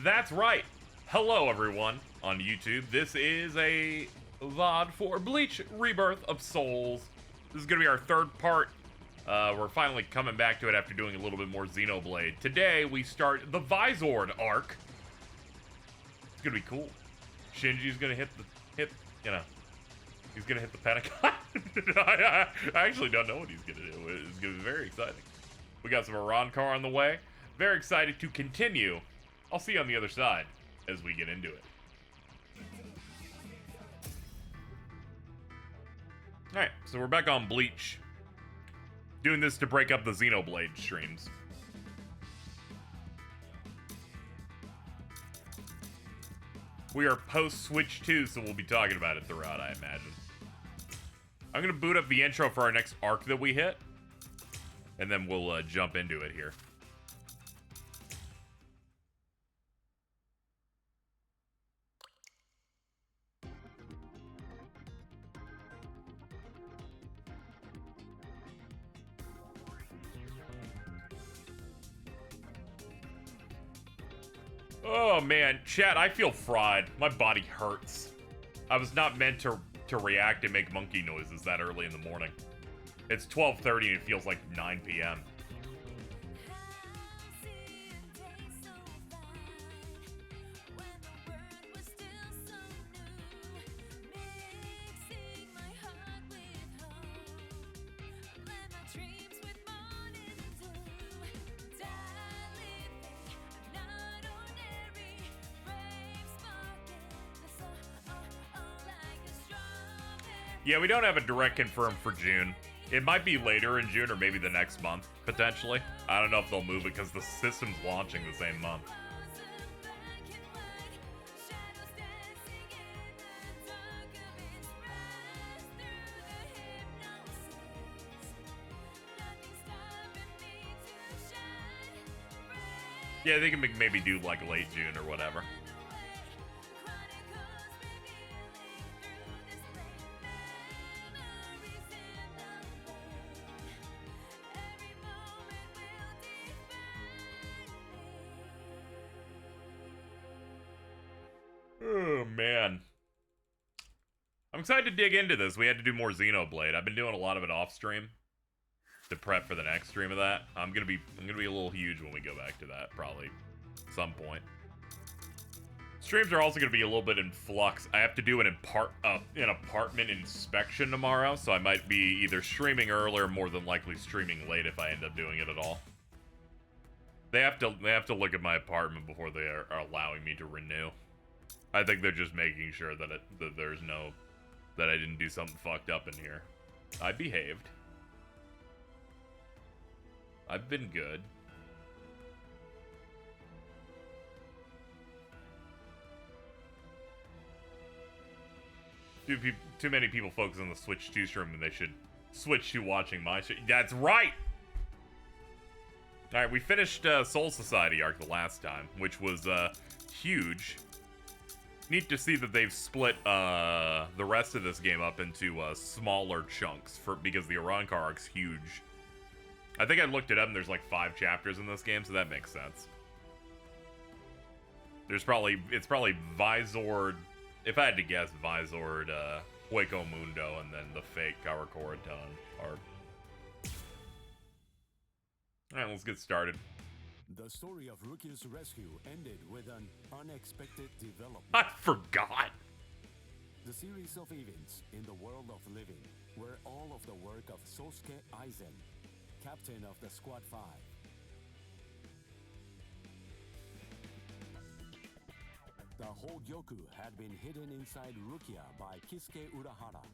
That's right. Hello, everyone on YouTube. This is a VOD for Bleach Rebirth of Souls. This is going to be our third part. We're finally coming back to it after doing a little bit more Xenoblade. Today, we start the Visored arc. It's going to be cool. Shinji's going to hit he's going to hit the Pentagon. I actually don't know what he's going to do. It's going to be very exciting. We got some Arrancar on the way. Very excited to continue. I'll see you on the other side as we get into it. Alright, so we're back on Bleach. Doing this to break up the Xenoblade streams. We are post-Switch 2, so we'll be talking about it throughout, I imagine. I'm going to boot up the intro for our next arc that we hit. And then we'll jump into it here. Oh man, chat, I feel fried. My body hurts. I was not meant to react and make monkey noises that early in the morning. It's 12:30 and it feels like 9 p.m. Yeah, we don't have a direct confirm for June. It might be later in June or maybe the next month, potentially. I don't know if they'll move it because the system's launching the same month. Yeah, they can maybe do like late June or whatever. Oh, man. I'm excited to dig into this. We had to do more Xenoblade. I've been doing a lot of it off stream to prep for the next stream of that. I'm gonna be a little huge when we go back to that, probably some point. Streams are also gonna be a little bit in flux. I have to do an apartment inspection tomorrow, so I might be either streaming early or more than likely streaming late if I end up doing it at all. They have to look at my apartment before they are allowing me to renew. I think they're just making sure that that I didn't do something fucked up in here. I behaved. I've been good. Too many people focus on the Switch 2 stream and they should switch to watching my shit. That's right! Alright, we finished Soul Society arc the last time, which was huge. Neat to see that they've split the rest of this game up into smaller chunks because the Arrancar arc's huge. I think I looked it up and there's like 5 chapters in this game, so that makes sense. It's probably Visored, if I had to guess, Visored, Hueco Mundo, and then the fake Karakuraton arc. Alright, let's get started. The story of Rukia's rescue ended with an unexpected development. I forgot! The series of events in the world of living were all of the work of Sosuke Aizen, captain of the Squad 5. The whole Gyoku had been hidden inside Rukia by Kisuke Urahara.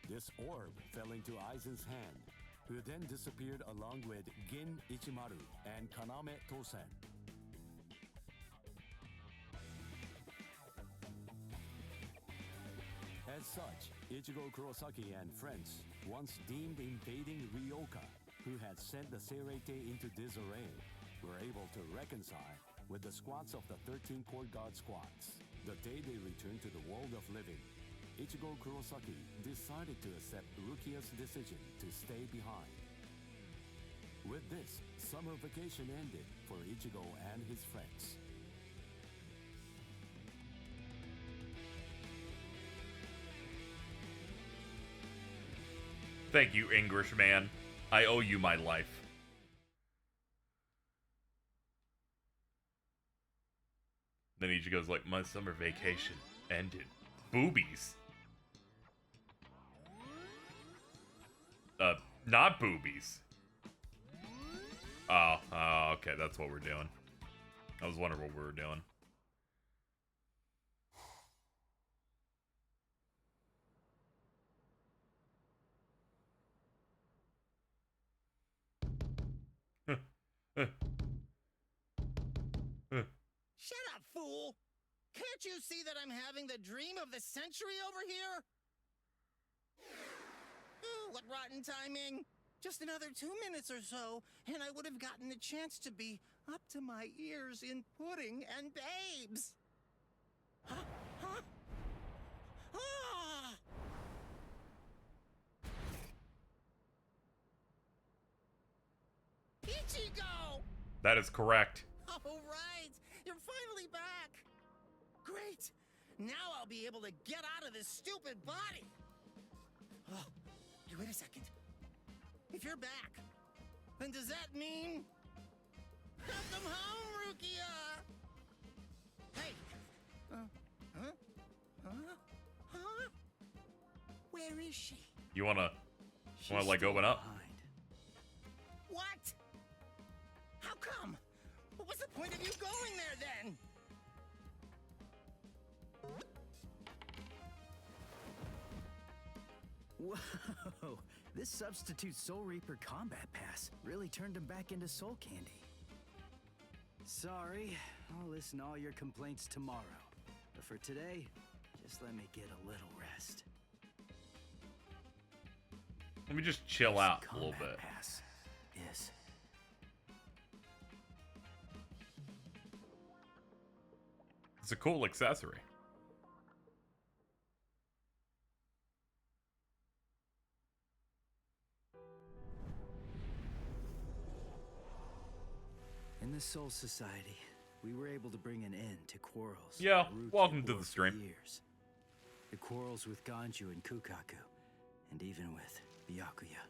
This orb fell into Aizen's hand, who then disappeared along with Gin Ichimaru and Kaname Tosen. As such, Ichigo Kurosaki and friends, once deemed invading Ryoka, who had sent the Seirete into disarray, were able to reconcile with the squads of the 13 Court Guard squads. The day they returned to the world of living, Ichigo Kurosaki decided to accept Rukia's decision to stay behind. With this, summer vacation ended for Ichigo and his friends. Thank you, English man. I owe you my life. Then Ichigo's like, my summer vacation ended. Boobies. Not boobies. Oh, okay, that's what we're doing. I was wondering what we were doing. Shut up, fool! Can't you see that I'm having the dream of the century over here? Ooh, what rotten timing! Just another 2 minutes or so, and I would have gotten the chance to be up to my ears in pudding and babes! Huh? Huh? Ah! Ichigo! That is correct. All right! You're finally back! Great! Now I'll be able to get out of this stupid body! Oh, hey, wait a second. If you're back, then does that mean... Welcome home, Rukia! Hey! Huh? Where is she? You wanna like open up? What? How come? What was the point of you going there then? Whoa! This substitute Soul Reaper combat pass really turned him back into Soul Candy. Sorry, I'll listen to all your complaints tomorrow. But for today, just let me get a little rest. Let me just chill out a little Combat bit. Pass is It's a cool accessory. in the Soul Society. We were able to bring an end to quarrels. Yeah, Rukia welcome to wore the for stream. Years. The quarrels with Ganju and Kukaku, and even with Byakuya.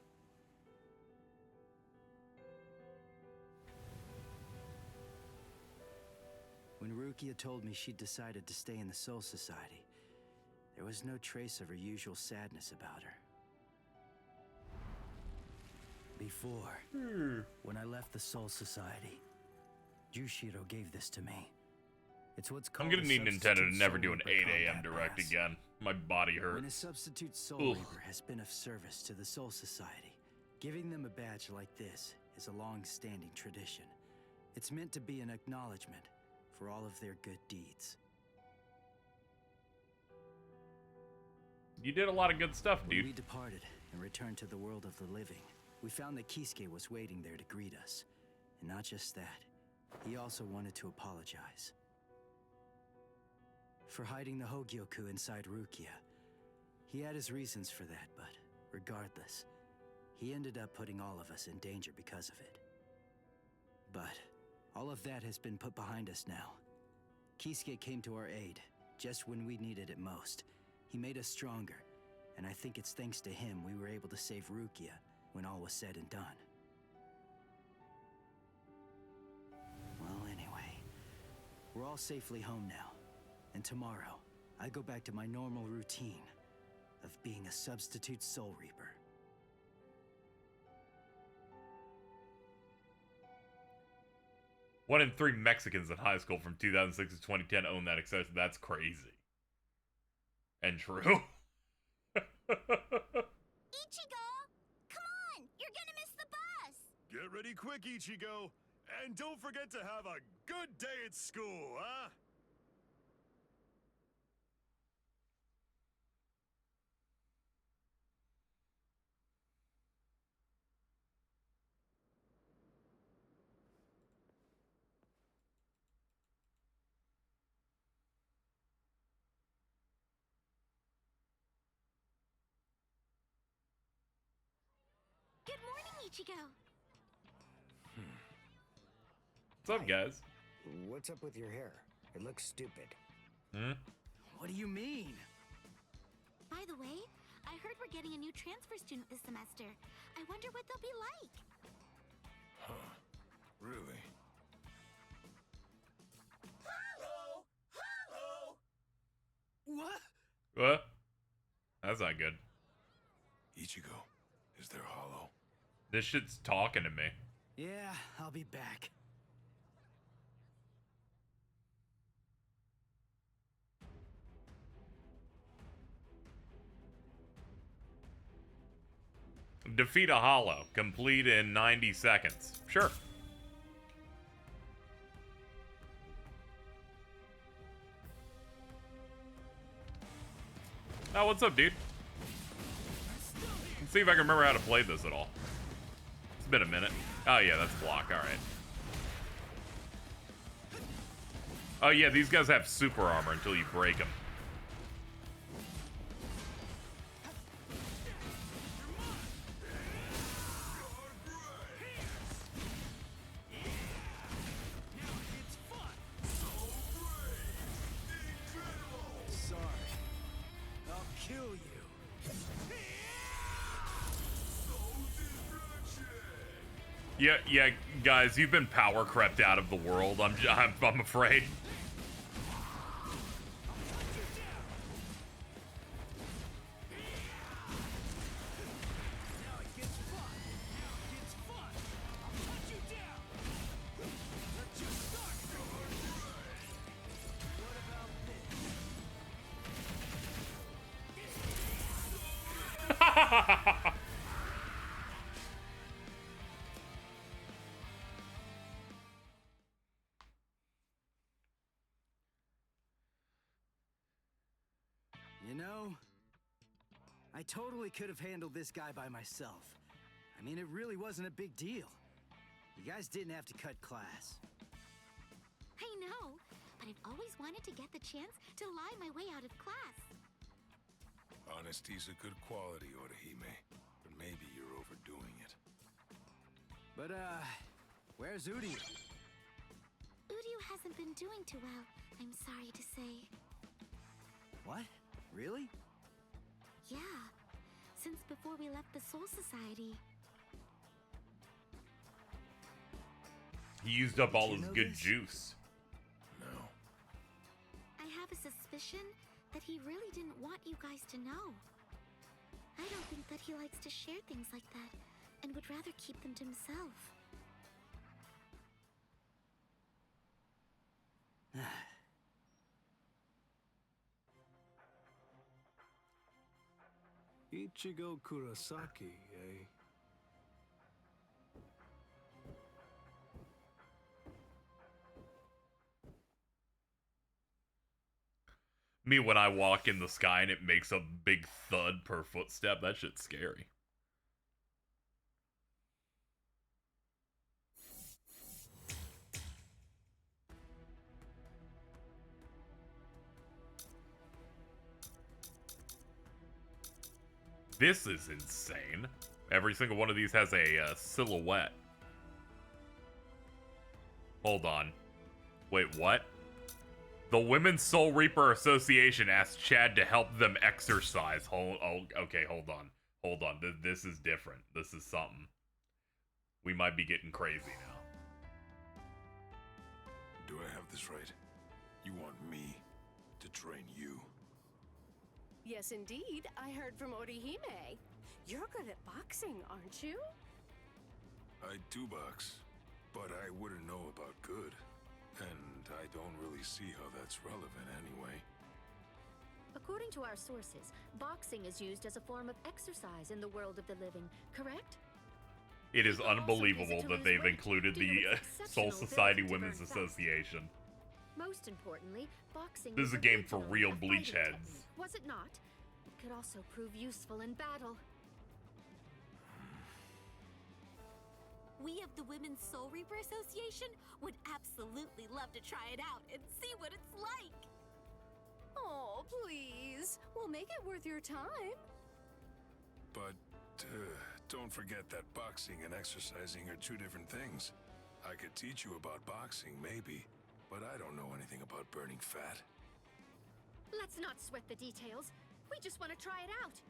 When Rukia told me she'd decided to stay in the Soul Society, there was no trace of her usual sadness about her. Before, when I left the Soul Society, Jushiro gave this to me. It's what's called I'm gonna a need Nintendo to substitute never Soul do an Reaper 8 a.m. combat direct pass. again. My body When a hurts. substitute Soul Ugh. Reaper has been of service to the Soul Society, giving them a badge like this is a long-standing tradition. It's meant to be an acknowledgement for all of their good deeds. You did a lot of good stuff, When we dude. departed and returned to the world of the living, we found that Kisuke was waiting there to greet us. And not just that, he also wanted to apologize for hiding the Hogyoku inside Rukia. He had his reasons for that, but regardless, he ended up putting all of us in danger because of it. But all of that has been put behind us now. Kisuke came to our aid just when we needed it most. He made us stronger, and I think it's thanks to him we were able to save Rukia when all was said and done. Well, anyway, we're all safely home now. And tomorrow, I go back to my normal routine of being a substitute Soul Reaper. One in 3 Mexicans in high school from 2006 to 2010 own that accessory. That's crazy. And true. Ichigo! Come on! You're gonna miss the bus! Get ready quick, Ichigo! And don't forget to have a good day at school, huh? Good morning, Ichigo! What's up, guys? What's up with your hair? It looks stupid. Hmm? What do you mean? By the way, I heard we're getting a new transfer student this semester. I wonder what they'll be like. Huh. Really? Hello! Hello! What? What? That's not good. Ichigo, is there hollow? This shit's talking to me. Yeah, I'll be back. Defeat a hollow. Complete in 90 seconds. Sure. Oh, what's up, dude? Let's see if I can remember how to play this at all. It's been a minute. Oh, yeah, that's block. All right. Oh, yeah, these guys have super armor until you break them. Sorry. I'll kill you. Yeah, guys, you've been power crept out of the world. I'm afraid. You know, I totally could have handled this guy by myself. I mean, it really wasn't a big deal. You guys didn't have to cut class. I know, but I've always wanted to get the chance to lie my way out of class. Honesty's a good quality, Orihime, but maybe you're overdoing it. But, where's Udi? Uryu hasn't been doing too well, I'm sorry to say. What? Really? Yeah, since before we left the Soul Society. He used up all Did you his know good this? juice. No. I have a suspicion that he really didn't want you guys to know. I don't think that he likes to share things like that, and would rather keep them to himself. Ichigo Kurosaki, eh? Me when I walk in the sky and it makes a big thud per footstep, that shit's scary. This is insane. Every single one of these has a silhouette. Hold on. Wait, what? The Women's Soul Reaper Association asked Chad to help them exercise. Okay, hold on. Hold on. This is different. This is something. We might be getting crazy now. Do I have this right? You want me to train you? Yes, indeed. I heard from Orihime. You're good at boxing, aren't you? I do box, but I wouldn't know about good. And I don't really see how that's relevant anyway. According to our sources, boxing is used as a form of exercise in the world of the living, correct? It is People also unbelievable use it to that lose they've weight, included due to the its Soul exceptional Society ability to Women's burn fat. Association. Most importantly, boxing This is a game for originally real a Bleach fighting heads. technique, was it not? It could also prove useful in battle. We of the Women's Soul Reaper Association would absolutely love to try it out and see what it's like. Oh, please. We'll make it worth your time. But don't forget that boxing and exercising are two different things. I could teach you about boxing, maybe, but I don't know anything about burning fat. Let's not sweat the details. We just want to try it out.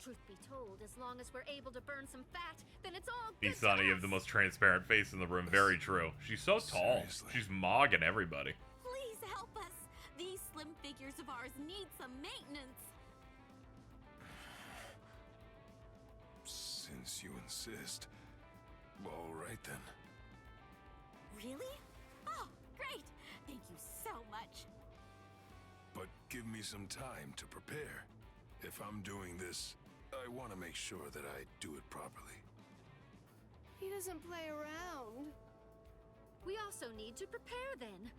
Truth be told, as long as we're able to burn some fat, then it's all good. Isana, you have the most transparent face in the room. Very true. She's so tall. Seriously? She's mogging everybody. Please help us. These slim figures of ours need some maintenance. Since you insist. All right then. Really? Oh, great. Thank you so much. But give me some time to prepare. If I'm doing this, I want to make sure that I do it properly. He doesn't play around. We also need to prepare then.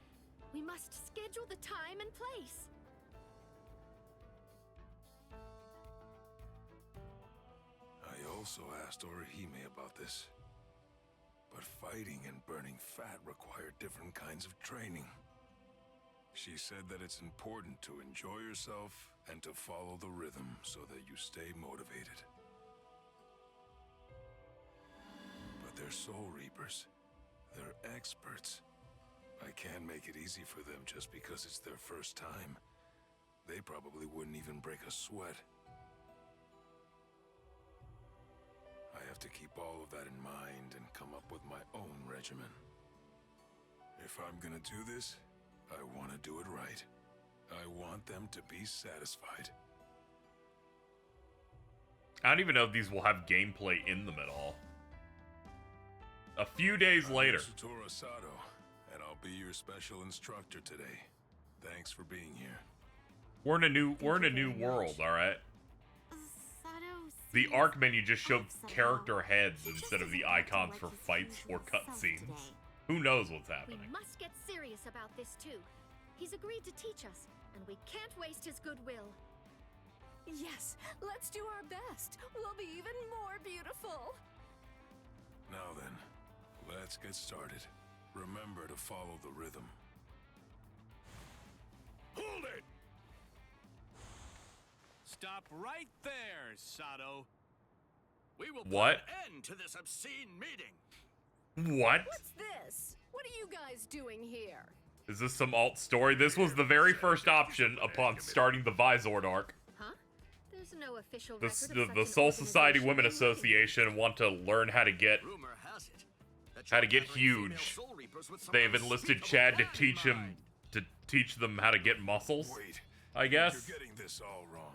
We must schedule the time and place. I also asked Orihime about this. But fighting and burning fat require different kinds of training. She said that it's important to enjoy yourself and to follow the rhythm so that you stay motivated. But they're Soul Reapers. They're experts. I can't make it easy for them just because it's their first time. They probably wouldn't even break a sweat. I have to keep all of that in mind and come up with my own regimen. If I'm gonna do this, I want to do it right. I want them to be satisfied. I don't even know if these will have gameplay in them at all. A few days later. I'm Satoru Sato, and I'll be your special instructor today. Thanks for being here. We're in a new world, all right. The arc menu just showed character heads instead of the icons for fights or cutscenes. Who knows what's happening? We must get serious about this too. He's agreed to teach us, and we can't waste his goodwill. Yes, let's do our best. We'll be even more beautiful. Now then, let's get started. Remember to follow the rhythm. Hold it! Stop right there, Sato. We will What? put an end to this obscene meeting. What? What's this? What are you guys doing here? Is this some alt story? This was the very first option upon starting the Visored arc. Huh? There's no official The, record of the, such the an Soul Society organization. Women Association want to learn how to get Rumor has it that how to you're get gathering female huge. Soul Reapers with some They've enlisted unspeakable Chad to plan in mind. teach them how to get muscles. Wait, I guess. you're getting this all wrong.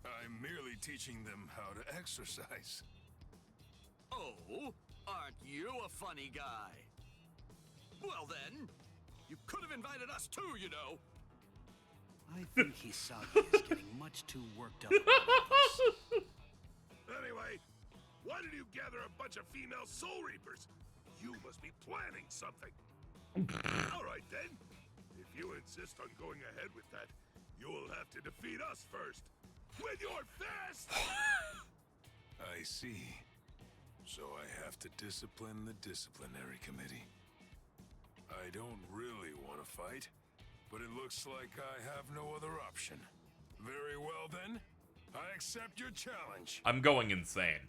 I'm merely teaching them how to exercise. Oh, aren't you a funny guy? Well then, you could have invited us too, you know. I think Hisagi is getting much too worked up about this. Anyway, why did you gather a bunch of female Soul Reapers? You must be planning something. All right then. If you insist on going ahead with that, you will have to defeat us first. With your fist! I see. So I have to discipline the disciplinary committee. I don't really want to fight, but it looks like I have no other option. Very well then. I accept your challenge. I'm going insane.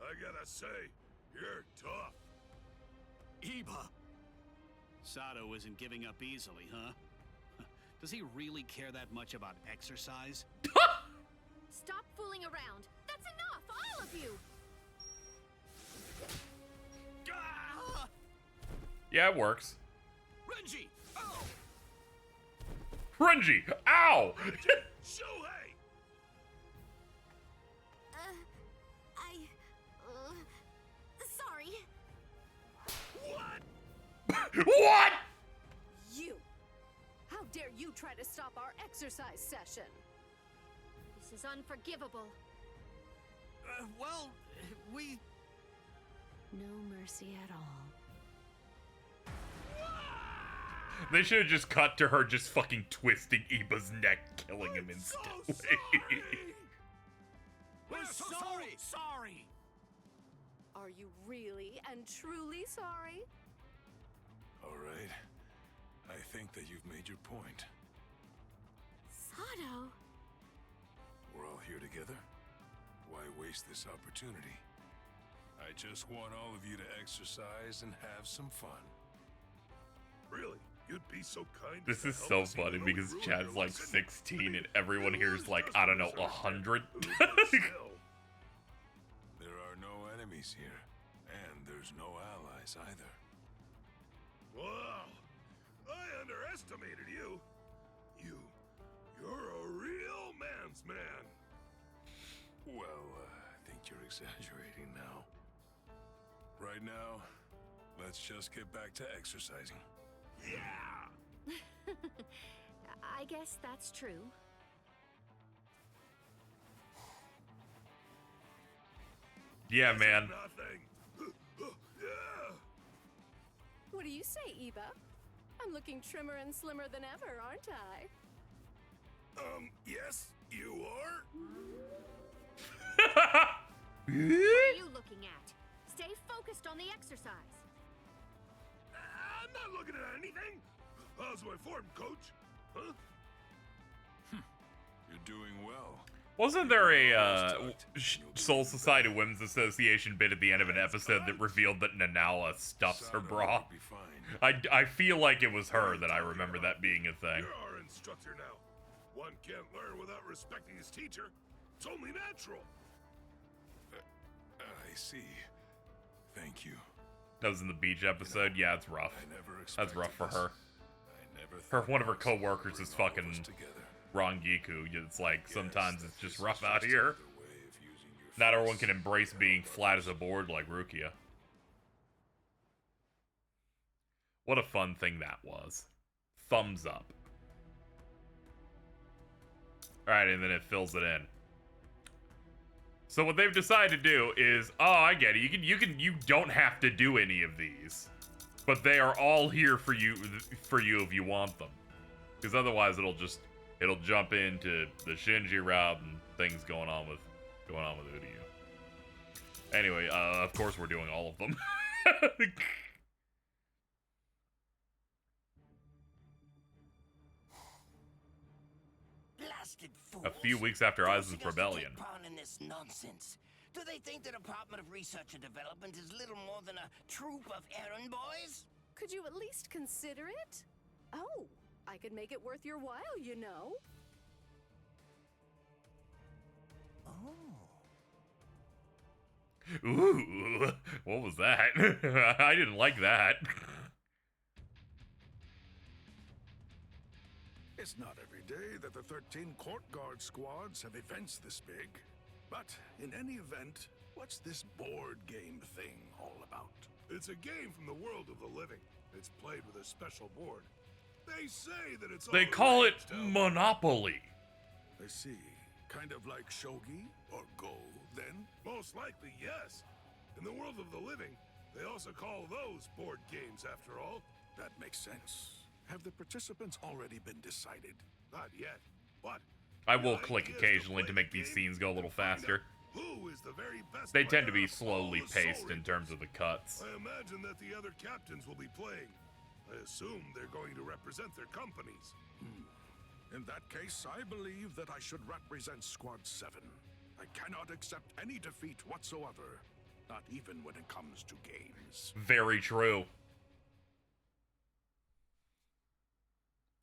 I gotta say, you're tough. Iba. Sato isn't giving up easily, huh? Does he really care that much about exercise? Stop fooling around. That's enough, all of you. Ah! Yeah, it works. Renji! Oh! Renji! Ow! Shohei! Sorry. What? What? You! How dare you try to stop our exercise session? This is unforgivable. Well, we... No mercy at all. They should have just cut to her just fucking twisting Iba's neck, killing him instantly. So sorry. We're so sorry! Are you really and truly sorry? All right. I think that you've made your point. Sato. We're all here together. Why waste this opportunity. I just want all of you to exercise and have some fun. Really? You'd be so kind. This is so funny because Chad's like 16 and everyone here is like, I don't know, 100. There are no enemies here, and there's no allies either. Wow! I underestimated you. You're a real man's man. Well, I think you're exaggerating now. Right now, let's just get back to exercising. Yeah! I guess that's true. Yeah, man. Nothing. Yeah. What do you say, Eva? I'm looking trimmer and slimmer than ever, aren't I? Yes, you are. What are you looking at? Stay focused on the exercise. I'm not looking at anything. How's my form, coach? Huh? You're doing well. Wasn't there a Soul Society Women's Association bit at the end of an episode that revealed that Nanala stuffs her bra? I feel like it was her that I remember that being a thing. You're our instructor now. One can't learn without respecting his teacher. It's only natural. I see. Thank you. That was in the beach episode. Yeah, it's rough. That's rough for her. One of her co-workers is fucking Rangiku. It's like sometimes it's just rough out here. Not everyone can embrace being flat as a board like Rukia. What a fun thing that was. Thumbs up. Alright, and then it fills it in. So what they've decided to do is, oh, I get it. You don't have to do any of these, but they are all here for you if you want them, because otherwise it'll jump into the Shinji route and things going on with Uryu. Anyway, of course we're doing all of them. A few weeks after Aizen's rebellion. In this nonsense. Do they think the Department of Research and Development is little more than a troop of errand boys? Could you at least consider it? Oh, I could make it worth your while, you know. Oh. Ooh, what was that? I didn't like that. It's not every day that the 13 court guard squads have events this big. But in any event, what's this board game thing all about? It's a game from the world of the living. It's played with a special board. They say that it's They call it Monopoly. I see. Kind of like shogi or go, then? Most likely, yes. In the world of the living, they also call those board games, after all. That makes sense. Have the participants already been decided? Not yet, but I will click occasionally to make these scenes go a little faster. who is the very best They tend to player be of slowly all the Soul paced in terms of the cuts. I imagine that the other captains will be playing. I assume they're going to represent their companies. In that case, I believe that I should represent Squad 7. I cannot accept any defeat whatsoever, not even when it comes to games. Very true.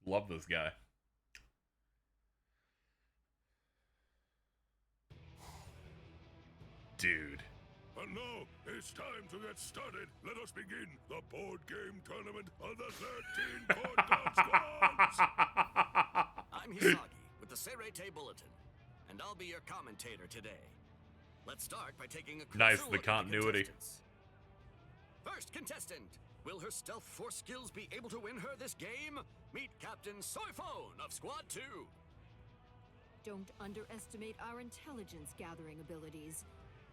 Love this guy. Dude. And now, it's time to get started. Let us begin the board game tournament of the 13 board guard squads! I'm Hisagi with the Seirei Bulletin, and I'll be your commentator today. Let's start by taking a Nice, closer the look at continuity. contestants. First contestant, will her stealth force skills be able to win her this game? Meet Captain Soifone of Squad 2. Don't underestimate our intelligence gathering abilities.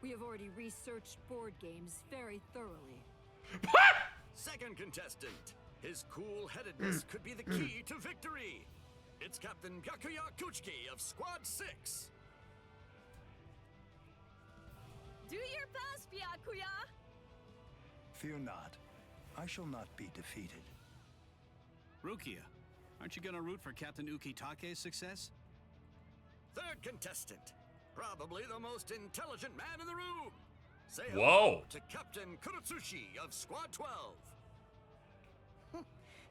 We have already researched board games very thoroughly. Second contestant, his cool-headedness could be the key to victory. It's Captain Byakuya Kuchiki of Squad 6. Do your best, Byakuya! Fear not. I shall not be defeated. Rukia, aren't you gonna root for Captain Ukitake's success? Third contestant, Probably the most intelligent man in the room. Say Whoa. hello to Captain Kurotsuchi of Squad 12.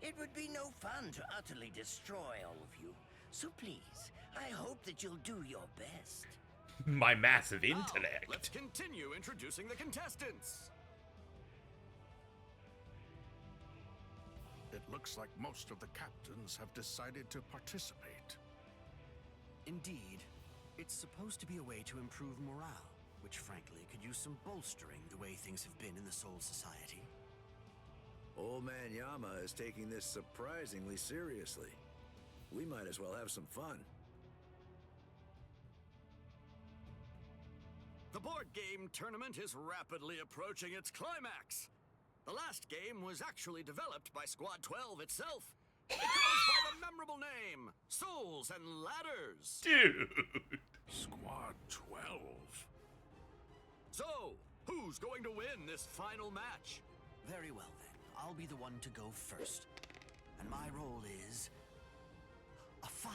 It would be no fun to utterly destroy all of you. So please, I hope that you'll do your best. My massive Now, intellect. let's continue introducing the contestants. It looks like most of the captains have decided to participate. Indeed. It's supposed to be a way to improve morale, which frankly could use some bolstering the way things have been in the Soul Society. Old Man Yama is taking this surprisingly seriously. We might as well have some fun. The board game tournament is rapidly approaching its climax. The last game was actually developed by Squad 12 itself. It goes by the memorable name, Souls and Ladders. Dude. Squad 12. So, who's going to win this final match? Very well then. I'll be the one to go first. And my role is... a 5.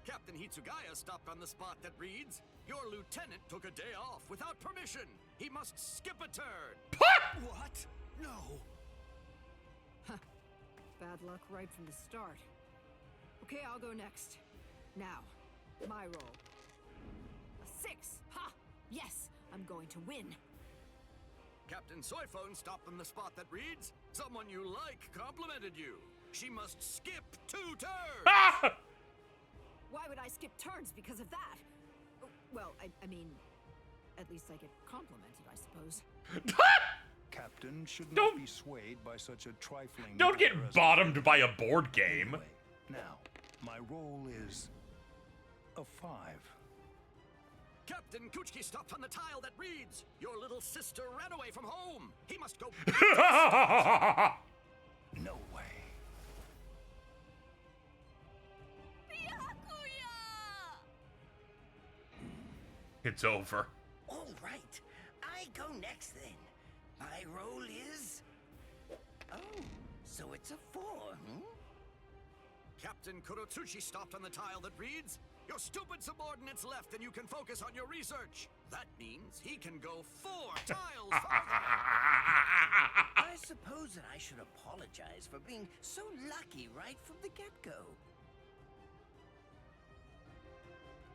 Captain Hitsugaya stopped on the spot that reads, "Your lieutenant took a day off without permission. He must skip a turn." What? No. Bad luck right from the start. Okay, I'll go next. Now, my roll. A 6! Ha! Yes, I'm going to win. Captain Soyphone stopped on the spot that reads, "Someone you like complimented you. She must skip 2 turns." Why would I skip turns because of that? Well, I mean, at least I get complimented, I suppose. Captain should not be swayed by such a trifling... Don't get matter as- bottomed by a board game. Anyway, now, my role is... a 5. Captain Kuchki stopped on the tile that reads, "Your little sister ran away from home. He must go." No way. It's over. All right, I go next then. My role is... Oh, so it's a 4, hmm? Captain Kurotsuchi stopped on the tile that reads, "Your stupid subordinates left and you can focus on your research." That means he can go 4 tiles farther. I suppose that I should apologize for being so lucky right from the get-go.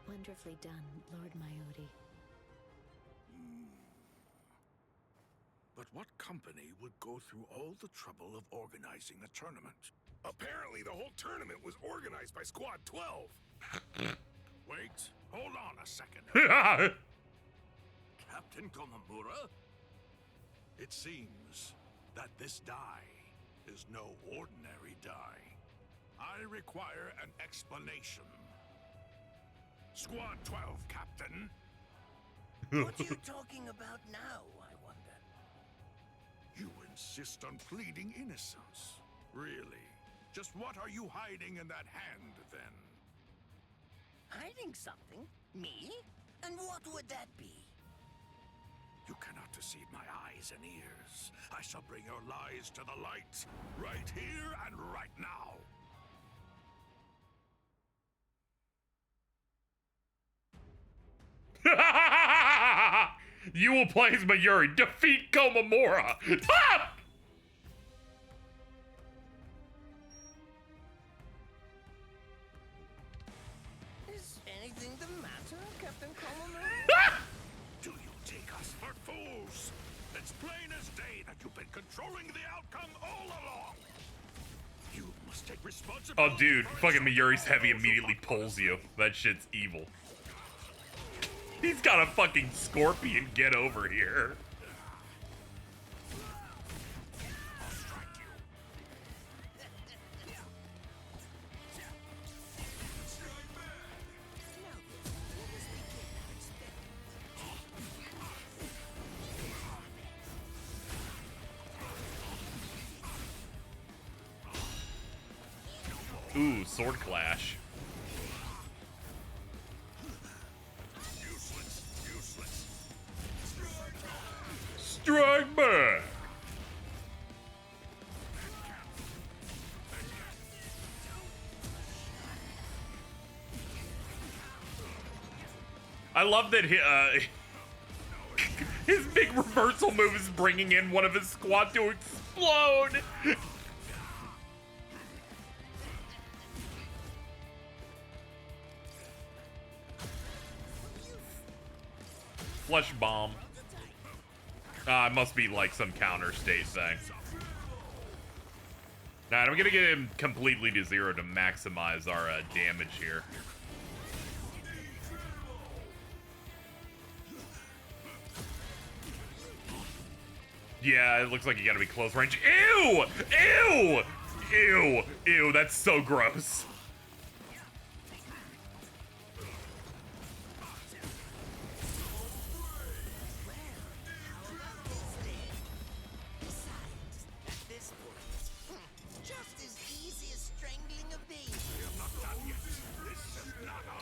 Wonderfully done, Lord Mayodi. But what company would go through all the trouble of organizing a tournament? Apparently the whole tournament was organized by Squad 12. Wait, hold on a second. Captain Komamura? It seems that this die is no ordinary die. I require an explanation. Squad 12, Captain. What are you talking about now, I wonder? You insist on pleading innocence. Really? Just what are you hiding in that hand, then? Hiding something? Me? And what would that be? You cannot deceive my eyes and ears. I shall bring your lies to the light, right here and right now. You will play as Mayuri. Defeat Komamura. Is anything the matter, Captain Komamura? Do you take us for fools? It's plain as day that you've been controlling the outcome all along. You must take responsibility. Oh, dude. Fucking Mayuri's heavy immediately pulls you. That shit's evil. He's got a fucking scorpion. Get over here. Ooh, sword clash. Strike back! I love that his big reversal move is bringing in one of his squad to explode. Flesh bomb. It must be like some counter state thing. Alright, I'm gonna get him completely to 0 to maximize our damage here. Yeah, it looks like you gotta be close range. Ew! Ew! Ew! Ew, that's so gross.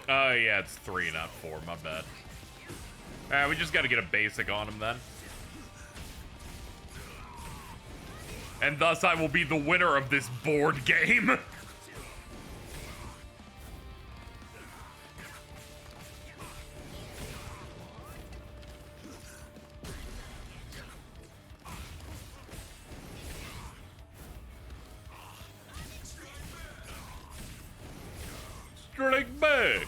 Oh, yeah, it's 3, not 4. My bad. Alright, we just gotta get a basic on him then. And thus I will be the winner of this board game. Strike back.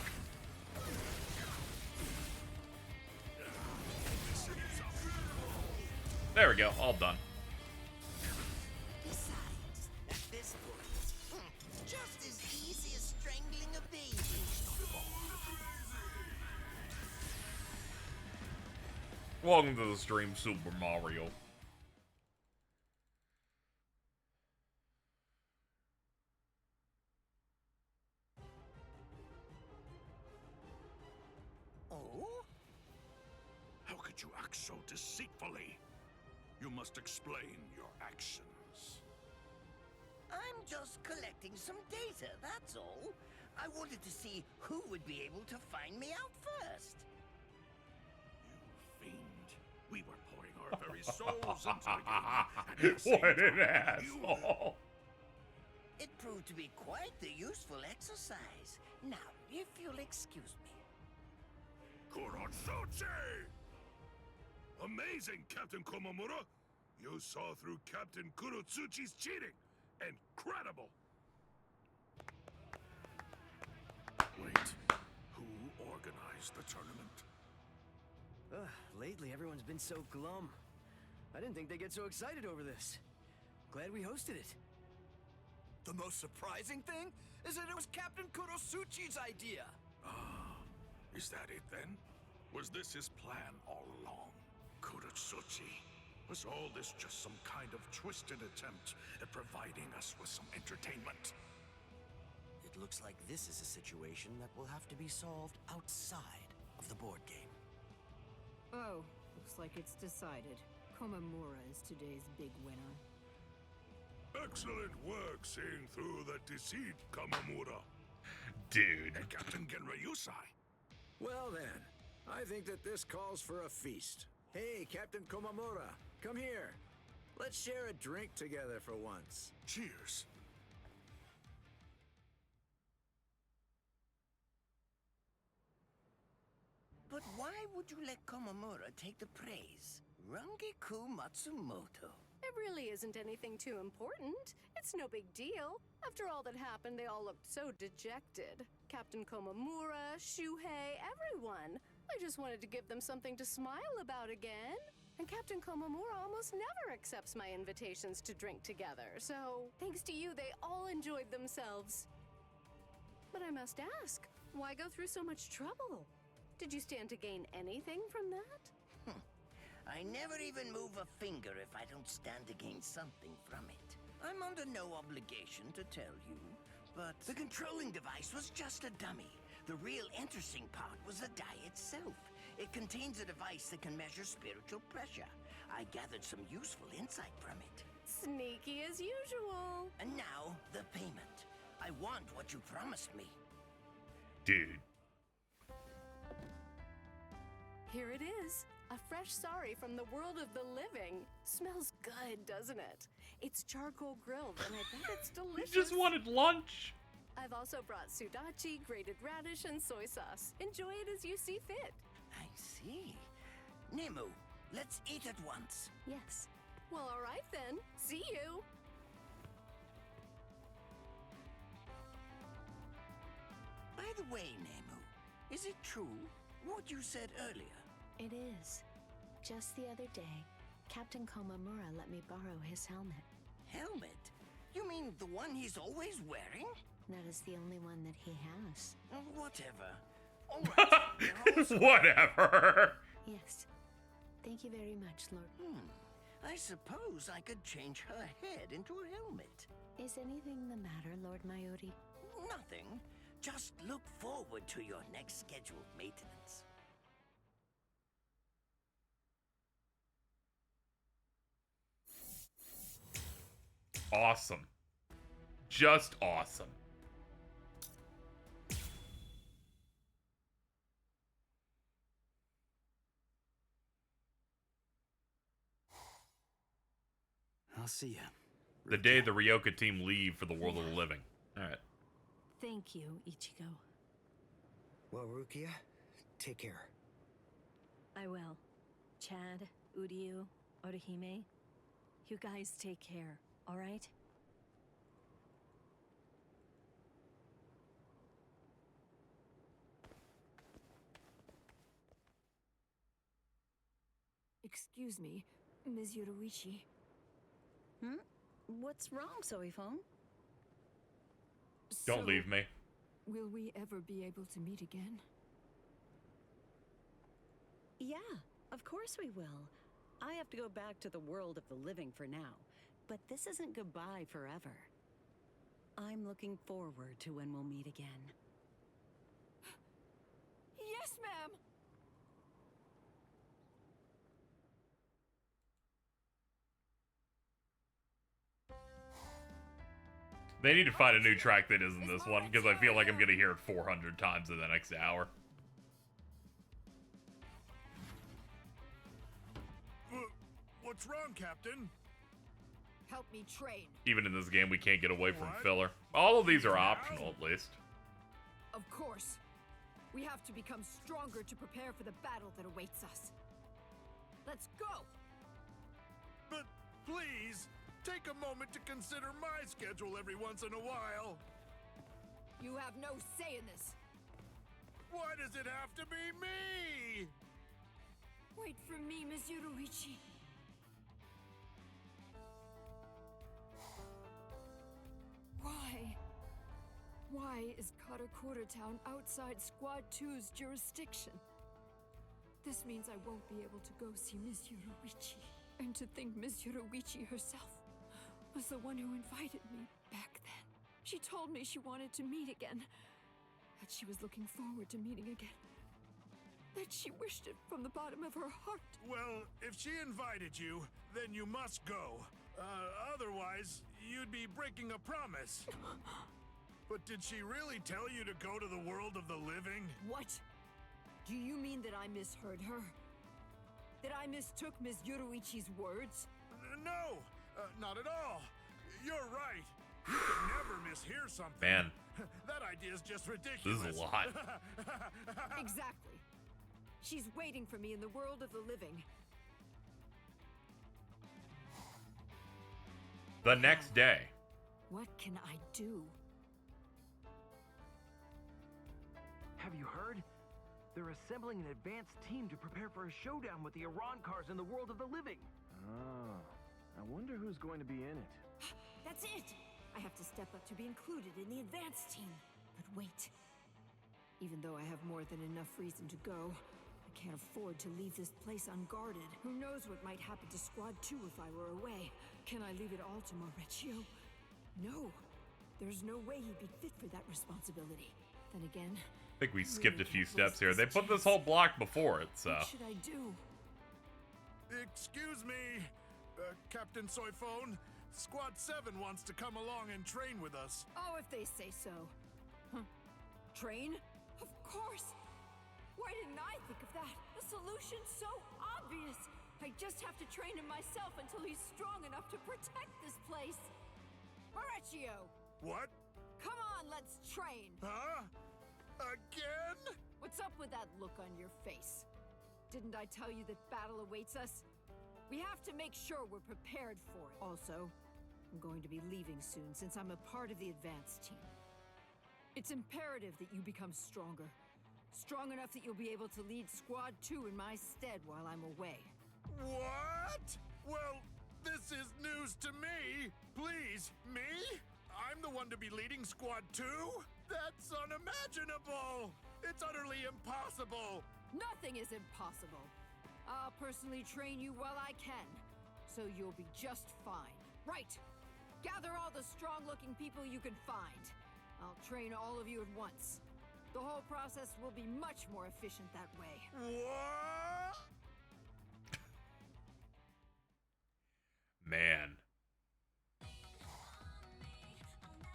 There we go, all done. Welcome to the stream, Super Mario. Oh? How could you act so deceitfully? You must explain your actions. I'm just collecting some data, that's all. I wanted to see who would be able to find me out first. You fiend. We were pouring our very souls into the game. What an asshole. It proved to be quite the useful exercise. Now, if you'll excuse me. Kurotsuchi! Amazing, Captain Komamura! You saw through Captain Kurotsuchi's cheating! Incredible! Wait, who organized the tournament? Lately, everyone's been so glum. I didn't think they'd get so excited over this. Glad we hosted it. The most surprising thing is that it was Captain Kurotsuchi's idea. Is that it then? Was this his plan all along? Kurotsuchi? Was all this just some kind of twisted attempt at providing us with some entertainment? It looks like this is a situation that will have to be solved outside of the board game. Oh, looks like it's decided. Komamura is today's big winner. Excellent work seeing through the deceit, Kamamura. Dude. And Captain Genryusai. Well then, I think that this calls for a feast. Hey, Captain Komamura, come here. Let's share a drink together for once. Cheers. But why would you let Komamura take the praise? Rangiku Matsumoto. It really isn't anything too important. It's no big deal. After all that happened, they all looked so dejected. Captain Komamura, Shuhei, everyone. I just wanted to give them something to smile about again. And Captain Komamura almost never accepts my invitations to drink together, so thanks to you, they all enjoyed themselves. But I must ask, why go through so much trouble? Did you stand to gain anything from that? I never even move a finger if I don't stand to gain something from it. I'm under no obligation to tell you, but the controlling device was just a dummy. The real interesting part was the die itself. It contains a device that can measure spiritual pressure. I gathered some useful insight from it. Sneaky as usual. And now, the payment. I want what you promised me. Dude. Here it is. A fresh sari from the world of the living. Smells good, doesn't it? It's charcoal grilled, and I bet it's delicious. You just wanted lunch. I've also brought sudachi, grated radish, and soy sauce. Enjoy it as you see fit. see. Nemu, let's eat at once. Yes. Well, all right then. See you. By the way, Nemu, is it true what you said earlier? It is. Just the other day, Captain Komamura let me borrow his helmet. Helmet? You mean the one he's always wearing? That is the only one that he has. Whatever. All right. Whatever. Yes. Thank you very much, Lord. I suppose I could change her head into a helmet. Is anything the matter, Lord Mayuri? Nothing. Just look forward to your next scheduled maintenance. Awesome. Just awesome. I'll see ya. The day the Ryoka team leave for the world of the living. Alright. Thank you, Ichigo. Well, Rukia, take care. I will. Chad, Uryu, Orihime, you guys take care, alright? Excuse me, Ms. Yoruichi. What's wrong, Soifone? Don't leave me. Will we ever be able to meet again? Yeah, of course we will. I have to go back to the world of the living for now, but this isn't goodbye forever. I'm looking forward to when we'll meet again. Yes, ma'am! They need to find a new track that isn't this one, because I feel like I'm going to hear it 400 times in the next hour. What's wrong, Captain? Help me train. Even in this game, we can't get away from filler. All of these are optional, at least. Of course. We have to become stronger to prepare for the battle that awaits us. Let's go! But please, take a moment to consider my schedule every once in a while. You have no say in this. Why does it have to be me? Wait for me, Ms. Yoruichi. Why is Karakura Town outside Squad 2's jurisdiction? This means I won't be able to go see Ms. Yoruichi. And to think Ms. Yoruichi herself was the one who invited me back then. She told me she wanted to meet again. That she was looking forward to meeting again. That she wished it from the bottom of her heart. Well, if she invited you, then you must go. Otherwise, you'd be breaking a promise. But did she really tell you to go to the world of the living? What? Do you mean that I misheard her? That I mistook Ms. Yoruichi's words? No, not at all. You're right. You can never mishear something. Man. That idea is just ridiculous. This is a lot. Exactly. She's waiting for me in the world of the living. The next day. What can I do? Have you heard? They're assembling an advanced team to prepare for a showdown with the Arrancars in the world of the living. Oh, I wonder who's going to be in it. That's it! I have to step up to be included in the advanced team. But wait. Even though I have more than enough reason to go, I can't afford to leave this place unguarded. Who knows what might happen to Squad 2 if I were away? Can I leave it all to Maurizio? No. There's no way he'd be fit for that responsibility. Then again, I think we skipped a few steps here. They put this whole block before it, so. what should I do? Excuse me, Captain Soifone. Squad 7 wants to come along and train with us. Oh, if they say so. Train? Of course! Why didn't I think of that? The solution's so obvious! I just have to train him myself until he's strong enough to protect this place! Maurizio! What? Come on, let's train! Huh? Again? What's up with that look on your face? Didn't I tell you that battle awaits us? We have to make sure we're prepared for it. Also, I'm going to be leaving soon since I'm a part of the advanced team. It's imperative that you become stronger. Strong enough that you'll be able to lead Squad 2 in my stead while I'm away. What? Well, this is news to me. Please, me? I'm the one to be leading Squad 2? That's unimaginable! It's utterly impossible! Nothing is impossible. I'll personally train you while I can, so you'll be just fine. Right! Gather all the strong-looking people you can find. I'll train all of you at once. The whole process will be much more efficient that way. What? Man.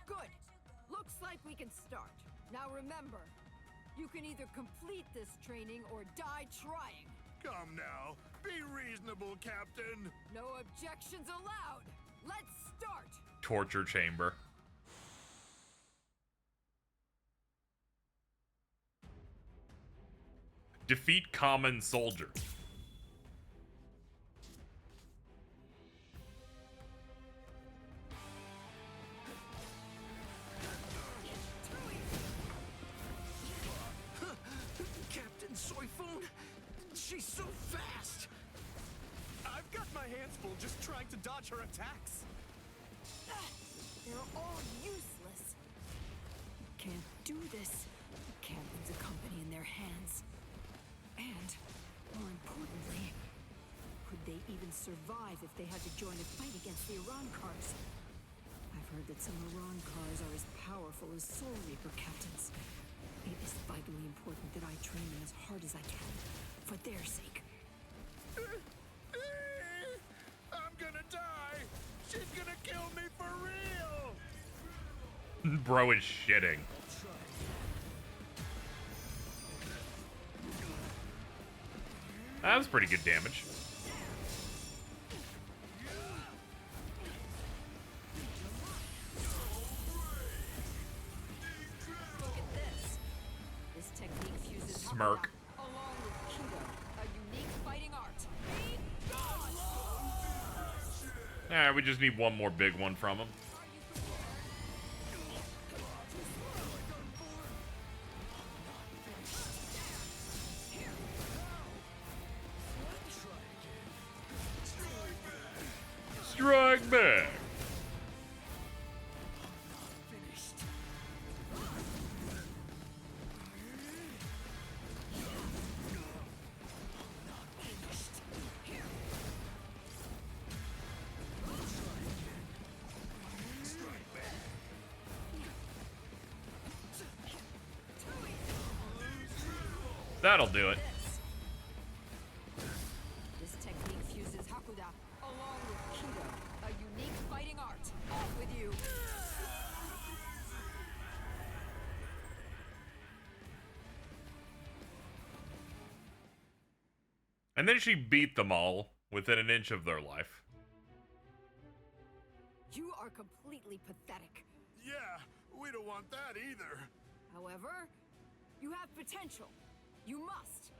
Good. Looks like we can start. Now remember, you can either complete this training or die trying. Come now. Be reasonable, Captain. No objections allowed. Let's start. Torture chamber. Defeat common soldier. Captain Soyphone? She's so fast! I've got my hands full just trying to dodge her attacks. They're all useless. Can't do this. Can't leave the company in their hands. And, more importantly, could they even survive if they had to join a fight against the Arrancars? I've heard that some Arrancars are as powerful as Soul Reaper captains. It is vitally important that I train them as hard as I can, for their sake. I'm gonna die! She's gonna kill me for real! Bro is shitting. That was pretty good damage. Look at this. This technique fuses Smirk. along with Kido, a unique fighting art. Be gone! Alright, we just need one more big one from him. Strike back. That'll do it. This technique fuses Hakuda along with Kido, a unique fighting art. Off with you! And then she beat them all within an inch of their life. You are completely pathetic. Yeah, we don't want that either. However, you have potential. You must.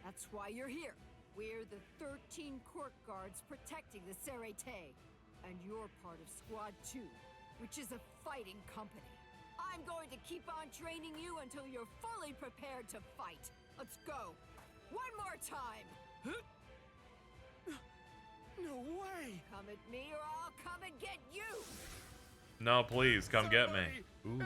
That's why you're here. We're the 13 court guards protecting the Serete. And you're part of Squad 2, which is a fighting company. I'm going to keep on training you until you're fully prepared to fight. Let's go. One more time. No way. Come at me or I'll come and get you. No, please, come get me. Ooh.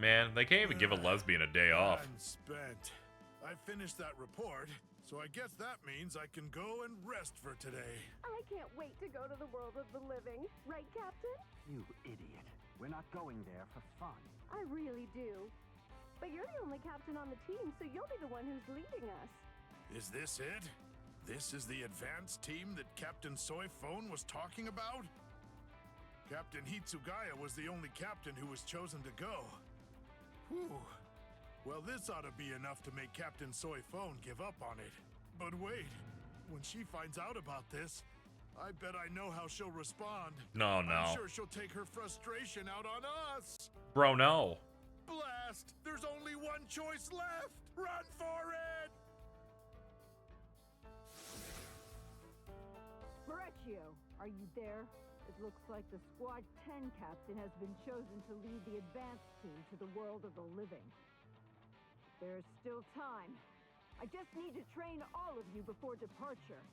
Man, they can't even give a lesbian a day off. I'm spent. I finished that report, so I guess that means I can go and rest for today. I can't wait to go to the world of the living. Right, Captain? You idiot. We're not going there for fun. I really do. But you're the only captain on the team, so you'll be the one who's leading us. Is this it? This is the advanced team that Captain Soyphone was talking about? Captain Hitsugaya was the only captain who was chosen to go. Whew. Well, this ought to be enough to make Captain Soyphone give up on it. But wait, when she finds out about this, I bet I know how she'll respond. No, no. I'm sure she'll take her frustration out on us. Bro, no. Blast! There's only one choice left! Run for it! Marechio, are you there? It looks like the Squad 10 captain has been chosen to lead the advanced team to the world of the living. There's still time. I just need to train all of you before departure.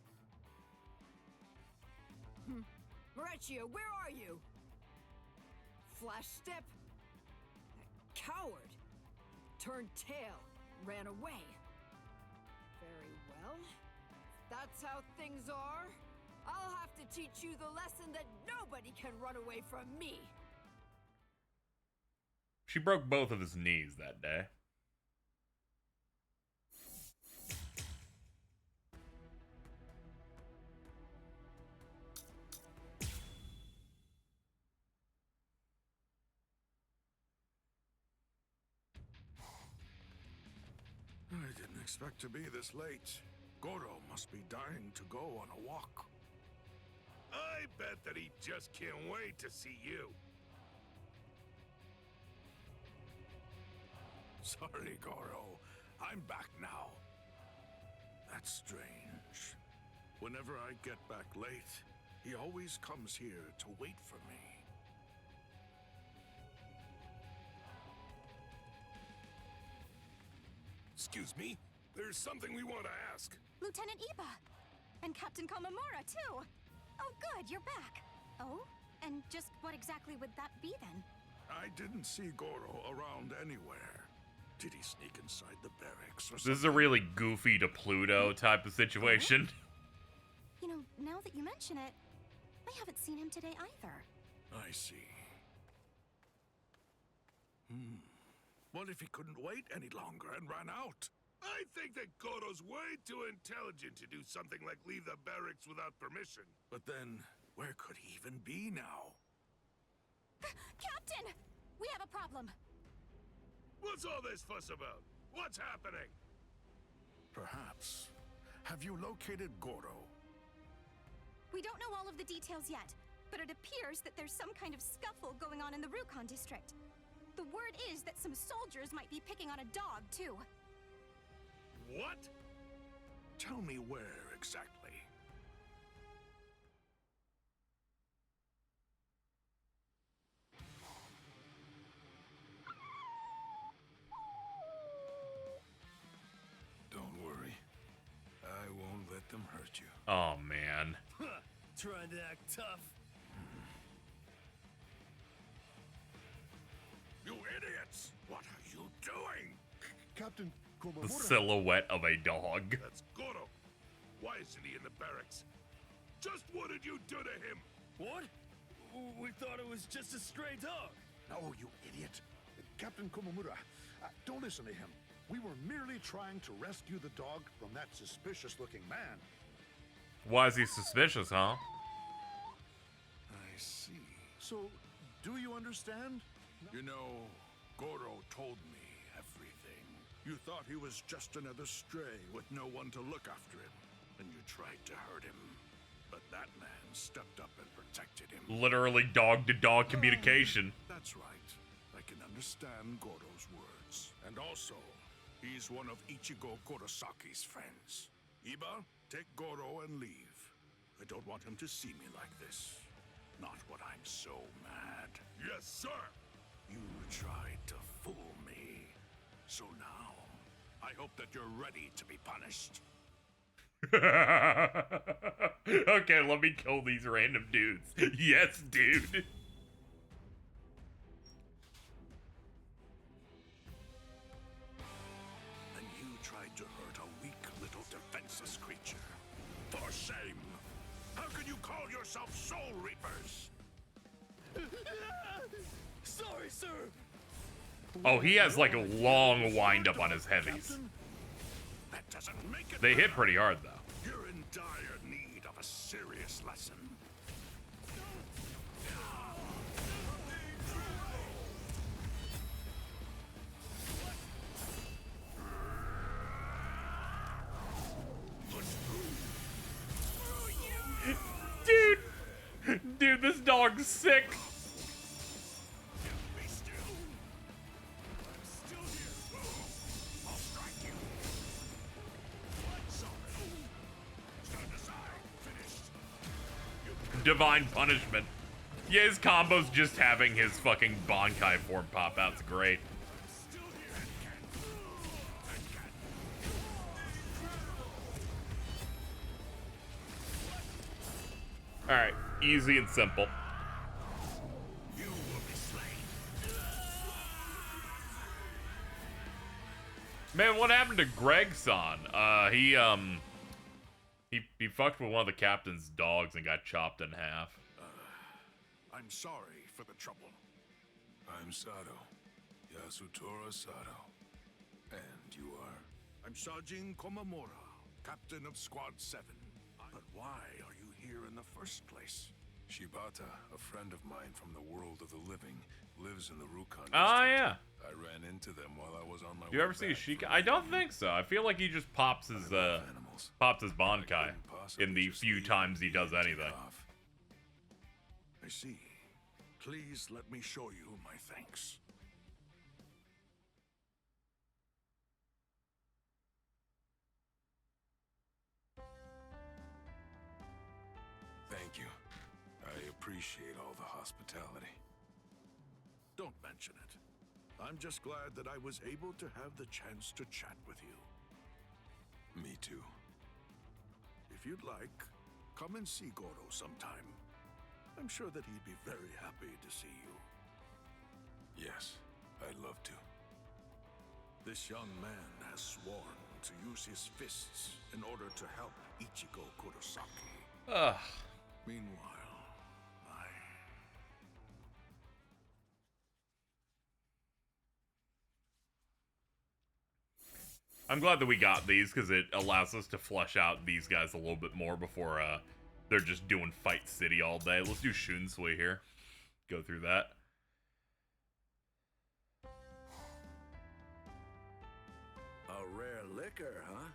Marechio, where are you? Flash step. Coward. Turned tail. Ran away. Very well. If that's how things are, I'll have to teach you the lesson that nobody can run away from me. She broke both of his knees that day. I didn't expect to be this late. Goro must be dying to go on a walk. I bet that he just can't wait to see you. Sorry, Goro. I'm back now. That's strange. Whenever I get back late, he always comes here to wait for me. Excuse me? There's something we want to ask. Lieutenant Iba! And Captain Komamura, too! Oh, good, you're back. Oh? And just what exactly would that be, then? I didn't see Goro around anywhere. Did he sneak inside the barracks or something? This is a really goofy to Pluto type of situation. You know, now that you mention it, I haven't seen him today either. I see. What if he couldn't wait any longer and ran out? I think that Goro's way too intelligent to do something like leave the barracks without permission. But then, where could he even be now? Captain! We have a problem. What's all this fuss about? What's happening? Perhaps. Have you located Goro? We don't know all of the details yet, but it appears that there's some kind of scuffle going on in the Rukon district. The word is that some soldiers might be picking on a dog, too. What? Tell me where exactly. Don't worry. I won't let them hurt you. Oh, man. Trying to act tough. You idiots! What are you doing? Captain The silhouette of a dog. That's Goro. Why isn't he in the barracks? Just what did you do to him? What? We thought it was just a stray dog. No, you idiot. Captain Komamura, don't listen to him. We were merely trying to rescue the dog from that suspicious-looking man. Why is he suspicious, huh? I see. So, do you understand? You know, Goro told me everything. You thought he was just another stray with no one to look after him, and you tried to hurt him. But that man stepped up and protected him. Literally dog-to-dog communication. That's right. I can understand Goro's words. And also, he's one of Ichigo Kurosaki's friends. Iba, take Goro and leave. I don't want him to see me like this. Not when I'm so mad. Yes, sir! You tried to fool me. So now, I hope that you're ready to be punished. Okay, let me kill these random dudes. Yes, dude. And you tried to hurt a weak little defenseless creature. For shame! How can you call yourself Soul Reapers? Sorry, sir. Oh, he has like a long wind-up on his heavies. That doesn't make it They hit better. pretty hard, though. You're in dire need of a serious lesson. This dog's sick. Divine punishment. Yeah, his combo's just having his fucking Bankai form pop out's great. Alright, easy and simple. Man, what happened to Greg-san? He fucked with one of the captain's dogs and got chopped in half. I'm sorry for the trouble. I'm Sato. Yasutora Sato. And you are? I'm Sajin Komamura, captain of Squad 7. But why are you here in the first place? Shibata, a friend of mine from the world of the living, lives in the Rukon district. Oh, yeah. I ran into them while I was on my way. Do you ever see a Sheikah? I don't think so. I feel like he just pops his Bankai in the few times he does anything. I see. Please let me show you my thanks. Thank you. I appreciate all the hospitality. Don't mention it. I'm just glad that I was able to have the chance to chat with you. Me too. If you'd like, come and see Goro sometime. I'm sure that he'd be very happy to see you. Yes, I'd love to. This young man has sworn to use his fists in order to help Ichigo Kurosaki. Ugh. Meanwhile, I'm glad that we got these because it allows us to flesh out these guys a little bit more before they're just doing Fight City all day. Let's do Shunsui here. Go through that. A rare liquor, huh?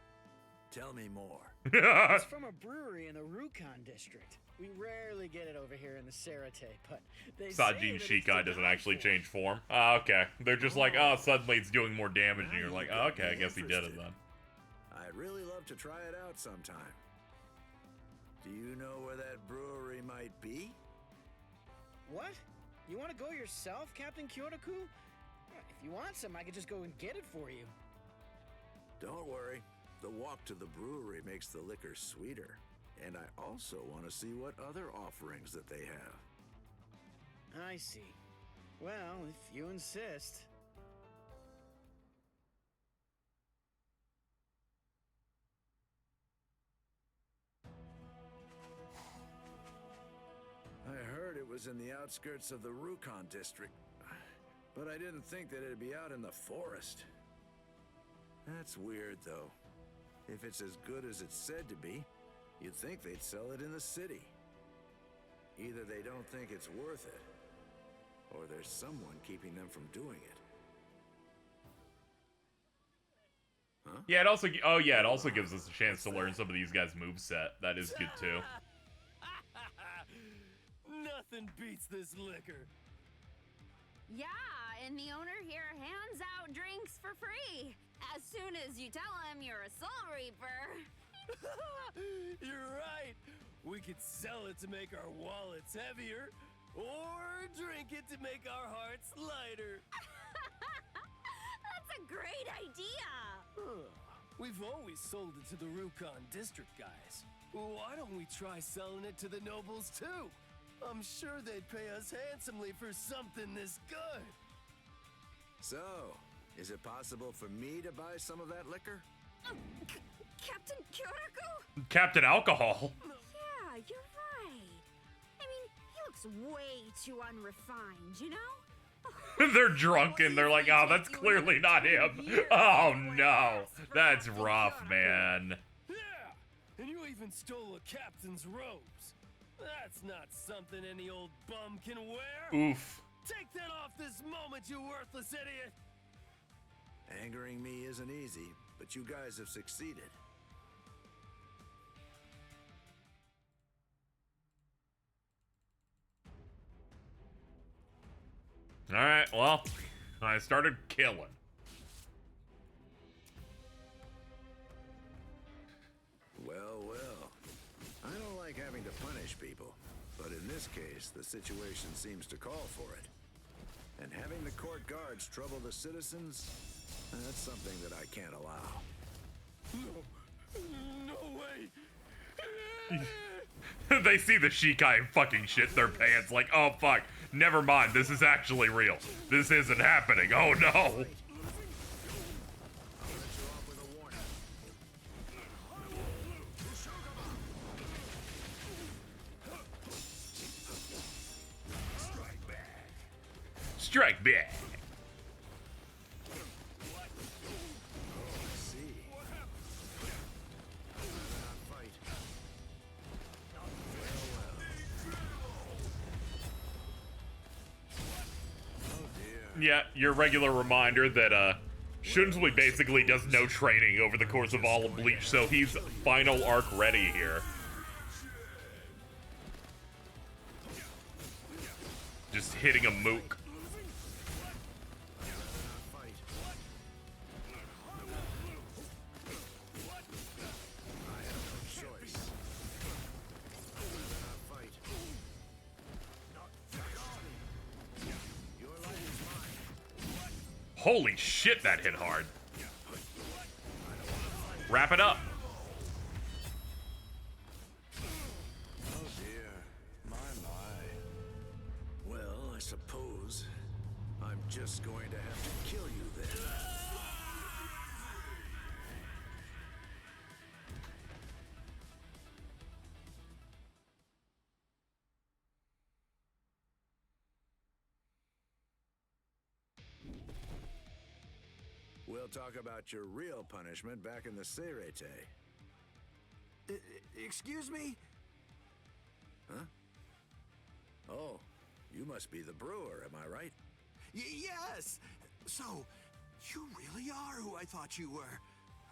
Tell me more. It's from a brewery in the Rukon district. We rarely get it over here in the Sarate, but they say Sajin that it's Shikai to doesn't die actually for. change form. Ah, okay. They're just like, oh, suddenly it's doing more damage, and you're like, oh, okay, I guess he did it then. I'd really love to try it out sometime. Do you know where that brewery might be? What? You want to go yourself, Captain Kyotoku? If you want some, I could just go and get it for you. Don't worry. The walk to the brewery makes the liquor sweeter. And I also want to see what other offerings that they have. I see. Well, if you insist. I heard it was in the outskirts of the Rukon district, but I didn't think that it'd be out in the forest. That's weird, though. If it's as good as it's said to be, you'd think they'd sell it in the city. Either they don't think it's worth it, or there's someone keeping them from doing it. Huh? Yeah, it also it also gives us a chance to learn some of these guys' moveset. That is good too. Nothing beats this liquor. Yeah, and the owner here hands out drinks for free. As soon as you tell him you're a Soul Reaper. You're right. We could sell it to make our wallets heavier, or drink it to make our hearts lighter. That's a great idea. We've always sold it to the Rukon district guys. Why don't we try selling it to the nobles too? I'm sure they'd pay us handsomely for something this good. So, is it possible for me to buy some of that liquor? Captain Kyotoku? Captain Alcohol. Yeah, you're right. I mean, he looks way too unrefined, you know? They're drunk and they're like, oh, that's clearly not him. Oh no, that's rough, man. Yeah, and you even stole a captain's robes. That's not something any old bum can wear. Oof. Take that off this moment, you worthless idiot. Angering me isn't easy, but you guys have succeeded. Alright, well, I started killing. Well, well. I don't like having to punish people, but in this case, the situation seems to call for it. And having the court guards trouble the citizens, that's something that I can't allow. No way! They see the Shikai and fucking shit their pants like, oh fuck, never mind, this is actually real. This isn't happening, oh no! Strike back! Yeah, your regular reminder that Shunsui basically does no training over the course of all of Bleach, so he's final arc ready here. Just hitting a mook. Holy shit, that hit hard. Wrap it up. Oh dear. My. Well, I suppose I'm just going to have to kill you then. We'll talk about your real punishment back in the Seirete. Excuse me? Huh? Oh, you must be the brewer, am I right? Yes! So, you really are who I thought you were.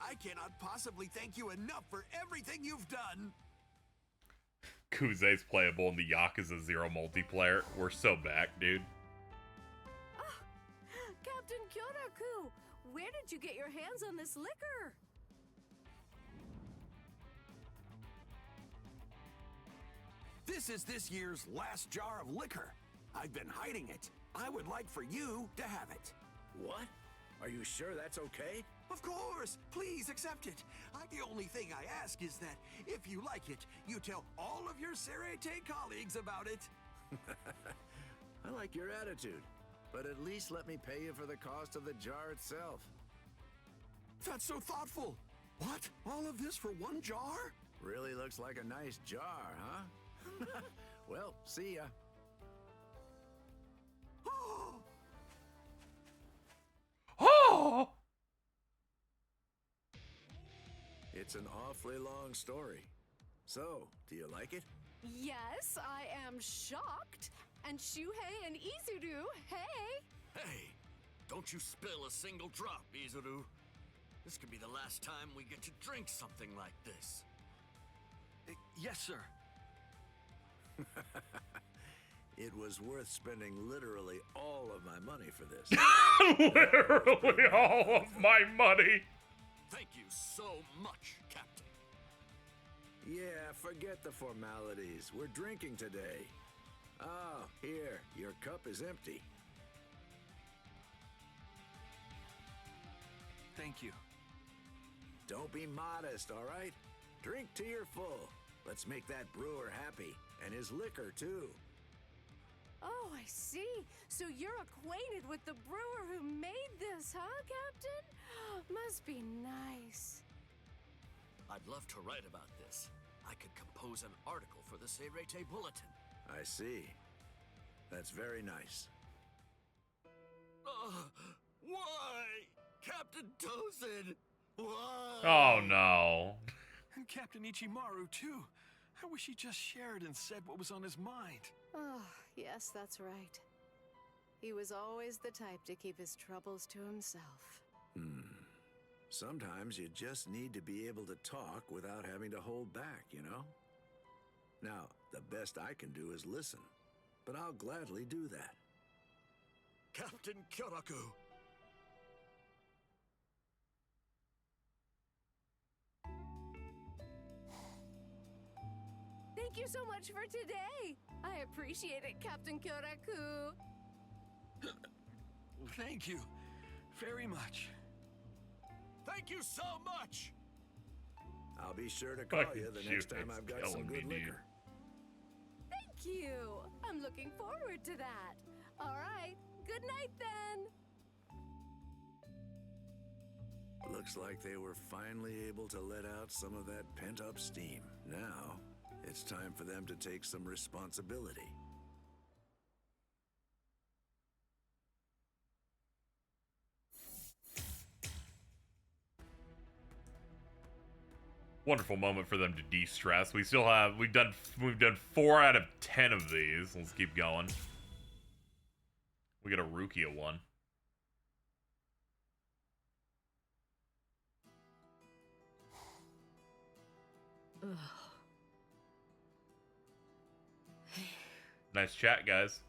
I cannot possibly thank you enough for everything you've done. Kuze's playable in the Yakuza 0 multiplayer. We're so back, dude. Captain Kyoraku, where did you get your hands on this liquor? This is this year's last jar of liquor. I've been hiding it. I would like for you to have it. What? Are you sure that's okay? Of course! Please accept it. The only thing I ask is that, if you like it, you tell all of your Seirete colleagues about it. I like your attitude, but at least let me pay you for the cost of the jar itself. That's so thoughtful. What? All of this for one jar? Really looks like a nice jar, huh? Well, see ya. Oh! It's an awfully long story. So, do you like it? Yes, I am shocked. And Shuhei and Izuru, hey! Hey, don't you spill a single drop, Izuru. This could be the last time we get to drink something like this. Yes, sir. It was worth spending literally all of my money for this. Literally all of my money. Thank you so much, Captain. Yeah, forget the formalities. We're drinking today. Oh, here, your cup is empty. Thank you. Don't be modest, all right? Drink till you're full. Let's make that brewer happy, and his liquor, too. Oh, I see. So you're acquainted with the brewer who made this, huh, Captain? Must be nice. I'd love to write about this. I could compose an article for the Seirete Bulletin. I see. That's very nice. Why? Captain Tozen! Why? Oh, no. And Captain Ichimaru, too. I wish he just shared and said what was on his mind. Oh, yes, that's right. He was always the type to keep his troubles to himself. Sometimes you just need to be able to talk without having to hold back, you know? Now, the best I can do is listen, but I'll gladly do that. Captain Kyoraku. Thank you so much for today. I appreciate it, Captain Kyoraku. Thank you very much. Thank you so much. I'll be sure to call Fucking you the next time Shoehead's I've got some killing me, good dude. liquor. Thank you. I'm looking forward to that. All right. Good night then. Looks like they were finally able to let out some of that pent-up steam. Now, it's time for them to take some responsibility. Wonderful moment for them to de-stress. We've done 4 out of 10 of these. Let's keep going. We got a Rukia one. Nice chat, guys.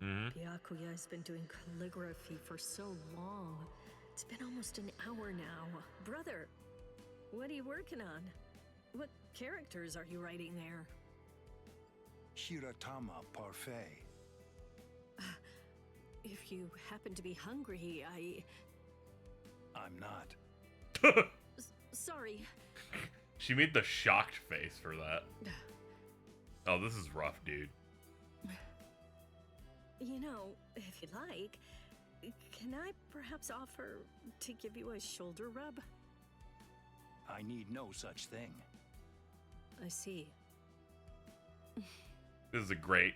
Byakuya has been doing calligraphy for so long. It's been almost an hour now. Brother, what are you working on? What characters are you writing there? Shiratama Parfait. If you happen to be hungry, I'm not. Sorry. She made the shocked face for that. Oh, this is rough, dude. You know, if you'd like, can I perhaps offer to give you a shoulder rub? I need no such thing. I see. This is a great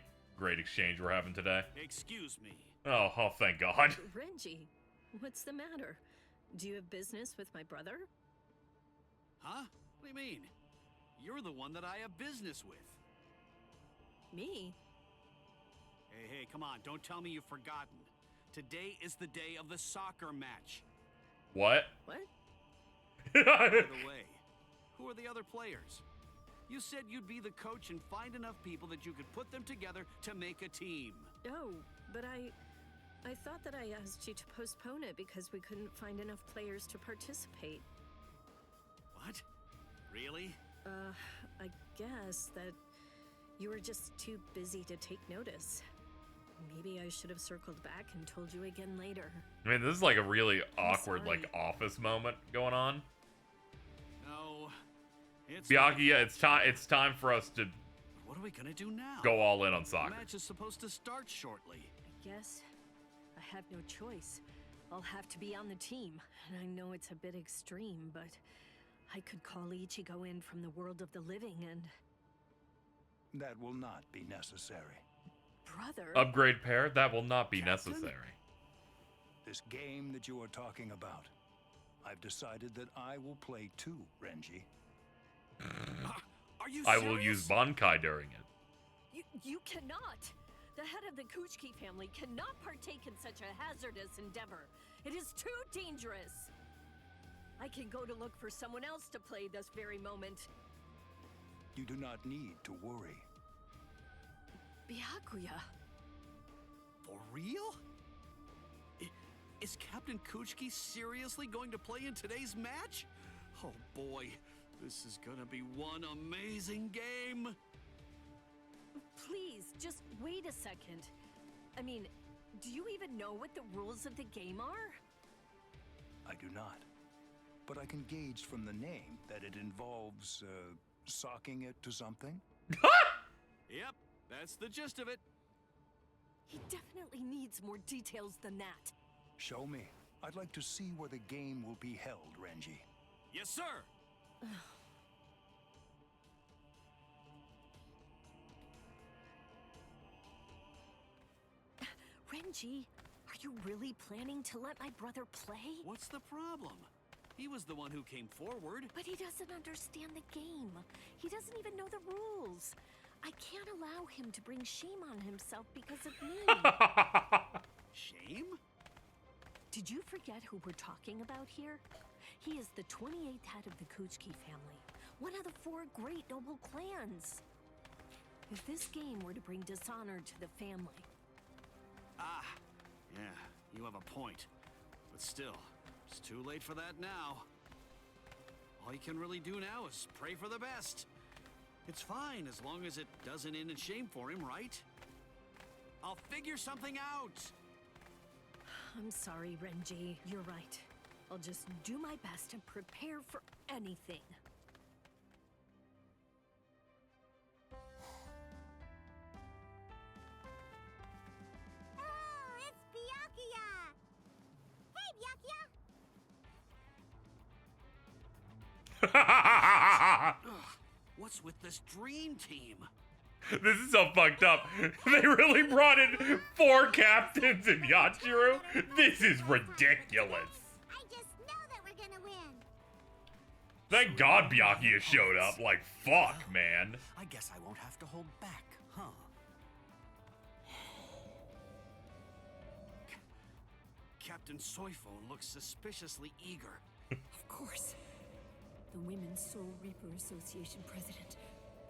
exchange we're having today. Excuse me. Oh, thank God. Renji, what's the matter? Do you have business with my brother? Huh? What do you mean? You're the one that I have business with. Me? Hey, come on. Don't tell me you've forgotten. Today is the day of the soccer match. What? What? By the way, who are the other players? You said you'd be the coach and find enough people that you could put them together to make a team. Oh, but I thought that I asked you to postpone it because we couldn't find enough players to participate. What? Really? I guess that you were just too busy to take notice. Maybe I should have circled back and told you again later. I mean, this is like a really awkward, like, office moment going on. No. It's Byakuya, it's time for us to What are we gonna do now? go all in on soccer. The match is supposed to start shortly. I guess I have no choice. I'll have to be on the team. And I know it's a bit extreme, but I could call Ichigo in from the world of the living and... That will not be necessary. Brother... Upgrade pair? That will not be necessary. This game that you are talking about, I've decided that I will play too, Renji. Are you I serious? will use Bankai during it. You cannot! The head of the Kuchiki family cannot partake in such a hazardous endeavor. It is too dangerous. I can go to look for someone else to play this very moment. You do not need to worry. Byakuya. For real? Is Captain Kuchiki seriously going to play in today's match? Oh boy, this is gonna be one amazing game. Please, just wait a second. I mean, do you even know what the rules of the game are? I do not. But I can gauge from the name that it involves, socking it to something. Yep, that's the gist of it. He definitely needs more details than that. Show me. I'd like to see where the game will be held, Renji. Yes, sir. Renji, are you really planning to let my brother play? What's the problem? He was the one who came forward. But he doesn't understand the game. He doesn't even know the rules. I can't allow him to bring shame on himself because of me. Shame? Did you forget who we're talking about here? He is the 28th head of the Kuchiki family, one of the 4 great noble clans. If this game were to bring dishonor to the family, You have a point. But still, it's too late for that now. All you can really do now is pray for the best. It's fine as long as it doesn't end in shame for him, right? I'll figure something out. I'm sorry, Renji. You're right. I'll just do my best and prepare for anything. Oh, it's Byakuya! Hey, Byakuya! Ugh, what's with this dream team? This is so fucked up. They really brought in 4 captains in Yachiru? This is ridiculous. I just know that we're gonna win. Thank God Byakuya showed up. Like, fuck, man. I guess I won't have to hold back, huh? Captain Soyphone looks suspiciously eager. Of course. The Women's Soul Reaper Association president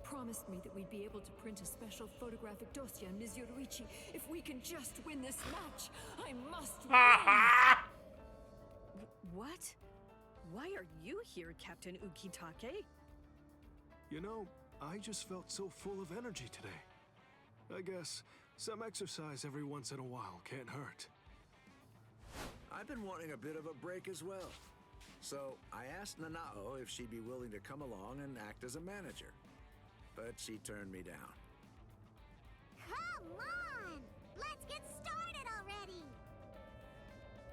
promised me that we'd be able to print a special photographic dossier on Ms. Yoruichi if we can just win this match. I must win! What? Why are you here, Captain Ukitake? You know, I just felt so full of energy today. I guess some exercise every once in a while can't hurt. I've been wanting a bit of a break as well. So I asked Nanao if she'd be willing to come along and act as a manager. But she turned me down. Come on! Let's get started already!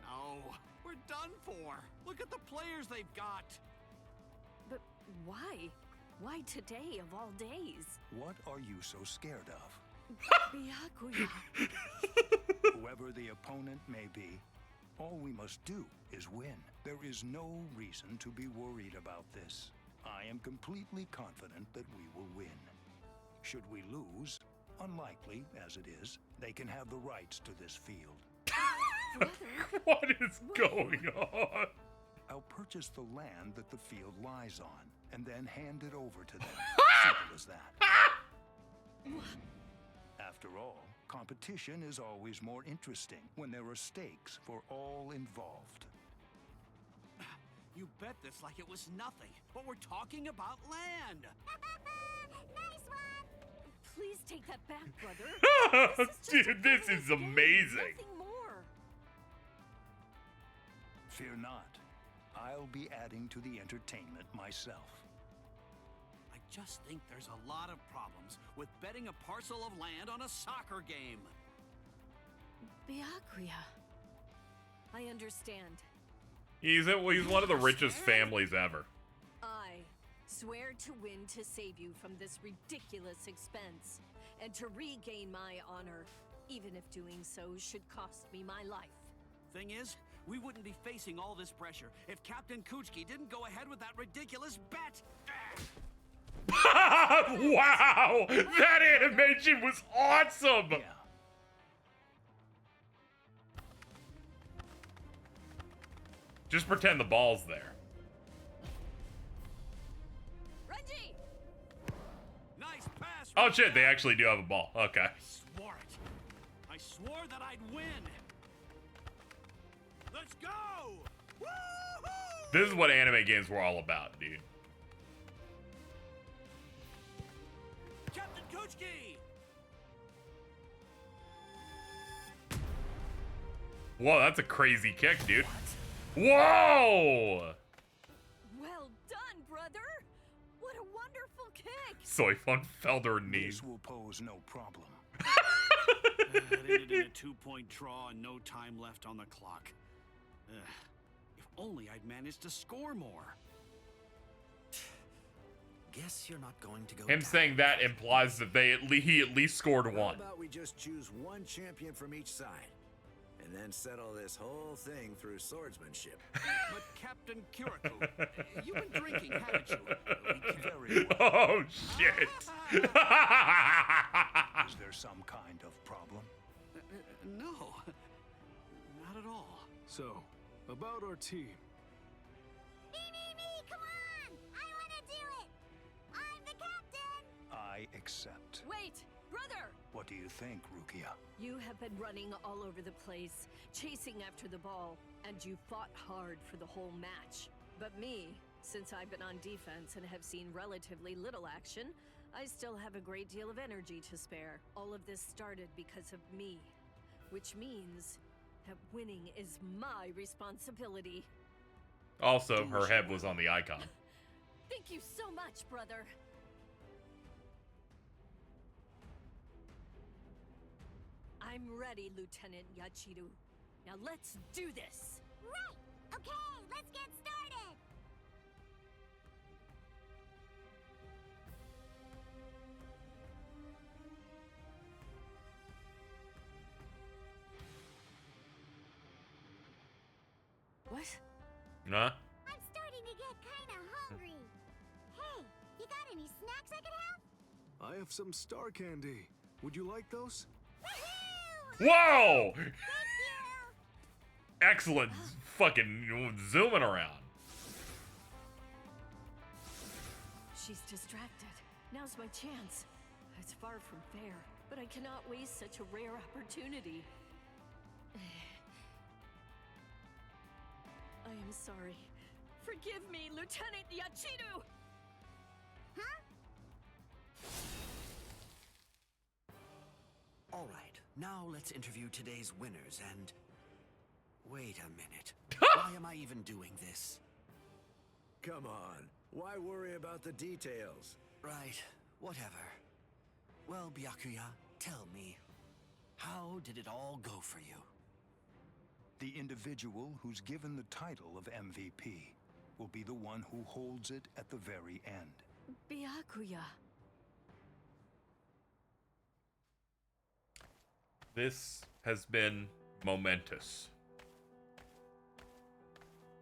Oh, we're done for. Look at the players they've got. But why? Why today of all days? What are you so scared of? Byakuya. Whoever the opponent may be, all we must do is win. There is no reason to be worried about this. I am completely confident that we will win. Should we lose, unlikely as it is, they can have the rights to this field. What is going on? I'll purchase the land that the field lies on, and then hand it over to them. Simple as that. After all, competition is always more interesting when there are stakes for all involved. You bet this like it was nothing, but we're talking about land. Nice one! Please take that back, brother. Dude, this is amazing. Nothing more. Fear not. I'll be adding to the entertainment myself. I just think there's a lot of problems with betting a parcel of land on a soccer game. Byakuya. I understand. He's one of the richest families ever. I swear to win to save you from this ridiculous expense, and to regain my honor, even if doing so should cost me my life. Thing is, we wouldn't be facing all this pressure if Captain Kuchiki didn't go ahead with that ridiculous bet. Wow! That animation was awesome! Yeah. Just pretend the ball's there. Renji! Nice pass. Oh shit, they actually do have a ball. Okay. I swore it. I swore that I'd win. Let's go! Woo-hoo! This is what anime games were all about, dude. Captain Kuchiki! Whoa, that's a crazy kick, dude. Whoa! Well done, brother! What a wonderful kick! Soyfun fell to her knees. This will pose no problem. It ended in a 2-point draw and no time left on the clock. If only I'd managed to score more. Guess you're not going to go Him down. saying that implies that he at least scored How one. about we just choose one champion from each side, and then settle this whole thing through swordsmanship? But Captain Kirikou, you've been drinking, haven't you? Very well. Oh shit! Is there some kind of problem? No, not at all. So, about our team. Me, come on! I wanna do it! I'm the captain! I accept. Wait! Brother! What do you think, Rukia? You have been running all over the place, chasing after the ball, and you fought hard for the whole match. But me, since I've been on defense and have seen relatively little action, I still have a great deal of energy to spare. All of this started because of me, which means that winning is my responsibility. Also, her head was on the icon. Thank you so much, brother. I'm ready, Lieutenant Yachiru. Now let's do this! Right! Okay, let's get started! What? Nah. I'm starting to get kinda hungry. Hey, you got any snacks I could have? I have some star candy. Would you like those? Whoa! Excellent fucking zooming around. She's distracted. Now's my chance. It's far from fair, but I cannot waste such a rare opportunity. I am sorry. Forgive me, Lieutenant Yachiru! Huh? All right, now let's interview today's winners and... Wait a minute. Why am I even doing this? Come on. Why worry about the details? Right, whatever. Well, Byakuya, tell me, how did it all go for you? The individual who's given the title of MVP will be the one who holds it at the very end. Byakuya. This has been momentous.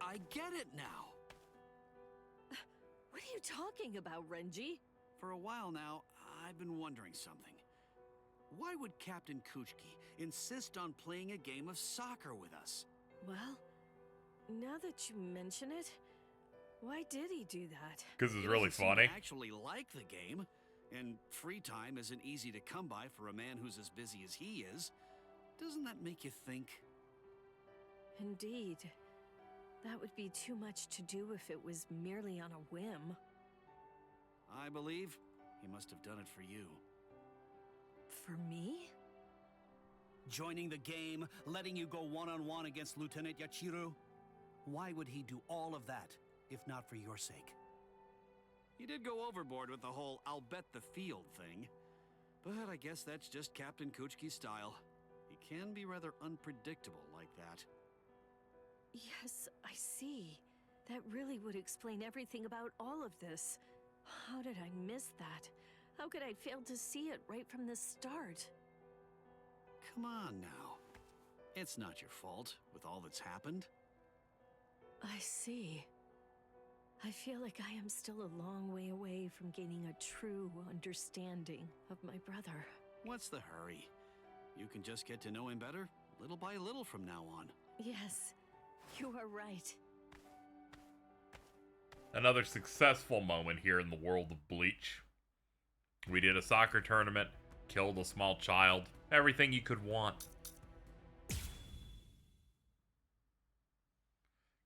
I get it now. What are you talking about, Renji? For a while now, I've been wondering something. Why would Captain Kuchiki insist on playing a game of soccer with us? Well, now that you mention it, why did he do that? Because it's really He doesn't seem funny. to actually like the game, and free time isn't easy to come by for a man who's as busy as he is. Doesn't that make you think? Indeed. That would be too much to do if it was merely on a whim. I believe he must have done it for you. For me? Joining the game, letting you go one-on-one against Lieutenant Yachiru? Why would he do all of that, if not for your sake? He did go overboard with the whole "I'll bet the field" thing, but I guess that's just Captain Kuchki's style. He can be rather unpredictable like that. Yes, I see. That really would explain everything about all of this. How did I miss that? How could I fail to see it right from the start? Come on now. It's not your fault with all that's happened. I see. I feel like I am still a long way away from gaining a true understanding of my brother. What's the hurry? You can just get to know him better, little by little from now on. Yes, you are right. Another successful moment here in the world of Bleach. We did a soccer tournament, killed a small child, everything you could want.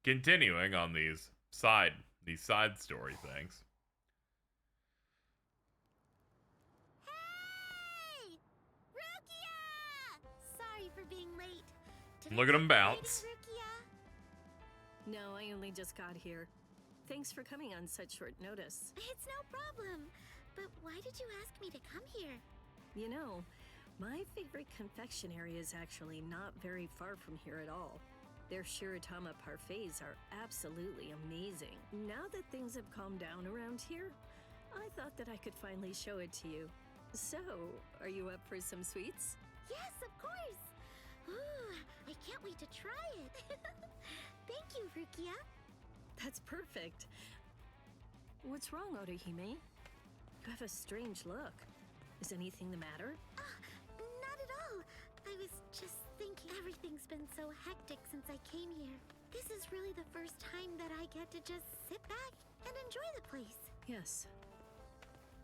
Continuing on these side story things. Hey! Rukia! Sorry for being late. Look at him bounce. Rukia? No, I only just got here. Thanks for coming on such short notice. It's no problem. But why did you ask me to come here? You know, my favorite confectionery is actually not very far from here at all. Their Shiratama parfaits are absolutely amazing. Now that things have calmed down around here, I thought that I could finally show it to you. So, are you up for some sweets? Yes, of course. Ooh, I can't wait to try it. Thank you, Rukia. That's perfect. What's wrong, Orihime? You have a strange look. Is anything the matter? Not at all. I was just thinking everything's been so hectic since I came here. This is really the first time that I get to just sit back and enjoy the place. Yes,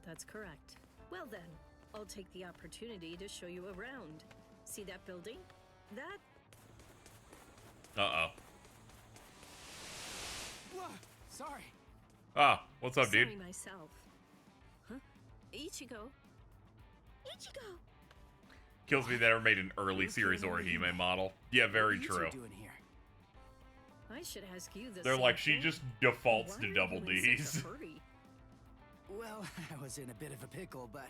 that's correct. Well then, I'll take the opportunity to show you around. See that building? That... Uh-oh. Whoa, sorry. Ah, what's up, dude? Sorry myself. Huh? Ichigo? Ichigo! Kills me they never made an early series Orihime model. Yeah, very true. I should ask you this. They're like, she just defaults to double D's. Well, I was in a bit of a pickle, but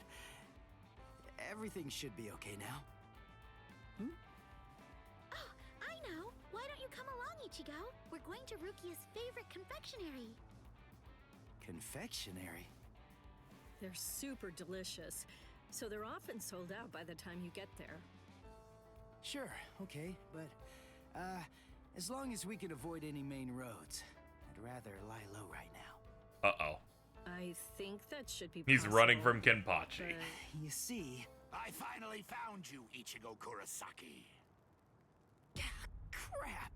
everything should be okay now. Oh, I know! Why don't you come along, Ichigo? We're going to Rukia's favorite confectionery. Confectionery? They're super delicious, so they're often sold out by the time you get there. Sure, okay, but, as long as we can avoid any main roads, I'd rather lie low right now. Uh-oh. I think that should be He's possible, running from Kenpachi. but- You see... I finally found you, Ichigo Kurosaki. Crap!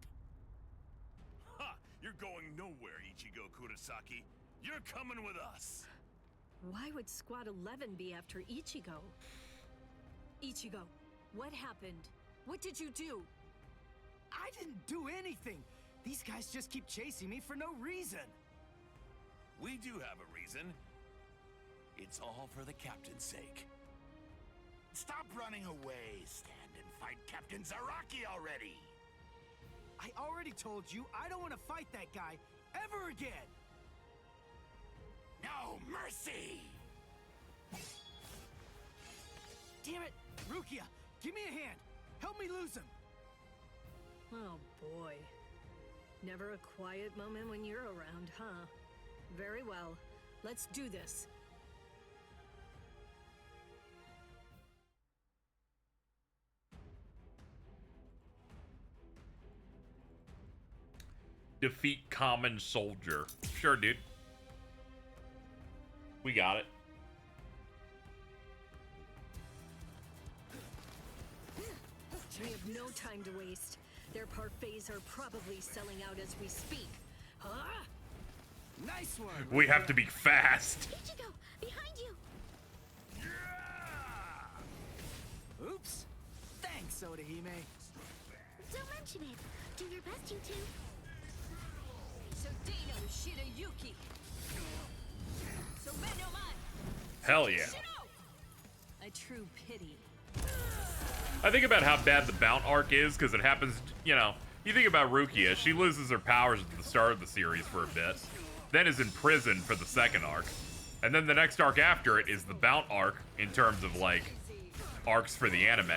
Ha! You're going nowhere, Ichigo Kurosaki. You're coming with us. Why would Squad 11 be after Ichigo? Ichigo, what happened? What did you do? I didn't do anything! These guys just keep chasing me for no reason! We do have a reason. It's all for the captain's sake. Stop running away. Stand and fight Captain Zaraki already. I already told you I don't want to fight that guy ever again! No mercy! Damn it! Rukia, give me a hand! Help me lose him! Oh boy. Never a quiet moment when you're around, huh? Very well. Let's do this. Defeat common soldier. Sure, dude. We got it. We have no time to waste. Their parfaits are probably selling out as we speak. Huh? Nice one! We have to be fast. Ichigo, behind you! Oops! Thanks, Odahime. Don't mention it. Do your best, you two. So Dino Shirayuki. So Menoman. Hell yeah. A true pity. I think about how bad the Bount arc is, because it happens, you know, you think about Rukia, she loses her powers at the start of the series for a bit, then is in prison for the second arc, and then the next arc after it is the Bount arc, in terms of, like, arcs for the anime,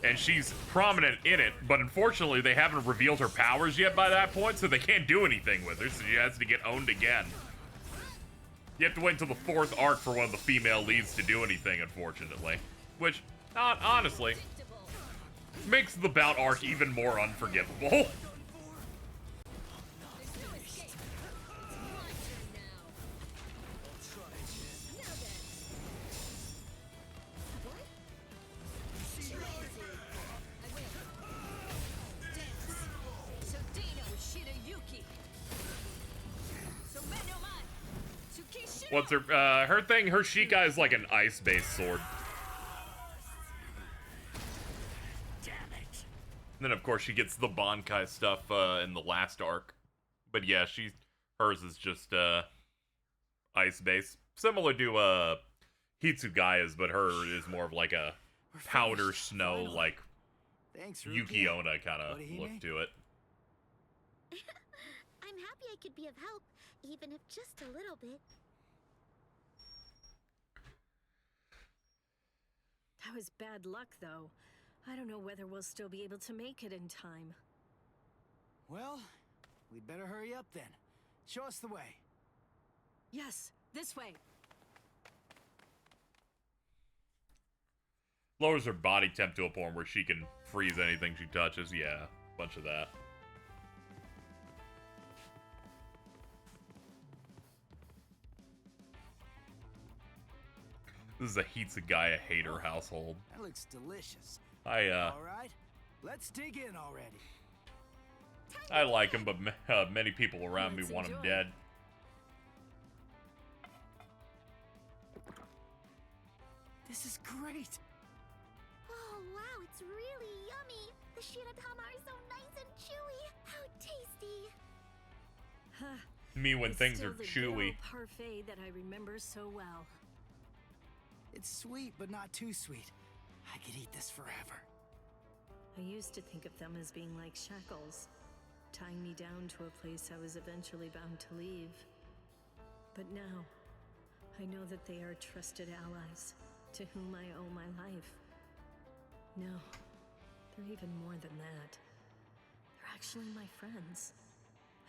and she's prominent in it, but unfortunately they haven't revealed her powers yet by that point, so they can't do anything with her, so she has to get owned again. You have to wait until the fourth arc for one of the female leads to do anything, unfortunately, which, honestly, makes the Bout arc even more unforgivable. What's her, her thing, her Sheikah is like an ice-based sword. And then, of course, she gets the Bankai stuff in the last arc. But yeah, hers is just ice-based. Similar to Hitsugaya's, but her is more of like a powder snow, like Yuki Onna kind of look to it. I'm happy I could be of help, even if just a little bit. That was bad luck, though. I don't know whether we'll still be able to make it in time. Well, we'd better hurry up then. Show us the way. Yes, this way. Lowers her body temp to a point where she can freeze anything she touches. Yeah, bunch of that. This is a Hitsugaya hater household. That looks delicious. All right, let's dig in already. I like him, but many people around me want him dead. This is great. Oh, wow, it's really yummy. The shiratama are so nice and chewy. How tasty. Me when It's things still are the chewy. good old parfait that I remember so well. It's sweet, but not too sweet. I could eat this forever. I used to think of them as being like shackles, tying me down to a place I was eventually bound to leave. But now, I know that they are trusted allies to whom I owe my life. No, they're even more than that. They're actually my friends.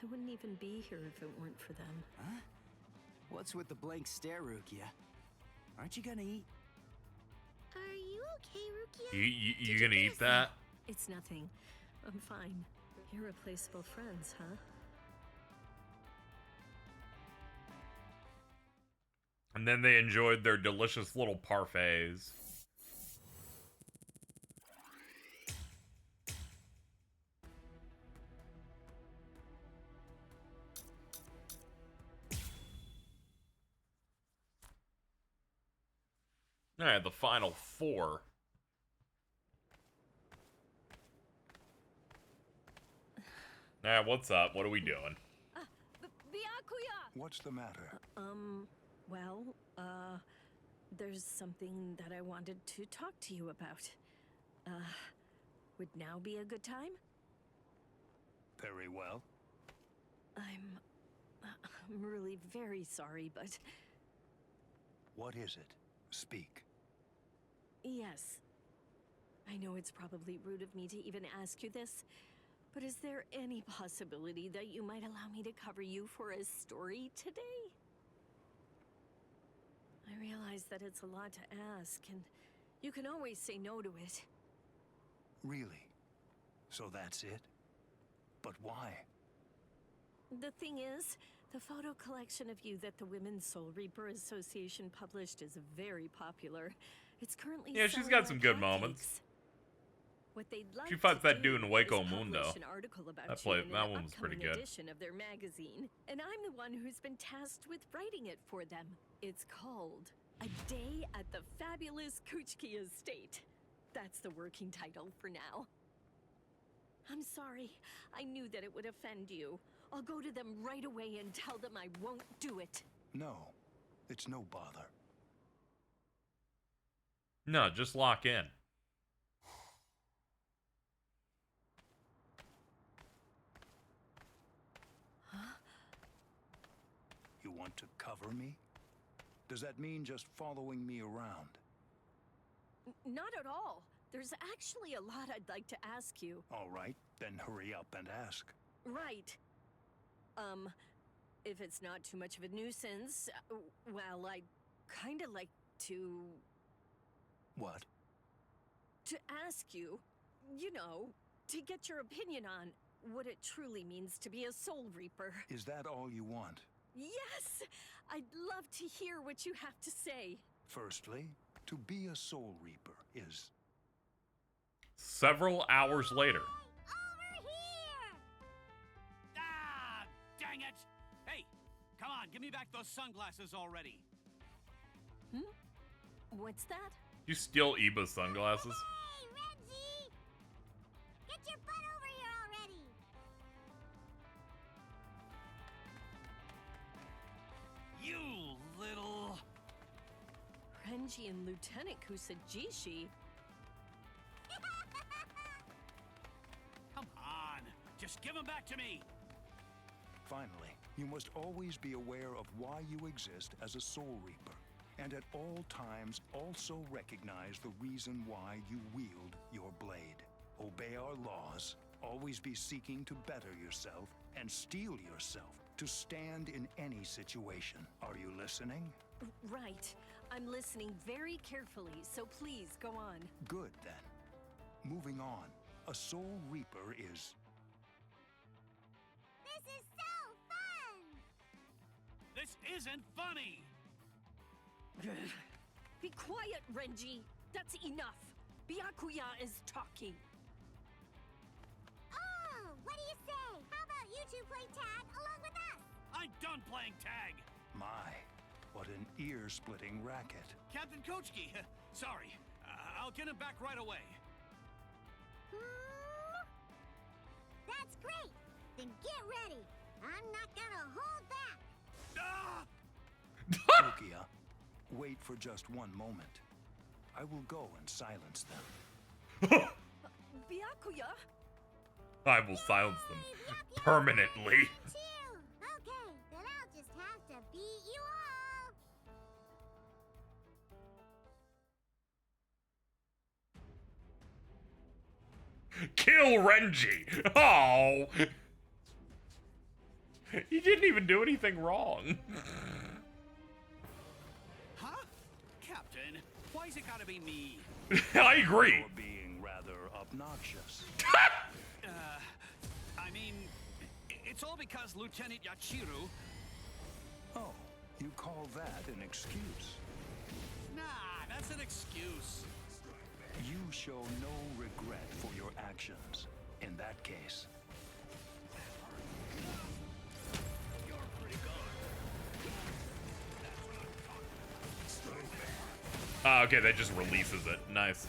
I wouldn't even be here if it weren't for them. Huh? What's with the blank stare, Rukia? Aren't you gonna eat? Are you okay, Rukia? You gonna eat that? It's nothing. I'm fine. Irreplaceable friends, huh? And then they enjoyed their delicious little parfaits. Alright, the final four. Alright, what's up? What are we doing? What's the matter? Well, there's something that I wanted to talk to you about. Would now be a good time? Very well. I'm really very sorry, but... What is it? Speak. Yes. I know it's probably rude of me to even ask you this, but is there any possibility that you might allow me to cover you for a story today? I realize that it's a lot to ask, and you can always say no to it. Really? So that's it? But why? The thing is, the photo collection of you that the Women's Soul Reaper Association published is very popular. It's currently Yeah, she's selling got like some good hotcakes. moments. What they'd like She fights to that dude in do Waco is Mundo. publish an article about That you in that an one was pretty upcoming good. edition of their magazine, and I'm the one who's been tasked with writing it for them. It's called A Day at the Fabulous Kuchki Estate. That's the working title for now. I'm sorry. I knew that it would offend you. I'll go to them right away and tell them I won't do it. No, it's no bother. No, just lock in. You want to cover me? Does that mean just following me around? Not at all. There's actually a lot I'd like to ask you. All right, then hurry up and ask. Right. If it's not too much of a nuisance, well, I'd kind of like to... What? To ask you, you know, to get your opinion on what it truly means to be a Soul Reaper. Is that all you want? Yes! I'd love to hear what you have to say. Firstly, to be a Soul Reaper is... Several hours later. Ah, dang it! Hey, come on, give me back those sunglasses already. What's that? You steal Eba's sunglasses? Hey, Reggie! Get your butt over here already! You little... Renji and Lieutenant Kusajishi? Come on, just give them back to me! Finally, you must always be aware of why you exist as a Soul Reaper, and at all times also recognize the reason why you wield your blade. Obey our laws, always be seeking to better yourself, and steel yourself to stand in any situation. Are you listening? Right. I'm listening very carefully, so please go on. Good, then. Moving on, a Soul Reaper is... This is so fun! This isn't funny! Be quiet, Renji! That's enough! Byakuya is talking! Oh, what do you say? How about you two play tag along with us? I'm done playing tag! My, What an ear-splitting racket. Captain Kochki, sorry. I'll get him back right away. That's great! Then get ready! I'm not gonna hold back! Rukia, wait for just one moment. I will go and silence them. Byakuya? I will silence them permanently. Okay, then I'll just have to beat you all! Kill Renji! Oh! He didn't even do anything wrong. Huh? Captain, why's it gotta be me? I agree. You're being rather obnoxious. I mean, it's all because Lieutenant Yachiru... Oh, you call that an excuse? Nah, that's an excuse. You show no regret for your actions. In that case. Okay, that just releases it. Nice.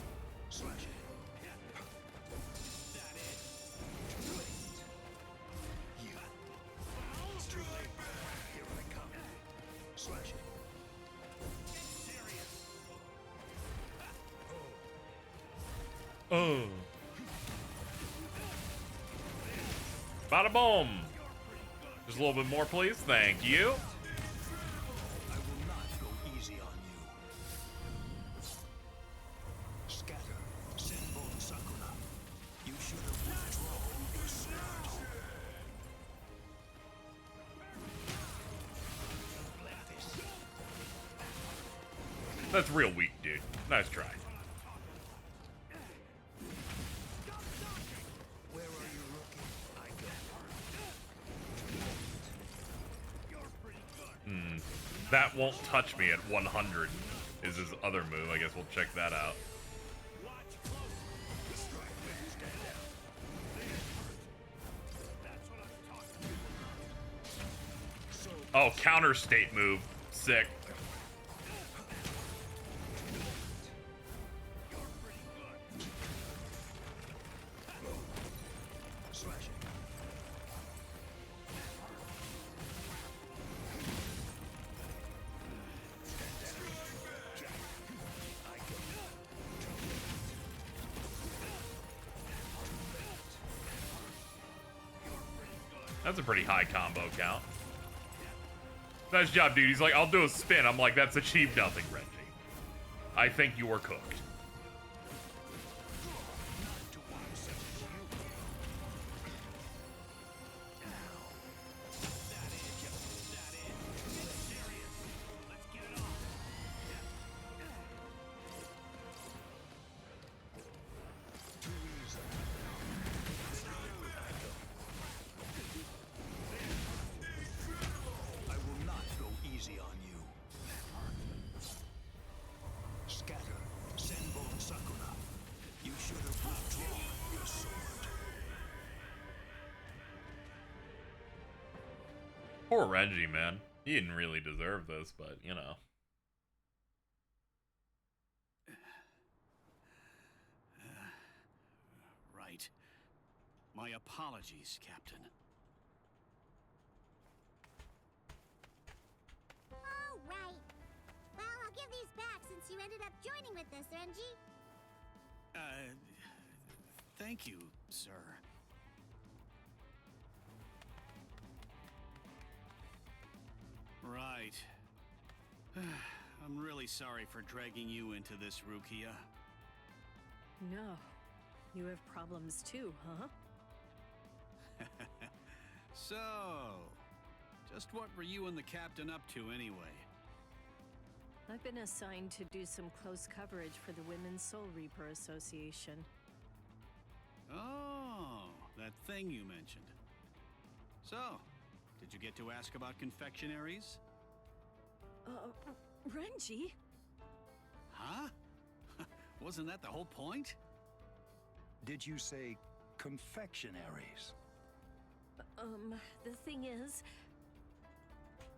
Oh. Bada boom. Just a little bit more, please. Thank you. I will not go easy on you. Scatter, Senbon Sakura. You should have withdrawn your sword. That's real weak, dude. Nice try. That won't touch me at 100 is his other move. I guess we'll check that out. Oh, counter state move. Sick. That's a pretty high combo count. Nice job, dude. He's like, I'll do a spin. I'm like, that's achieved nothing, Renji. I think you are cooked. Poor Renji, man. He didn't really deserve this, but, you know. Right. My apologies, Captain. All right. Well, I'll give these back since you ended up joining with us, Renji. Thank you, sir. Right. I'm really sorry for dragging you into this, Rukia. No. You have problems too, huh? So, just what were you and the captain up to anyway? I've been assigned to do some close coverage for the Women's Soul Reaper Association. Oh, that thing you mentioned. So, did you get to ask about confectionaries? Renji? Huh? Wasn't that the whole point? Did you say confectionaries? The thing is...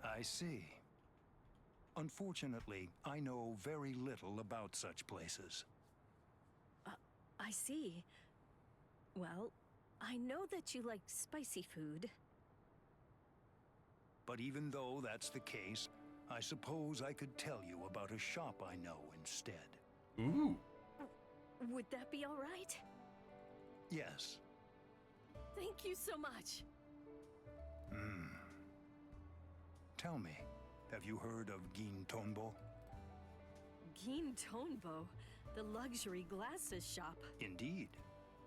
I see. Unfortunately, I know very little about such places. I see. Well, I know that you like spicy food. But even though that's the case, I suppose I could tell you about a shop I know instead. Ooh. Would that be all right? Yes. Thank you so much. Tell me, have you heard of Gin Tonbo? Gin Tonbo, the luxury glasses shop. Indeed.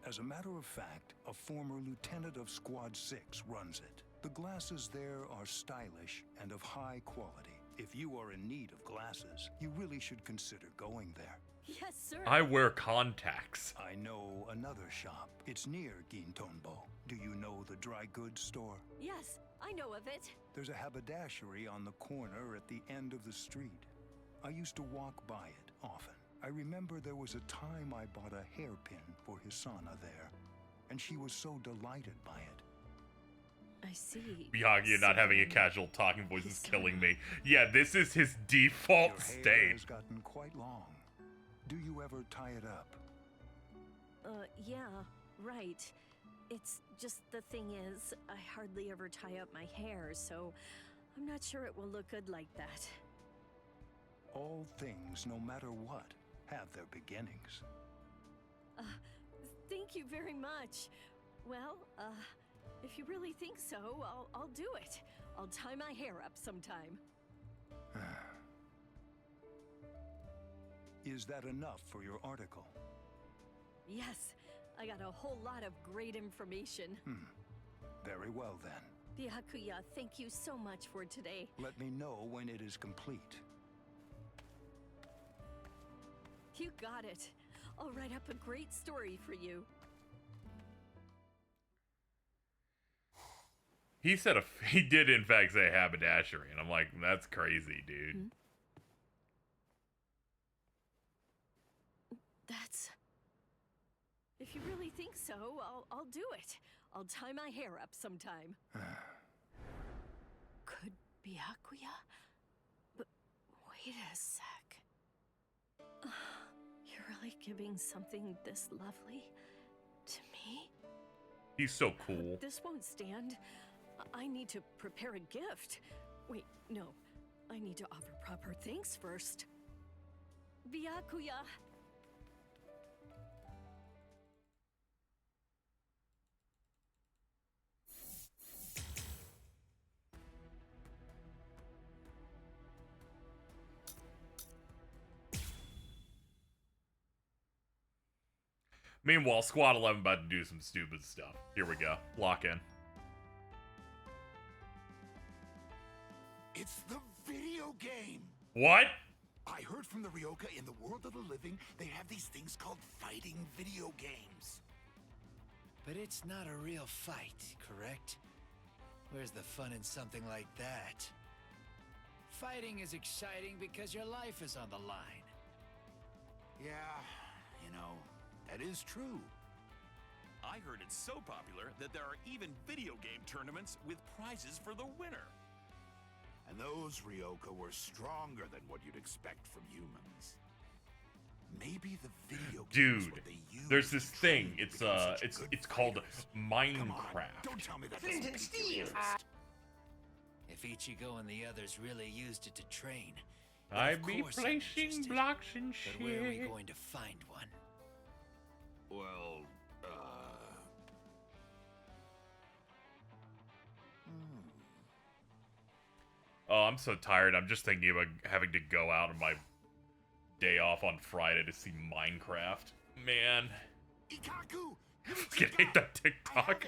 As a matter of fact, a former lieutenant of Squad 6 runs it. The glasses there are stylish and of high quality. If you are in need of glasses, you really should consider going there. Yes, sir. I wear contacts. I know another shop. It's near Gin Tonbo. Do you know the dry goods store? Yes, I know of it. There's a haberdashery on the corner at the end of the street. I used to walk by it often. I remember there was a time I bought a hairpin for Hisana there, and she was so delighted by it. I see. Miyagi not having a casual talking voice is killing me. Yeah, this is his default Your hair state. has gotten quite long. Do you ever tie it up? Yeah, right. It's just the thing is, I hardly ever tie up my hair, so I'm not sure it will look good like that. All things, no matter what, have their beginnings. Thank you very much. Well, if you really think so, I'll do it. I'll tie my hair up sometime. Is that enough for your article? Yes, I got a whole lot of great information. Very well then. Byakuya, thank you so much for today. Let me know when it is complete. You got it. I'll write up a great story for you. He said he did in fact say haberdashery, and I'm like, that's crazy, dude. That's... If you really think so, I'll do it. I'll tie my hair up sometime. Could Byakuya? But wait a sec. You're really giving something this lovely to me? He's so cool. This won't stand. I need to prepare a gift. Wait, no. I need to offer proper thanks first. Byakuya! Meanwhile, Squad 11 about to do some stupid stuff. Here we go. Lock in. It's the video game! What? I heard from the Ryoka in the world of the living, they have these things called fighting video games. But it's not a real fight, correct? Where's the fun in something like that? Fighting is exciting because your life is on the line. Yeah, you know, that is true. I heard it's so popular that there are even video game tournaments with prizes for the winner. And those Ryoka were stronger than what you'd expect from humans. Maybe the video game is Dude, what they use there's this to thing. train It's to become such good it's called fighters. Minecraft. Come on, don't tell me that doesn't pique your interest. If Ichigo and the others really used it to train, then I of be course I'm placing interested. blocks and But where are we shit. going to find one? Well, Oh, I'm so tired. I'm just thinking about having to go out on my day off on Friday to see Minecraft. Man. Ikaku! Can hit the TikTok.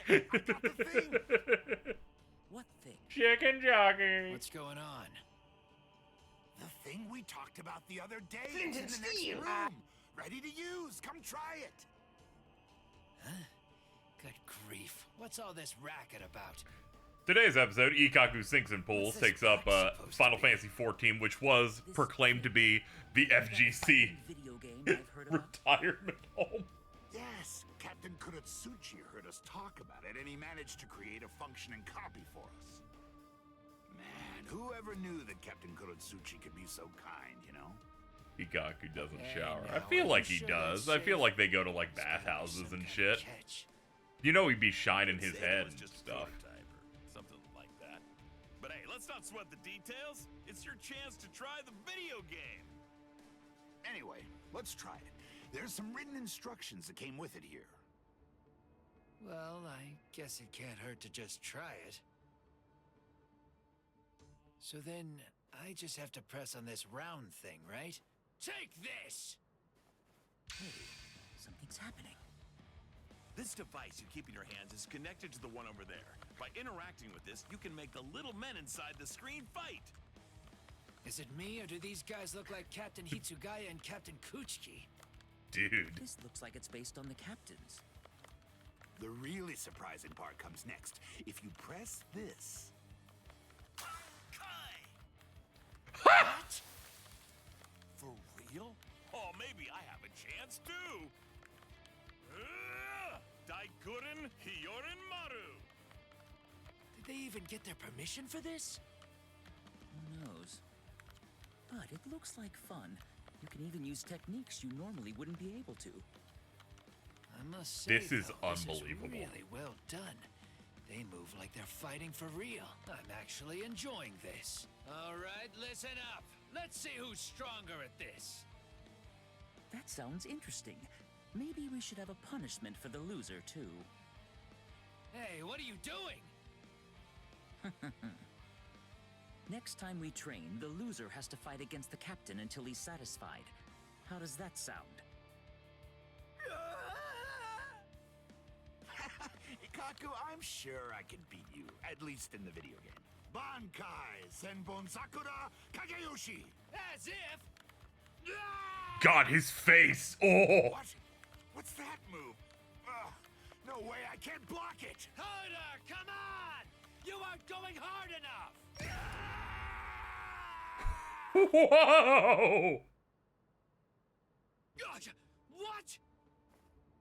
What thing? Chicken jockey. What's going on? The thing we talked about the other day is in the next room. Ready to use. Come try it. Huh? Good grief. What's all this racket about? Today's episode, Ikaku Sinks and Pools, takes up Final Fantasy XIV, which was proclaimed to be the FGC retirement home. Yes, Captain Kuratsuchi heard us talk about it, and he managed to create a functioning copy for us. Man, whoever knew that Captain Kurotsuchi could be so kind, you know? Ikaku doesn't Hey, shower. I now, feel are like you he sure does. that's I feel safe? like they go to like bathhouses and shit. You know he'd be shining his Say it head was and just a stuff. prototype or something like that. But hey, let's not sweat the details. It's your chance to try the video game. Anyway, let's try it. There's some written instructions that came with it here. Well, I guess it can't hurt to just try it. So then, I just have to press on this round thing, right? Take this! Hey, something's happening. This device you keep in your hands is connected to the one over there. By interacting with this, you can make the little men inside the screen fight. Is it me, or do these guys look like Captain Hitsugaya and Captain Kuchiki? Dude. This looks like it's based on the captains. The really surprising part comes next. If you press this... What? For real? Oh, maybe I have a chance too. Daikurin Hyorin Maru. Did they even get their permission for this? Who knows? But it looks like fun. You can even use techniques you normally wouldn't be able to. I must say, This is though, unbelievable. This is really well done. They move like they're fighting for real. I'm actually enjoying this. All right, listen up. Let's see who's stronger at this. That sounds interesting. Maybe we should have a punishment for the loser, too. Hey, what are you doing? Next time we train, the loser has to fight against the captain until he's satisfied. How does that sound? Ikaku, I'm sure I can beat you, at least in the video game. Bankai Senbon Sakura Kageyoshi! As if... God, his face! Oh! What? What's that move? No way, I can't block it! Harder! Come on! You aren't going hard enough! Whoa! What?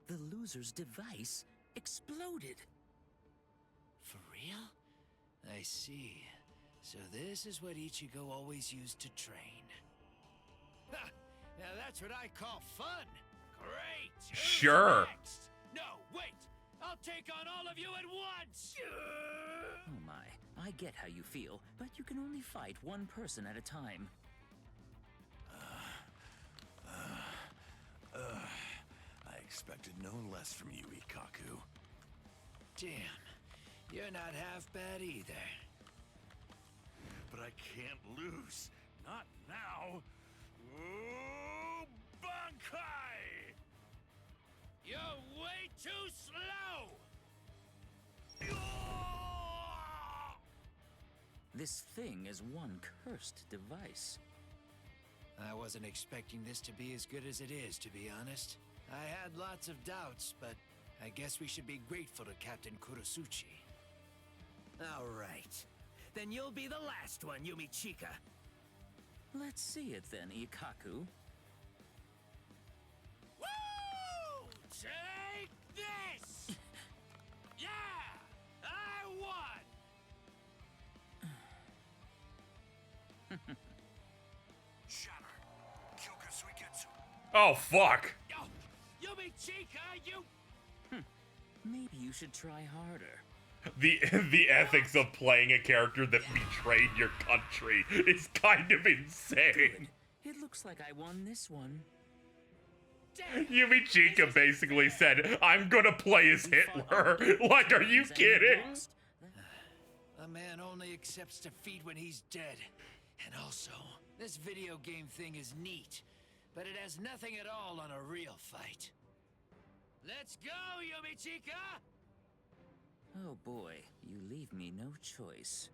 The loser's device exploded. For real? I see. So this is what Ichigo always used to train. Ha! Now that's what I call fun! Great! Who's Sure. next? No, wait! I'll take on all of you at once! Oh my, I get how you feel, but you can only fight one person at a time. I expected no less from you, Ikaku. Damn, you're not half bad either. But I can't lose. Not now. Ooh, Bankai! You're way too slow! This thing is one cursed device. I wasn't expecting this to be as good as it is, to be honest. I had lots of doubts, but I guess we should be grateful to Captain Kurotsuchi. All right. Then you'll be the last one, Yumichika. Let's see it then, Ikaku. Woo! Take this! Yeah! I won! Oh, fuck! Yumichika, you... Maybe you should try harder. The ethics of playing a character that betrayed your country is kind of insane. It looks like I won this one. Yumichika basically said, I'm gonna play as Hitler. Like, are you kidding? A man only accepts defeat when he's dead. And also, this video game thing is neat, but it has nothing at all on a real fight. Let's go, Yumichika! Oh boy, you leave me no choice.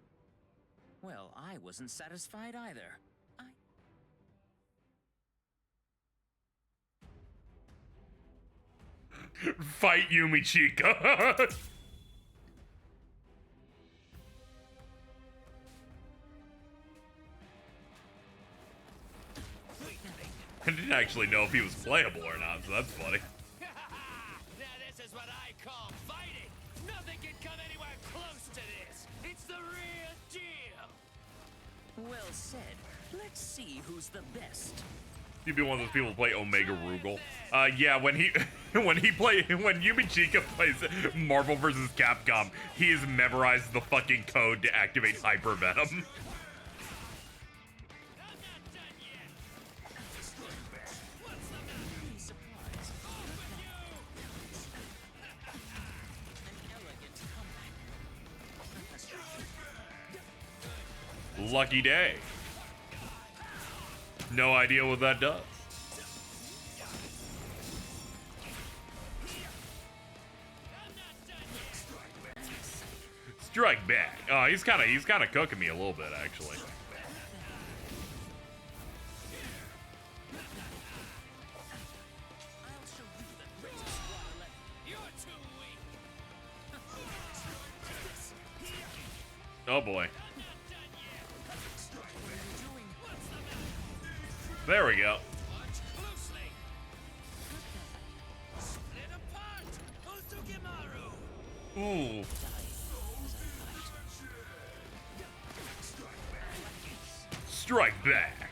Well, I wasn't satisfied either. Fight Yumichika! I didn't actually know if he was playable or not, so that's funny. Now this is what I call fighting! Nothing can come anywhere close to this! It's the real deal! Well said. Let's see who's the best. You'd be one of those people who play Omega Rugal. Yeah, when Yumi Chica plays Marvel vs. Capcom, he has memorized the fucking code to activate Hyper Venom. Lucky day. No idea what that does. Strike back. Oh, he's kind of cooking me a little bit, actually. Oh boy. There we go. Ooh. Strike back.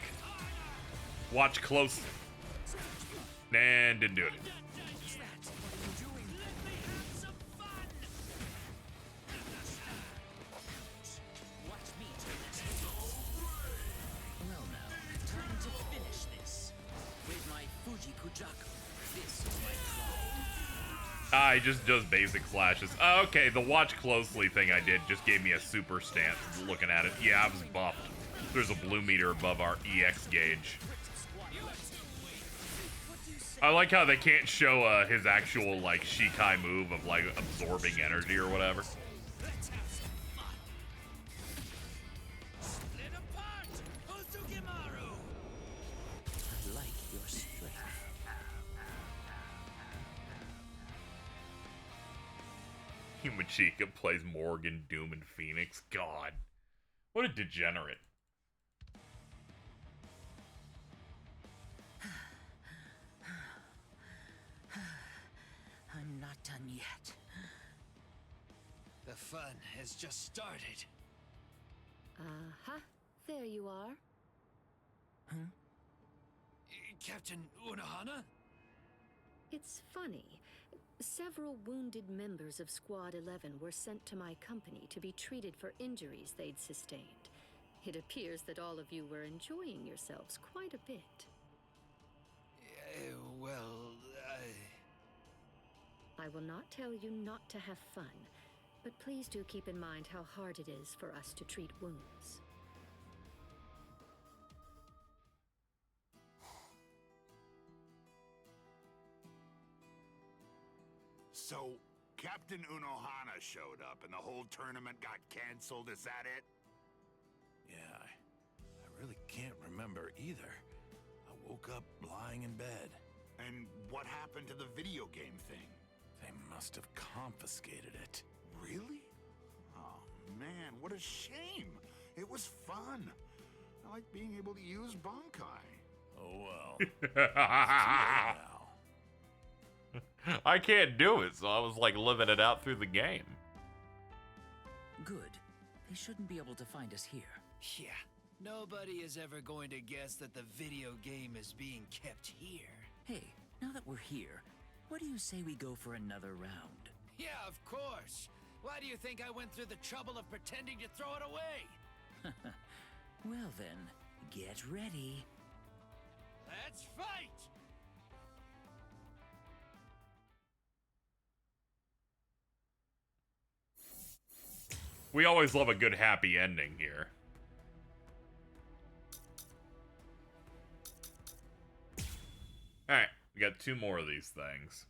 Watch closely. And didn't do it. He just does basic slashes. Okay, the watch closely thing I did just gave me a super stance looking at it. Yeah, I was buffed. There's a blue meter above our EX gauge. I like how they can't show his actual, like, Shikai move of, like, absorbing energy or whatever. Chica plays Morgan, Doom, and Phoenix. God. What a degenerate. I'm not done yet. The fun has just started. Uh-huh. There you are. Huh? Captain Unohana? It's funny. Several wounded members of Squad 11 were sent to my company to be treated for injuries they'd sustained. It appears that all of you were enjoying yourselves quite a bit. I will not tell you not to have fun, but please do keep in mind how hard it is for us to treat wounds. So, Captain Unohana showed up and the whole tournament got canceled, is that it? Yeah, I really can't remember either. I woke up lying in bed. And what happened to the video game thing? They must have confiscated it. Really? Oh, man, what a shame. It was fun. I like being able to use Bankai. Oh, well. I can't do it, so I was like living it out through the game. Good. They shouldn't be able to find us here. Yeah, nobody is ever going to guess that the video game is being kept here. Hey, now that we're here, what do you say we go for another round? Yeah, of course. Why do you think I went through the trouble of pretending to throw it away? Well then, get ready. Let's fight! We always love a good happy ending here. Alright, we got 2 more of these things.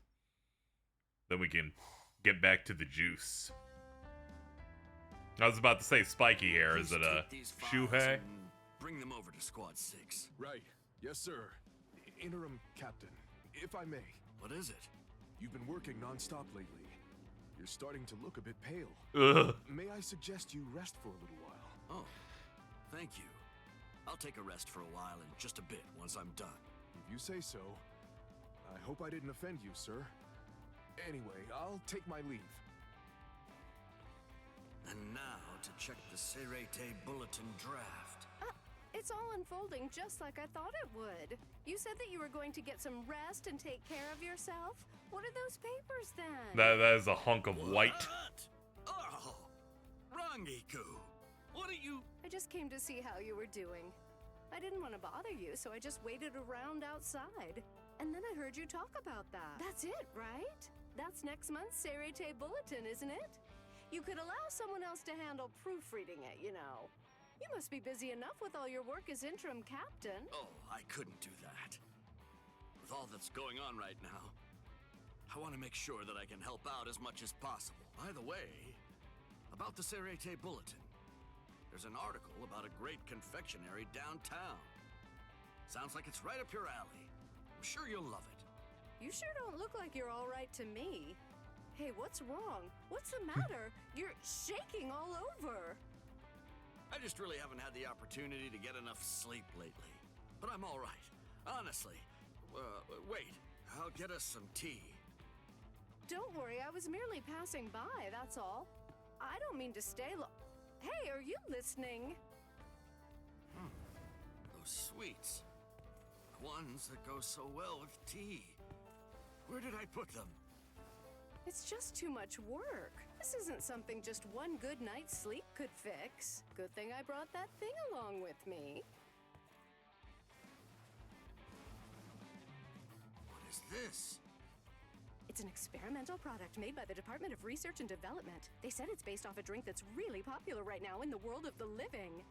Then we can get back to the juice. I was about to say spiky hair. Is it a Shuhei? Bring them over to Squad 6. Right. Yes, sir. Interim Captain, if I may. What is it? You've been working non-stop lately. You're starting to look a bit pale. Ugh. May I suggest you rest for a little while? Oh, thank you. I'll take a rest for a while in just a bit once I'm done. If you say so. I hope I didn't offend you, sir. Anyway, I'll take my leave. And now to check the Serete Bulletin draft. It's all unfolding just like I thought it would. You said that you were going to get some rest and take care of yourself. What are those papers then? That is a hunk of white. Oh, Rangiku, what are you? I just came to see how you were doing. I didn't want to bother you, so I just waited around outside. And then I heard you talk about that. That's it, right? That's next month's Serete Bulletin, isn't it? You could allow someone else to handle proofreading it, you know. You must be busy enough with all your work as interim captain. Oh, I couldn't do that. With all that's going on right now, I want to make sure that I can help out as much as possible. By the way, about the Serete Bulletin, there's an article about a great confectionery downtown. Sounds like it's right up your alley. I'm sure you'll love it. You sure don't look like you're all right to me. Hey, what's wrong? What's the matter? You're shaking all over. I just really haven't had the opportunity to get enough sleep lately. But I'm all right. Honestly. Wait. I'll get us some tea. Don't worry, I was merely passing by, that's all. I don't mean to stay Hey, are you listening? Those sweets. The ones that go so well with tea. Where did I put them? It's just too much work. This isn't something just one good night's sleep could fix. Good thing I brought that thing along with me. What is this? It's an experimental product made by the Department of Research and Development. They said it's based off a drink that's really popular right now in the world of the living.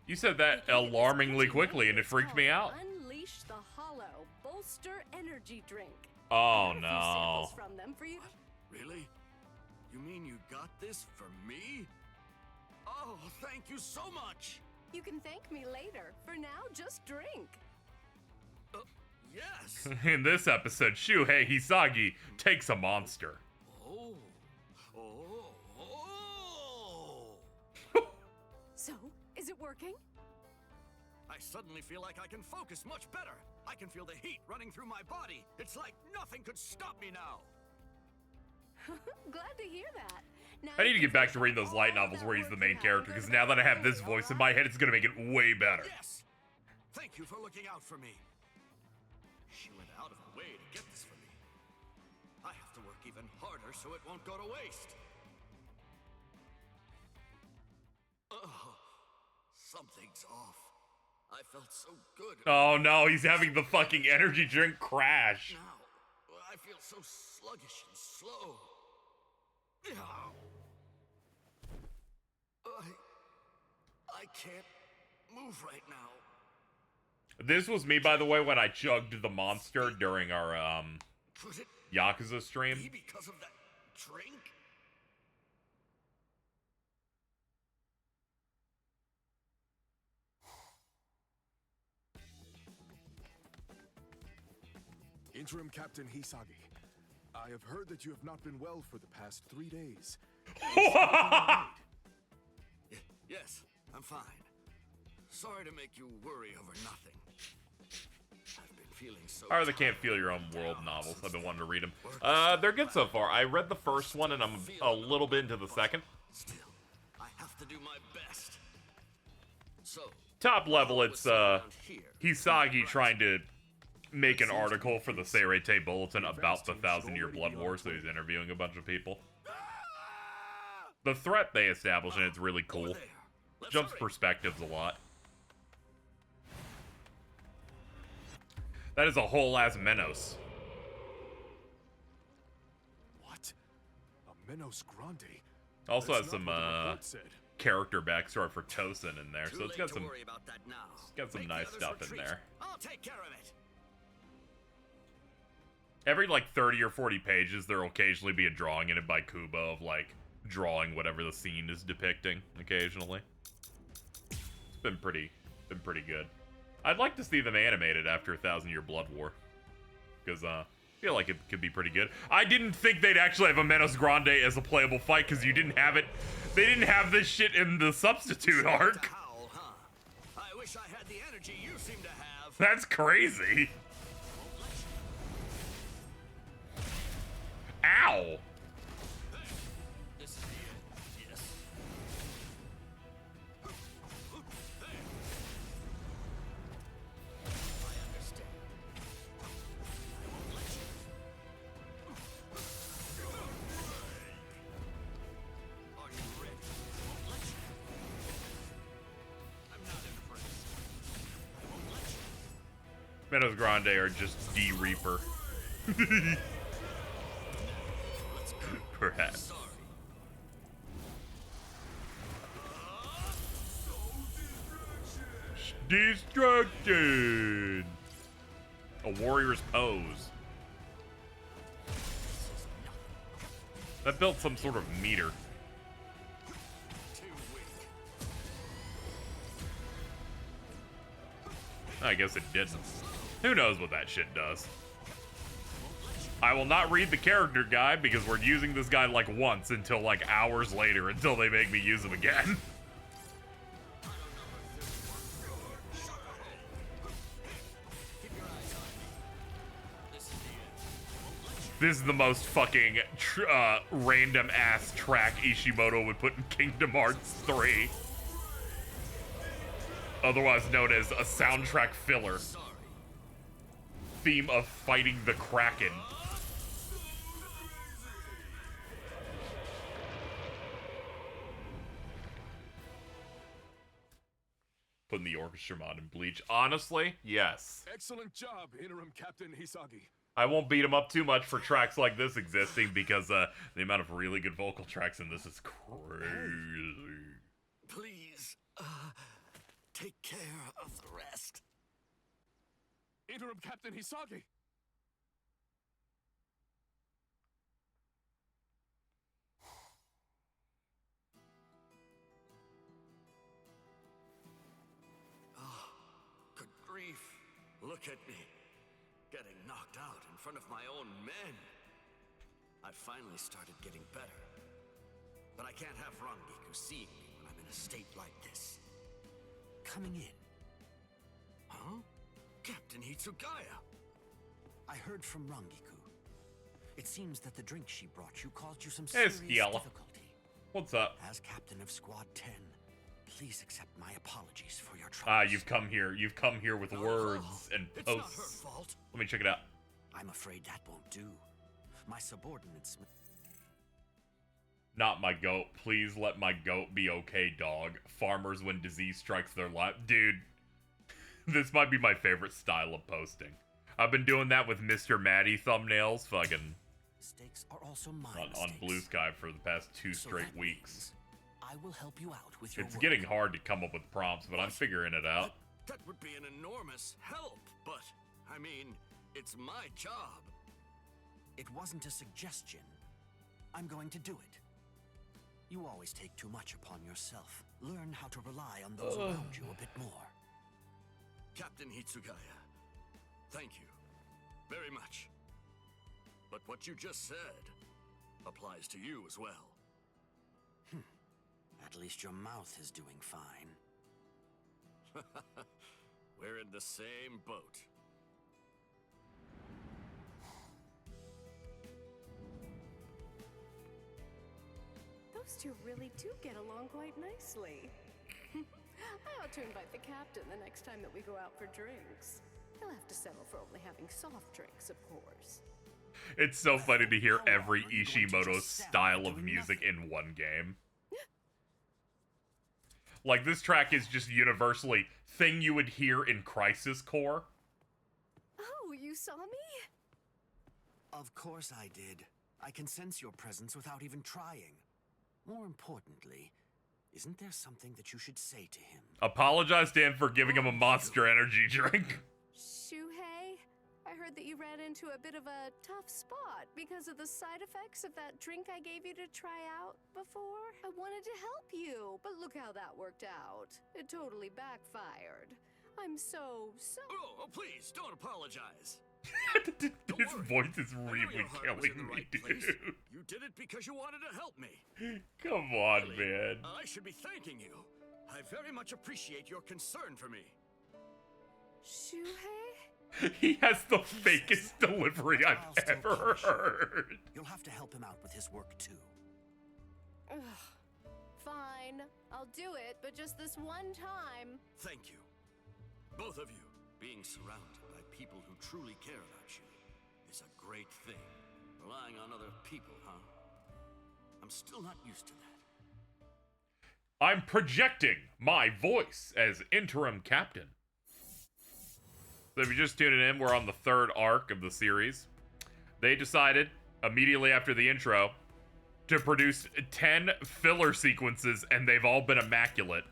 You said that alarmingly quickly, and it freaked me out. Unleash the Hollow Bolster Energy Drink. Oh I got a few no. samples from them for you. Really? You mean you got this for me? Oh, thank you so much! You can thank me later. For now, just drink. Yes! In this episode, Shuhei Hisagi takes a monster. Oh. So, is it working? I suddenly feel like I can focus much better. I can feel the heat running through my body. It's like nothing could stop me now. Glad to hear that. Now I need to get back to reading those light novels where he's the main character, because now that I have this voice in my head, it's gonna make it way better. Yes! Thank you for looking out for me. She went out of her way to get this for me. I have to work even harder so it won't go to waste. Something's off. I felt so good. Oh no, he's having the fucking energy drink crash. Now, I feel so sluggish and slow. I can't move right now. This was me, by the way, when I chugged the monster during our Could it Yakuza stream. be because of that drink? Interim Captain Hisagi, I have heard that you have not been well for the past 3 days. Yes, I'm fine. Sorry to make you worry over nothing. I've been feeling so Or the Can't Feel Your Own World novels. I've been wanting to read them. They're good so far. I read the first one, and I'm a little bit into the second. Still, I have to do my best. So, Top level, it's Hisagi trying to make an article for the Serete Bulletin about the 1,000-Year Blood War, so he's interviewing a bunch of people. The threat they establish in it's really cool. Jumps perspectives a lot. That is a whole ass Menos. What? A Menos Grande? Also That's has some not what the report said. character backstory for Tosin in there, so it's got to some worry about that now. got some Make the nice others stuff in retreat. there. I'll take care of it. Every like 30 or 40 pages, there'll occasionally be a drawing in it by Kubo of like drawing whatever the scene is depicting. Occasionally, it's been pretty good. I'd like to see them animated after 1,000-Year Blood War, because I feel like it could be pretty good. I didn't think they'd actually have a Menos Grande as a playable fight because you didn't have it. They didn't have this shit in the substitute arc. Howl, huh? I wish I had the energy you seem to have. That's crazy. Ow. This is the end. Yes. Meadows Grande are just D-Reaper. Perhaps. Destruction! A warrior's pose. That built some sort of meter. I guess it didn't. Who knows what that shit does? I will not read the character guide because we're using this guy like once until like hours later until they make me use him again. This is the most fucking random ass track Ishimoto would put in Kingdom Hearts 3. Otherwise known as a soundtrack filler. Theme of fighting the Kraken. Putting the orchestra mod in Bleach. Honestly, yes. Excellent job, Interim Captain Hisagi. I won't beat him up too much for tracks like this existing because the amount of really good vocal tracks in this is crazy. Please, take care of the rest. Interim Captain Hisagi. Good grief. Look at me. Getting knocked out in front of my own men. I finally started getting better. But I can't have Rangiku seeing me when I'm in a state like this. Coming in. Huh? Captain Hitsugaya! I heard from Rangiku. It seems that the drink she brought you caused you some serious difficulty. What's up? As captain of Squad 10, please accept my apologies for your troubles. Ah, you've come here. You've come here with words and posts. It's not her fault. Let me check it out. I'm afraid that won't do. My subordinates... Not my goat. Please let my goat be okay, dog. Farmers when disease strikes their life. Dude, this might be my favorite style of posting. I've been doing that with Mr. Maddie thumbnails fucking Mistakes are also my on Blue Sky for the past 2 straight weeks. I will help you out with your It's work. getting hard to come up with prompts, but I'm figuring it out. That would be an enormous help, but, I mean, it's my job. It wasn't a suggestion. I'm going to do it. You always take too much upon yourself. Learn how to rely on those around you a bit more. Captain Hitsugaya, thank you very much. But what you just said applies to you as well. At least your mouth is doing fine. We're in the same boat. Those two really do get along quite nicely. I ought to invite the captain the next time that we go out for drinks. He'll have to settle for only having soft drinks, of course. It's so funny to hear every Ishimoto style of music in one game. Like, this track is just universally thing you would hear in Crisis Core. Oh, you saw me? Of course I did. I can sense your presence without even trying. More importantly, isn't there something that you should say to him? Apologize to him for giving him a Monster Energy drink. Shuhei, I heard that you ran into a bit of a tough spot because of the side effects of that drink I gave you to try out before. I wanted to help you, but look how that worked out. It totally backfired. I'm so... Oh, please, don't apologize. His voice is really killing me, dude. You did it because you wanted to help me. Come on, Really, man. I should be thanking you. I very much appreciate your concern for me. Shuhei? He has the fakest delivery I've ever heard. You'll have to help him out with his work too. Ugh. Fine, I'll do it, but just this one time. Thank you. Both of you. Being surrounded by people who truly care about you is a great thing. Relying on other people, huh? I'm still not used to that. I'm projecting my voice as interim captain. So if you're just tuning in, we're on the 3rd arc of the series. They decided, immediately after the intro, to produce 10 filler sequences, and they've all been immaculate.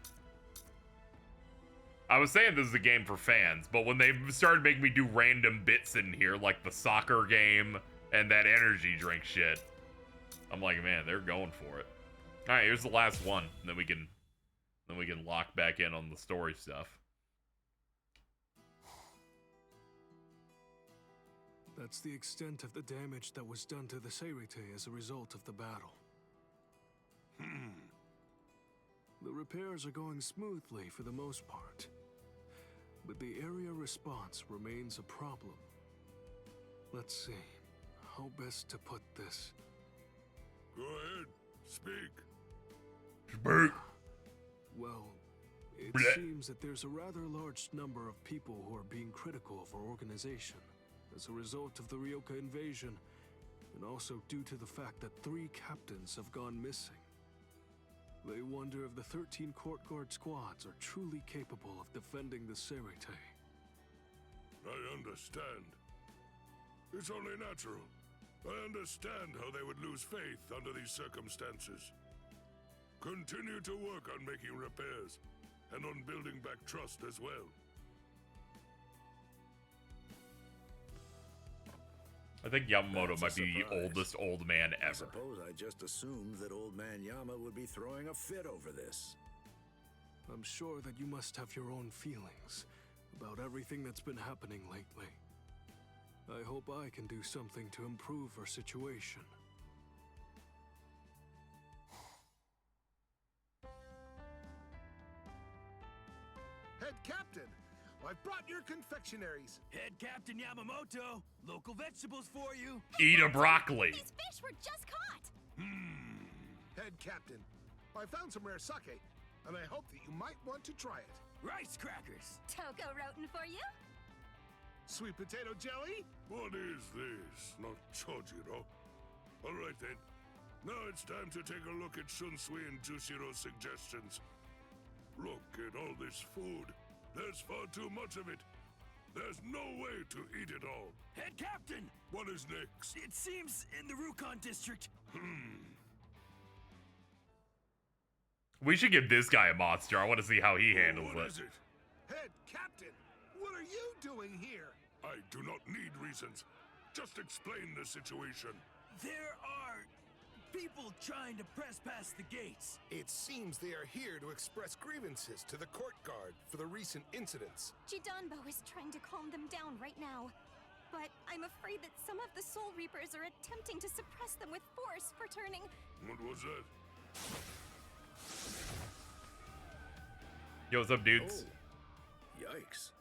I was saying this is a game for fans, but when they started making me do random bits in here, like the soccer game and that energy drink shit, I'm like, man, they're going for it. All right, here's the last one, and then we can lock back in on the story stuff. That's the extent of the damage that was done to the Seirite as a result of the battle. The repairs are going smoothly for the most part, but the area response remains a problem. Let's see, how best to put this. Go ahead, speak. Speak. Well, it Blech. seems that there's a rather large number of people who are being critical of our organization as a result of the Ryoka invasion, and also due to the fact that 3 captains have gone missing. They wonder if the 13 court guard squads are truly capable of defending the Seirite. I understand. It's only natural. I understand how they would lose faith under these circumstances. Continue to work on making repairs, and on building back trust as well. I think Yamamoto That's might a be the surprise. oldest old man I ever. suppose I just assumed that old man Yama would be throwing a fit over this. I'm sure that you must have your own feelings about everything that's been happening lately. I hope I can do something to improve our situation. Head Captain, I've brought your confectionaries. Head Captain Yamamoto, local vegetables for you. Eat a broccoli. These fish were just caught! Head Captain, I found some rare sake, and I hope that you might want to try it. Rice crackers. Toko roten for you? Sweet potato jelly? What is this? Not Chojiro. All right then. Now it's time to take a look at Shunsui and Jushiro's suggestions. Look at all this food. There's far too much of it. There's no way to eat it all. Head Captain! What is next? It seems in the Rukon district. We should give this guy a monster. I want to see how he handles What it. is it? Head Captain, what are you doing here? I do not need reasons. Just explain the situation. There are people trying to press past the gates. It seems they are here to express grievances to the court guard for the recent incidents. Jidanbo is trying to calm them down right now. But I'm afraid that some of the Soul Reapers are attempting to suppress them with force for turning... What was that? Yo, what's up, dudes? Yikes.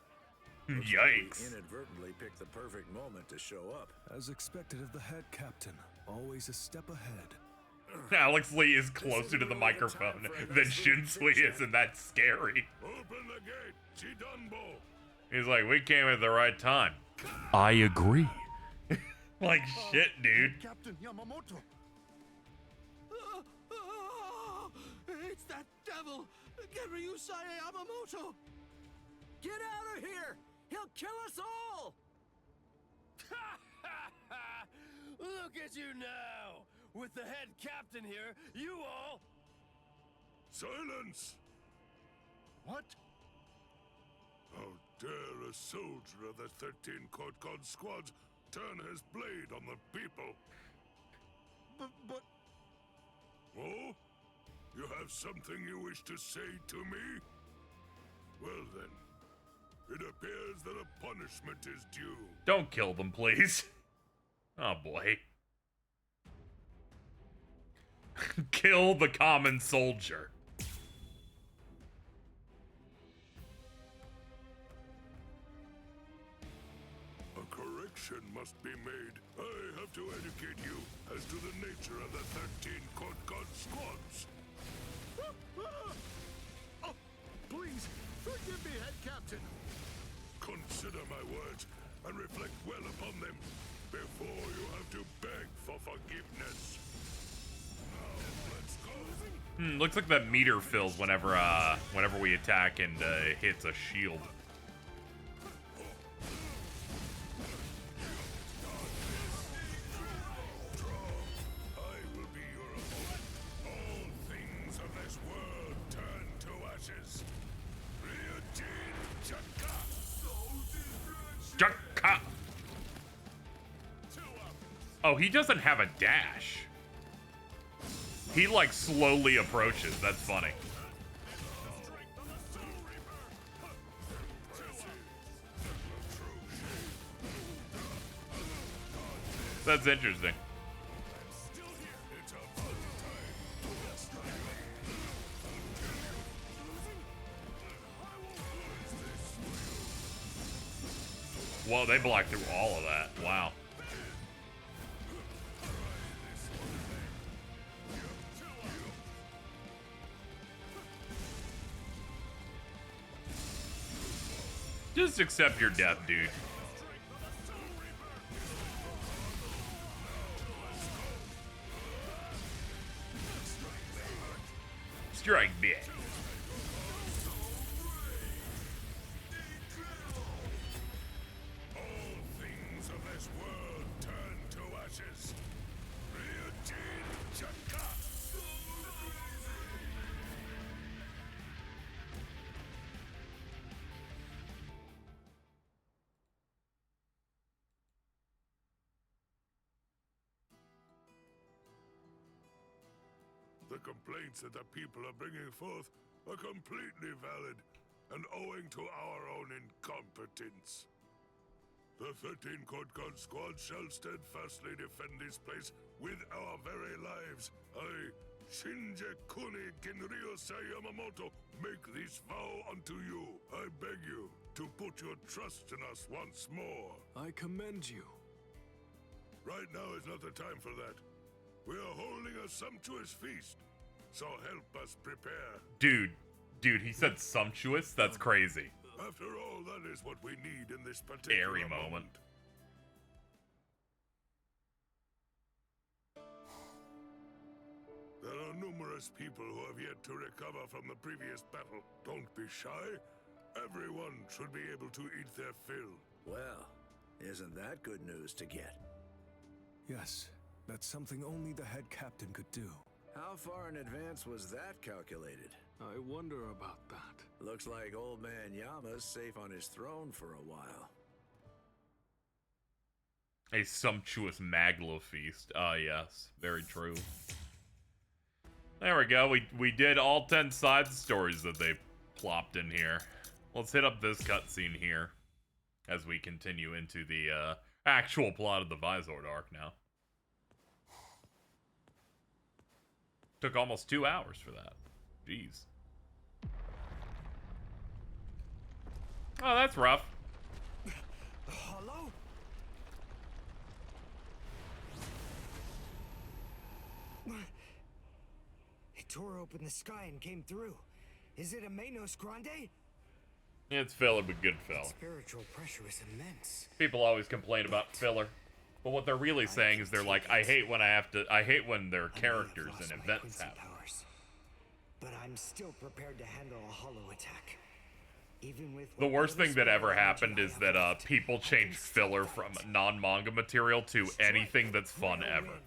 Yikes. We inadvertently picked the perfect moment to show up. As expected of the head captain, always a step ahead. Alex Lee is closer to the microphone than Shunsui is, and that's scary. Open the gate, Jidanbo. He's like, we came at the right time. I agree. Like shit, dude. Captain Yamamoto. It's that devil! Ryusai Yamamoto! Get out of here! He'll kill us all! Look at you now! With the head captain here, you all... Silence! What? How dare a soldier of the 13 court guard squads turn his blade on the people? But... Oh? You have something you wish to say to me? Well then, it appears that a punishment is due. Don't kill them, please. Oh boy. Kill the common soldier. A correction must be made. I have to educate you as to the nature of the 13 court guard squads. Oh, please, forgive me, Head Captain. Consider my words and reflect well upon them before you have to beg for forgiveness. Now, let's go. Looks like that meter fills whenever we attack and hits a shield. Oh, he doesn't have a dash. He, like, slowly approaches. That's funny. That's interesting. Whoa, they blocked through all of that. Wow. Just accept your death, dude. Strike bitch. The complaints that the people are bringing forth are completely valid and owing to our own incompetence. The 13 Court Guard Squad shall steadfastly defend this place with our very lives. I, Shinje Kuni Ginryosei Yamamoto, make this vow unto you. I beg you to put your trust in us once more. I commend you. Right now is not the time for that. We are holding a sumptuous feast, so help us prepare. Dude, he said sumptuous? That's crazy. After all, that is what we need in this particular Airy moment. There are numerous people who have yet to recover from the previous battle. Don't be shy. Everyone should be able to eat their fill. Well, isn't that good news to get? Yes, that's something only the head captain could do. How far in advance was that calculated? I wonder about that. Looks like old man Yama's safe on his throne for a while. A sumptuous Maglo feast. Ah, yes. Very true. There we go. We did all 10 side stories that they plopped in here. Let's hit up this cutscene here as we continue into the actual plot of the Visored arc now. Took almost 2 hours for that. Jeez. Oh, that's rough. Hello? It tore open the sky and came through. Is it a Menos Grande? It's filler, but good filler. Spiritual pressure is immense. People always complain about filler, but what they're really saying is they're like, I hate when there are characters and events happen. But I'm still prepared to handle a hollow attack. Even with The worst thing that ever happened is that people changed filler from non-manga material to anything that's fun ever.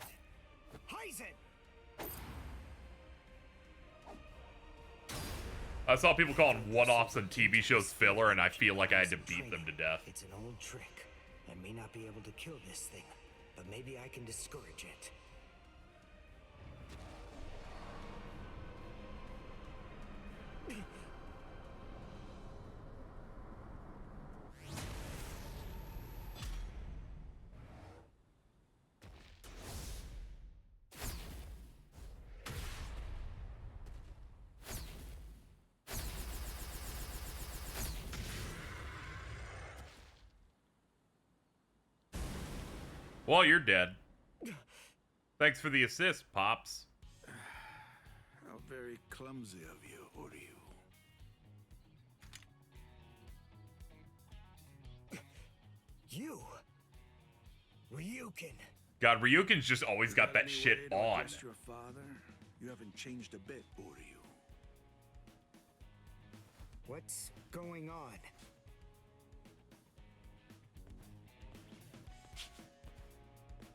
I saw people calling one-offs on TV shows filler, and I feel like I had to beat them to death. It's an old trick. I may not be able to kill this thing, but maybe I can discourage it. Well, you're dead. Thanks for the assist, Pops. How very clumsy of you, Oryu. You, Ryukin. God, Ryukin's just always got that shit on. Your father, you haven't changed a bit, Oryu. What's going on?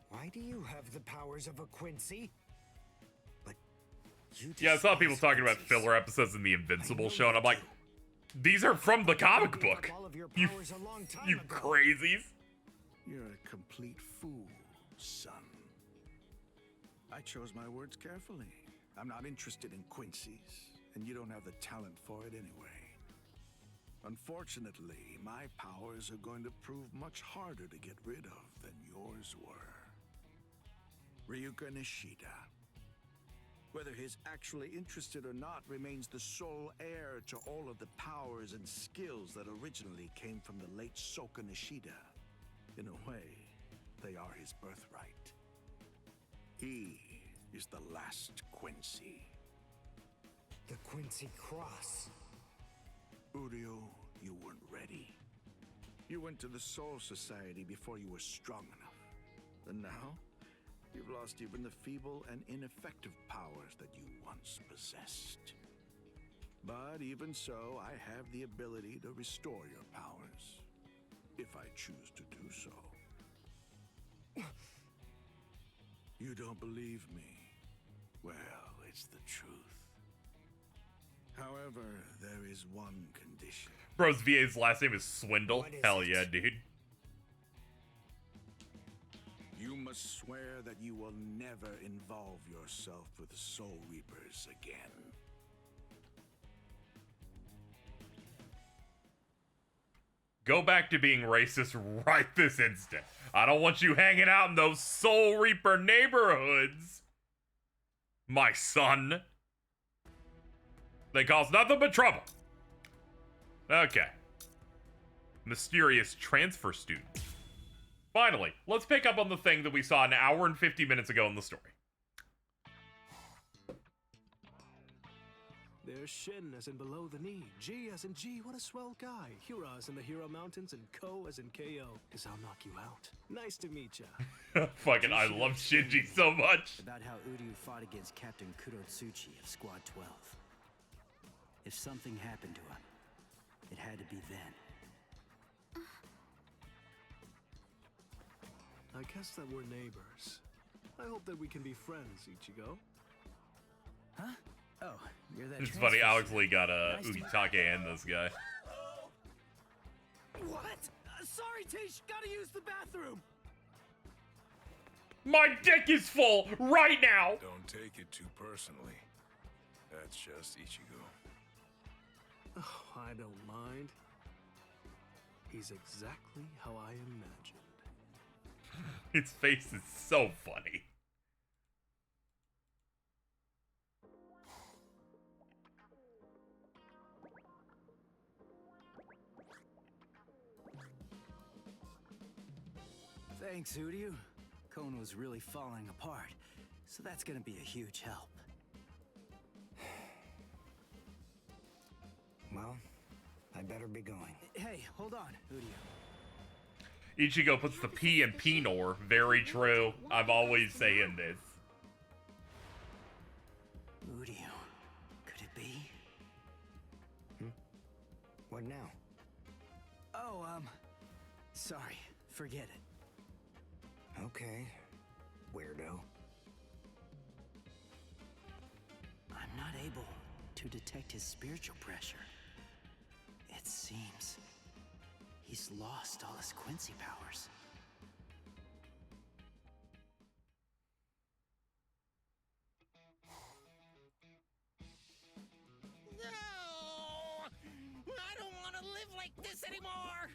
Why do you have the powers of a Quincy? But you Yeah, I saw people talking about filler episodes in the Invincible show, and I'm like, these are from the comic book. You crazies. You're a complete fool, son. I chose my words carefully. I'm not interested in Quincy's, and you don't have the talent for it anyway. Unfortunately, my powers are going to prove much harder to get rid of than yours were. Ryuka Nishida. Whether he's actually interested or not remains the sole heir to all of the powers and skills that originally came from the late Soka Nishida. In a way, they are his birthright. He is the last Quincy. The Quincy Cross. Uryu, you weren't ready. You went to the Soul Society before you were strong enough. And now, you've lost even the feeble and ineffective powers that you once possessed. But even so, I have the ability to restore your powers, if I choose to do so. You don't believe me? Well, it's the truth. However, there is one condition. Bro's VA's last name is Swindle. Hell yeah, dude. You must swear that you will never involve yourself with Soul Reapers again. Go back to being racist right this instant. I don't want you hanging out in those Soul Reaper neighborhoods, my son. They cause nothing but trouble. Okay. Mysterious transfer student. Finally, let's pick up on the thing that we saw an hour and 50 minutes ago in the story. There's Shin as in below the knee, G as in G, what a swell guy. Hira as in the Hero Mountains, and Ko as in KO, cause I'll knock you out. Nice to meet ya. Fucking, I love Shinji so much. About how Uryu fought against Captain Kurotsuchi of Squad 12. If something happened to him, it had to be then. I guess that we're neighbors. I hope that we can be friends, Ichigo. Huh? Oh, you're that It's funny, transfer Alex student. Lee got Nice to meet Utake and this guy. What? Sorry, Tish. Gotta use the bathroom. My dick is full right now. Don't take it too personally. That's just Ichigo. Oh, I don't mind. He's exactly how I imagined. His face is so funny. Thanks, Uryu. Cone was really falling apart, so that's gonna be a huge help. Well, I better be going. Hey, hold on, Uryu. Ichigo puts the P in Pinor. Very true. I'm always saying this. Uryu, could it be? What now? Oh, sorry. Forget it. Okay, weirdo. I'm not able to detect his spiritual pressure. It seems he's lost all his Quincy powers. No! I don't want to live like this anymore!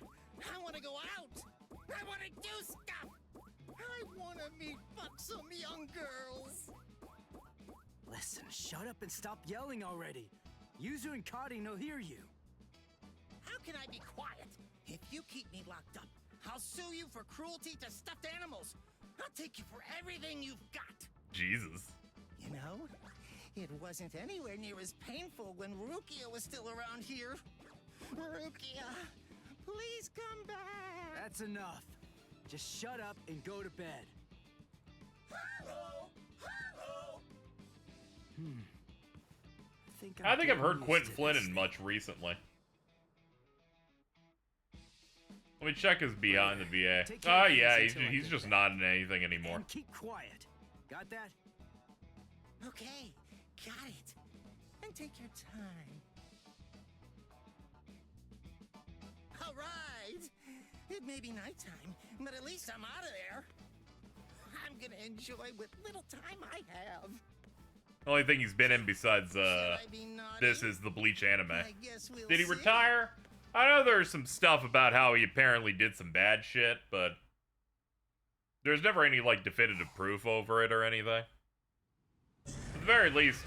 I want to go out! I want to do stuff! I want to meet buxom young girls! Listen, shut up and stop yelling already. Yuzu and Kari no hear you. How can I be quiet? If you keep me locked up, I'll sue you for cruelty to stuffed animals. I'll take you for everything you've got. Jesus. You know, it wasn't anywhere near as painful when Rukia was still around here. Rukia, please come back. That's enough. Just shut up and go to bed. I think I've heard Quentin Flynn in much recently. Let me check his behind the VA. Oh yeah, he's just not in anything anymore. And keep quiet. Got that? Okay, got it. And take your time. All right. It may be nighttime, but at least I'm out of there. gonna enjoy what little time I have. The only thing he's been in besides this is the Bleach anime. Did he retire? I know there's some stuff about how he apparently did some bad shit, but there's never any like definitive proof over it or anything. At the very least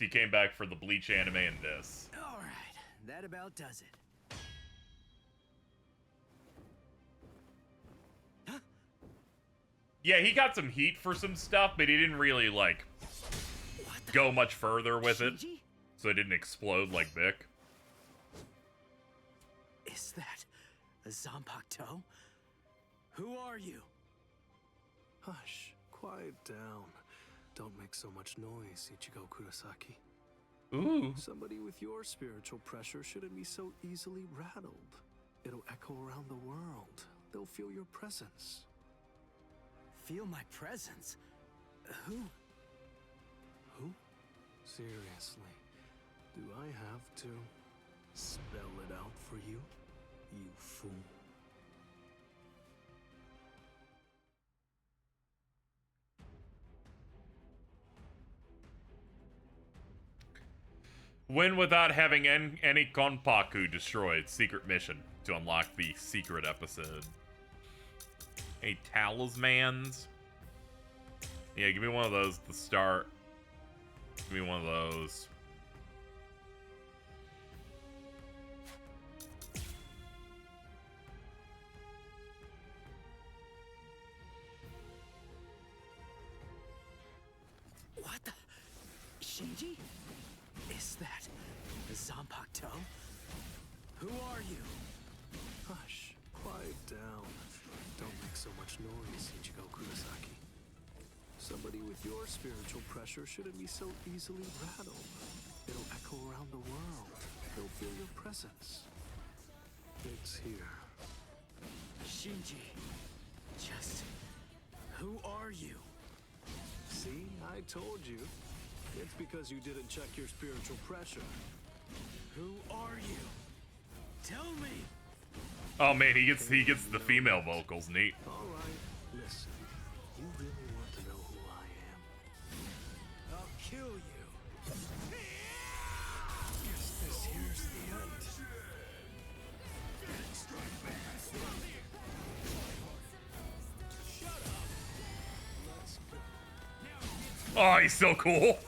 he came back for the Bleach anime and this. All right, that about does it. Yeah, he got some heat for some stuff, but he didn't really, like, go much further with it. So it didn't explode like Vic. Is that a Zanpakuto? Who are you? Hush, quiet down. Don't make so much noise, Ichigo Kurosaki. Ooh. Somebody with your spiritual pressure shouldn't be so easily rattled. It'll echo around the world. They'll feel your presence. Feel my presence? Who? Who? Seriously, do I have to spell it out for you, you fool? Win without having any Konpaku destroyed. Secret mission to unlock the secret episode. Any talismans? Yeah, give me one of those to start. Give me one of those. What the? Shinji? Is that a Zanpakuto? Who are you? Hush, quiet down. Don't make so much noise, Ichigo Kurosaki. Somebody with your spiritual pressure shouldn't be so easily rattled. It'll echo around the world. They'll feel your presence. It's here. Shinji, just who are you? See, I told you. It's because you didn't check your spiritual pressure. Who are you? Tell me. Oh man, he gets the female vocals. Neat. All right, listen. You really want to know who I am? I'll kill you. Guess this here's the end. Shut up. Let's go. Oh, he's so cool.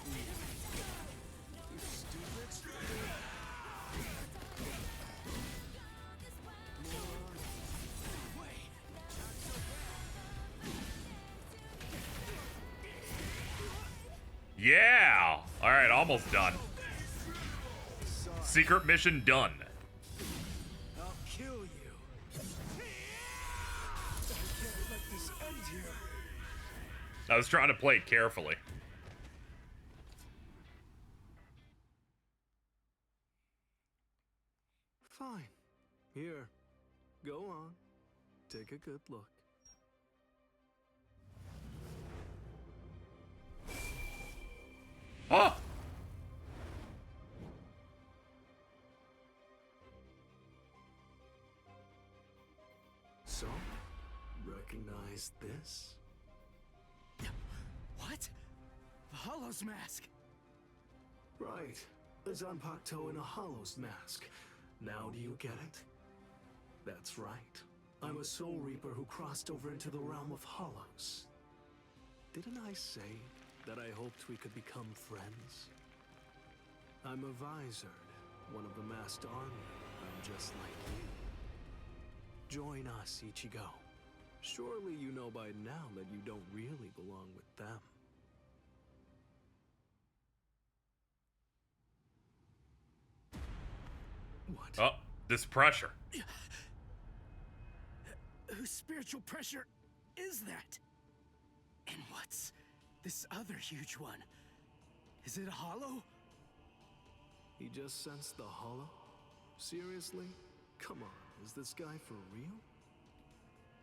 Yeah! Alright, almost done. Secret mission done. I'll kill you. I can't let this end here. I was trying to play it carefully. Fine. Here. Go on. Take a good look. Oh! So, recognize this? What? The Hollow's mask. Right. A Zanpakuto in a Hollow's mask. Now do you get it? That's right. I'm a Soul Reaper who crossed over into the realm of Hollows. Didn't I say that I hoped we could become friends? I'm a Visored, one of the masked army. I'm just like you. Join us, Ichigo. Surely you know by now that you don't really belong with them. What? Oh, this pressure. Whose spiritual pressure is that? And what's this other huge one? Is it a hollow? He just sensed the hollow? Seriously? Come on, is this guy for real?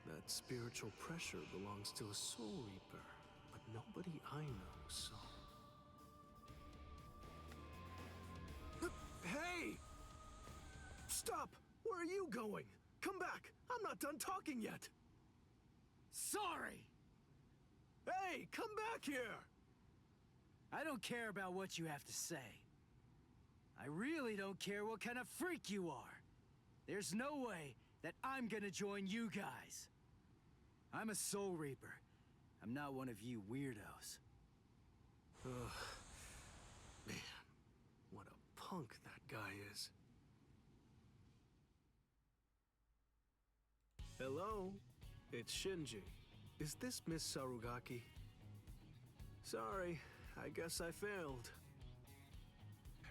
That spiritual pressure belongs to a Soul Reaper, but nobody I know, so... Hey! Stop! Where are you going? Come back! I'm not done talking yet! Hey, come back here! I don't care about what you have to say. I really don't care what kind of freak you are. There's no way that I'm gonna join you guys. I'm a Soul Reaper. I'm not one of you weirdos. Ugh. Man, what a punk that guy is. Hello? It's Shinji. Is this Miss Sarugaki? Sorry, I guess I failed.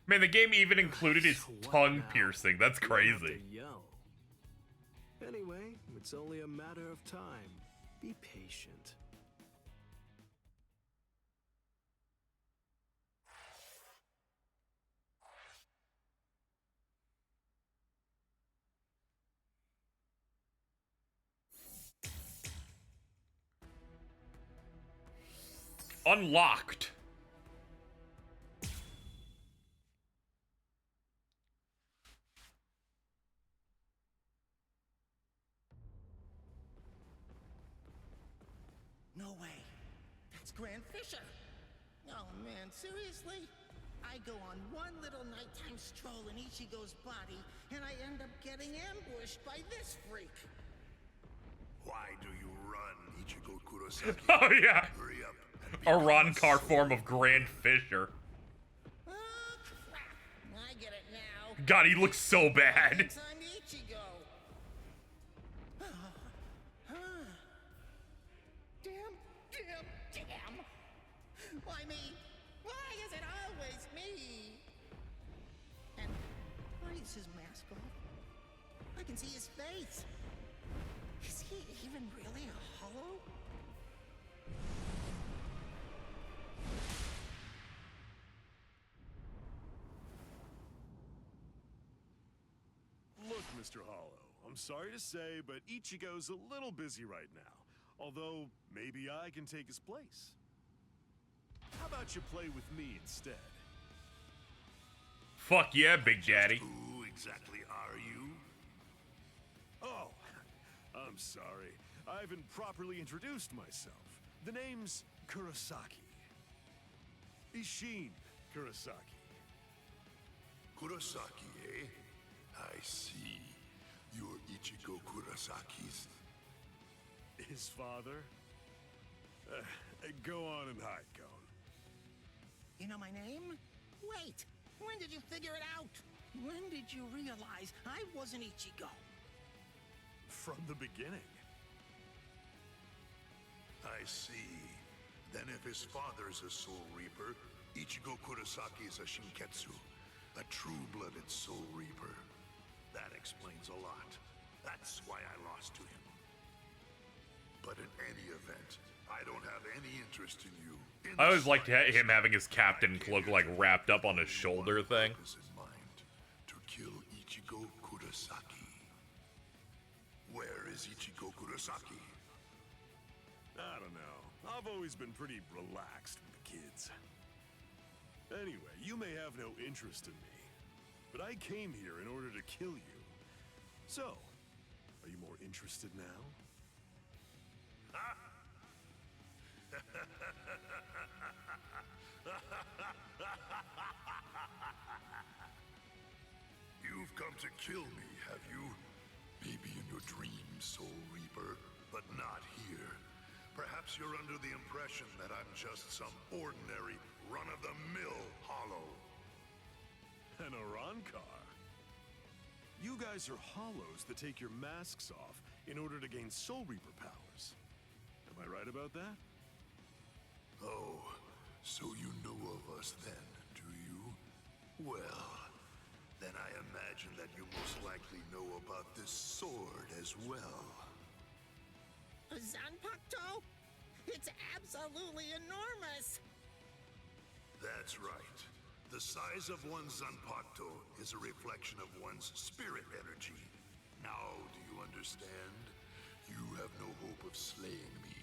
Man, the game even included his tongue piercing. That's You don't have crazy. to yell. Anyway, it's only a matter of time. Be patient. Unlocked. No way. That's Grand Fisher. Oh man, seriously? I go on one little nighttime stroll in Ichigo's body, and I end up getting ambushed by this freak. Why do you run, Ichigo Kurosaki? Oh yeah. Hurry up. Arrancar form of Grand Fisher. Oh crap! I get it now. God, he looks so bad. Thinks I'm Ichigo. Damn! Why me? Why is it always me? And why is his mask off? I can see his face. Is he even really a hollow? Look, Mr. Hollow, I'm sorry to say, but Ichigo's a little busy right now. Although, maybe I can take his place. How about you play with me instead? Fuck yeah, Big Daddy. Who exactly are you? Oh, I'm sorry. I haven't properly introduced myself. The name's Kurosaki. Ishin Kurosaki. Kurosaki, eh? I see. You're Ichigo Kurosaki's... His father? Go on and hide, Cone. You know my name? Wait! When did you figure it out? When did you realize I wasn't Ichigo? From the beginning. I see. Then if his father's a Soul Reaper, Ichigo Kurosaki is a Shinketsu, a true-blooded Soul Reaper. That explains a lot. That's why I lost to him. But in any event, I don't have any interest in you. I always liked him having his captain cloak like wrapped up on his shoulder thing. To kill Ichigo Kurosaki. Where is Ichigo Kurosaki? I don't know. I've always been pretty relaxed with the kids. Anyway, you may have no interest in me, but I came here in order to kill you. So, are you more interested now? You've come to kill me, have you? Maybe in your dreams, Soul Reaper, but not here. Perhaps you're under the impression that I'm just some ordinary, run-of-the-mill hollow. An Arrancar. You guys are hollows that take your masks off in order to gain Soul Reaper powers. Am I right about that? Oh, so you know of us then, do you? Well, then I imagine that you most likely know about this sword as well. A Zanpakuto? It's absolutely enormous! That's right. The size of one's Zanpakuto is a reflection of one's spirit energy. Now, do you understand? You have no hope of slaying me.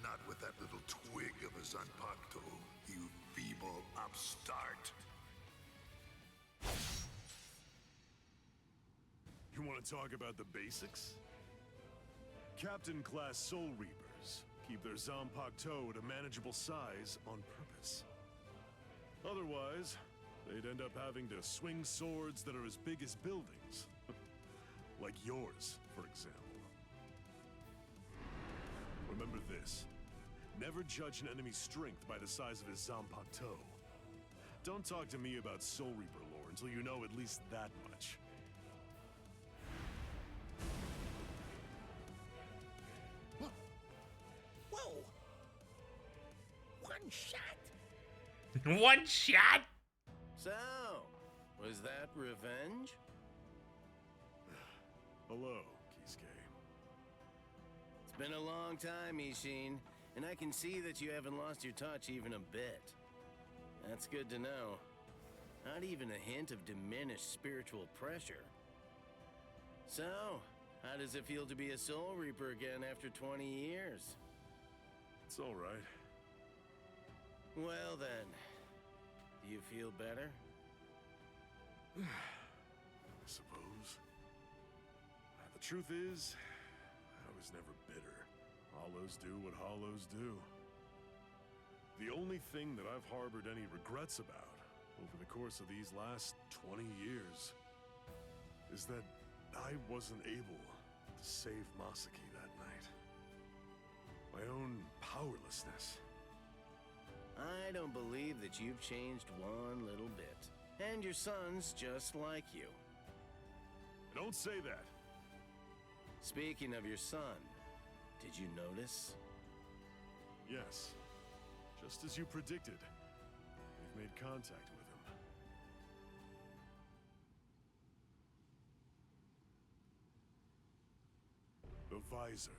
Not with that little twig of a Zanpakuto, you feeble upstart. You want to talk about the basics? Captain Class Soul Reapers, keep their Zanpakuto at a manageable size on purpose. Otherwise, they'd end up having to swing swords that are as big as buildings. Like yours, for example. Remember this. Never judge an enemy's strength by the size of his Zanpakuto. Don't talk to me about Soul Reaper lore until you know at least that much. Whoa! One shot? One shot? So, was that revenge? Hello, Kisuke. It's been a long time, Ishin, and I can see that you haven't lost your touch even a bit. That's good to know. Not even a hint of diminished spiritual pressure. So, how does it feel to be a Soul Reaper again after 20 years? It's all right. Well then, do you feel better? I suppose. The truth is, I was never bitter. Hollows do what hollows do. The only thing that I've harbored any regrets about over the course of these last 20 years is that I wasn't able to save Masaki that night. My own powerlessness. I don't believe that you've changed one little bit. And your son's just like you. Don't say that. Speaking of your son, did you notice? Yes. Just as you predicted. We've made contact with him. The Visored.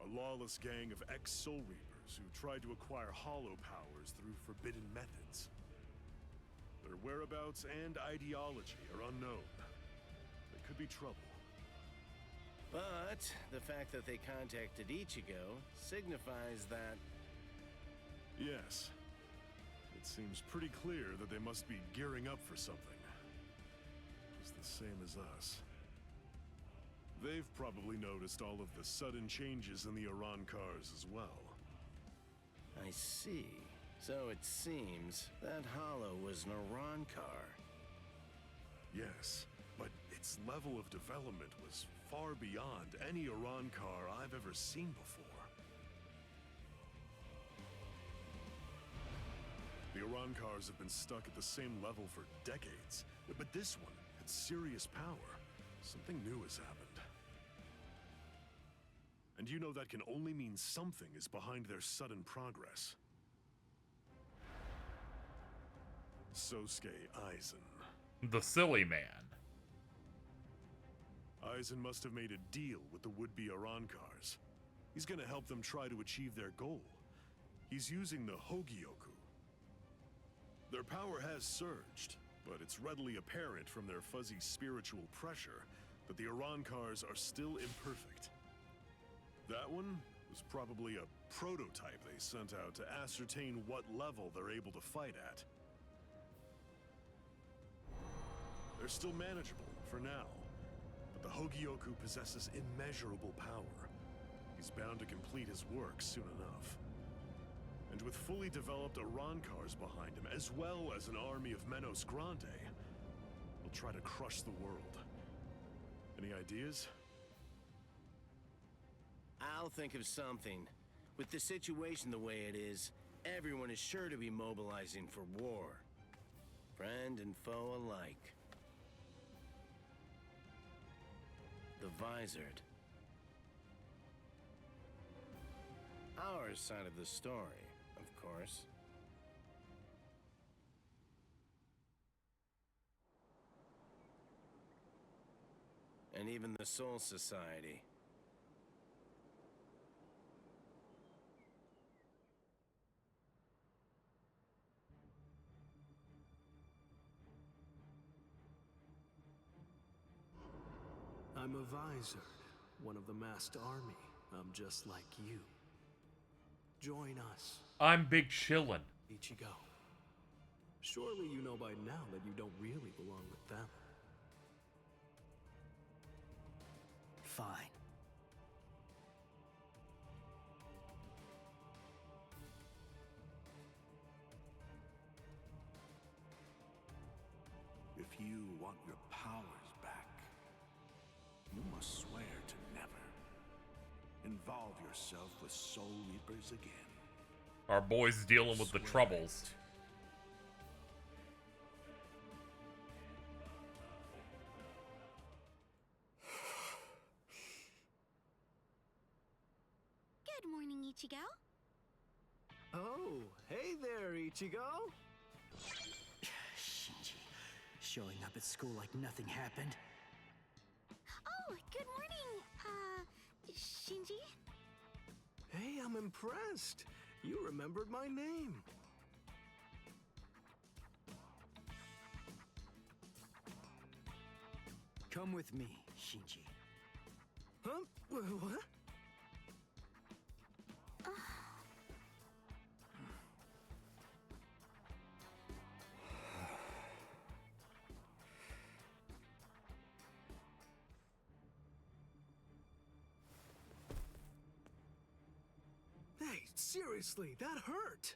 A lawless gang of ex-Soul Reapers who tried to acquire hollow powers through forbidden methods. Their whereabouts and ideology are unknown. They could be trouble. But the fact that they contacted Ichigo signifies that... Yes. It seems pretty clear that they must be gearing up for something. Just the same as us. They've probably noticed all of the sudden changes in the Arrancars as well. I see. So it seems that Hollow was an Arrancar. Yes, but its level of development was far beyond any Arrancar I've ever seen before. The Arrancars have been stuck at the same level for decades, but this one had serious power. Something new has happened. And you know that can only mean something is behind their sudden progress. Sosuke Aizen. The silly man. Aizen must have made a deal with the would-be Arrancars. He's gonna help them try to achieve their goal. He's using the Hogyoku. Their power has surged, but it's readily apparent from their fuzzy spiritual pressure that the Arrancars are still imperfect. That one was probably a prototype they sent out to ascertain what level they're able to fight at. They're still manageable for now, but the Hogyoku possesses immeasurable power. He's bound to complete his work soon enough. And with fully developed Arrancars behind him, as well as an army of Menos Grande, he'll try to crush the world. Any ideas? I'll think of something. With the situation the way it is, everyone is sure to be mobilizing for war. Friend and foe alike. The Visored. Our side of the story, of course. And even the Soul Society. I'm a Visored, one of the masked army. I'm just like you. Join us. I'm big chillin'. Ichigo. Surely you know by now that you don't really belong with them. Fine. If you want your powers back, you must swear to never involve yourself with Soul Reapers again. Our boy's dealing with the troubles. Good morning, Ichigo. Oh, hey there, Ichigo. Shinji, showing up at school like nothing happened. Oh, good morning, Shinji. Hey, I'm impressed. You remembered my name. Come with me, Shinji. Huh? What? Hey, seriously, that hurt.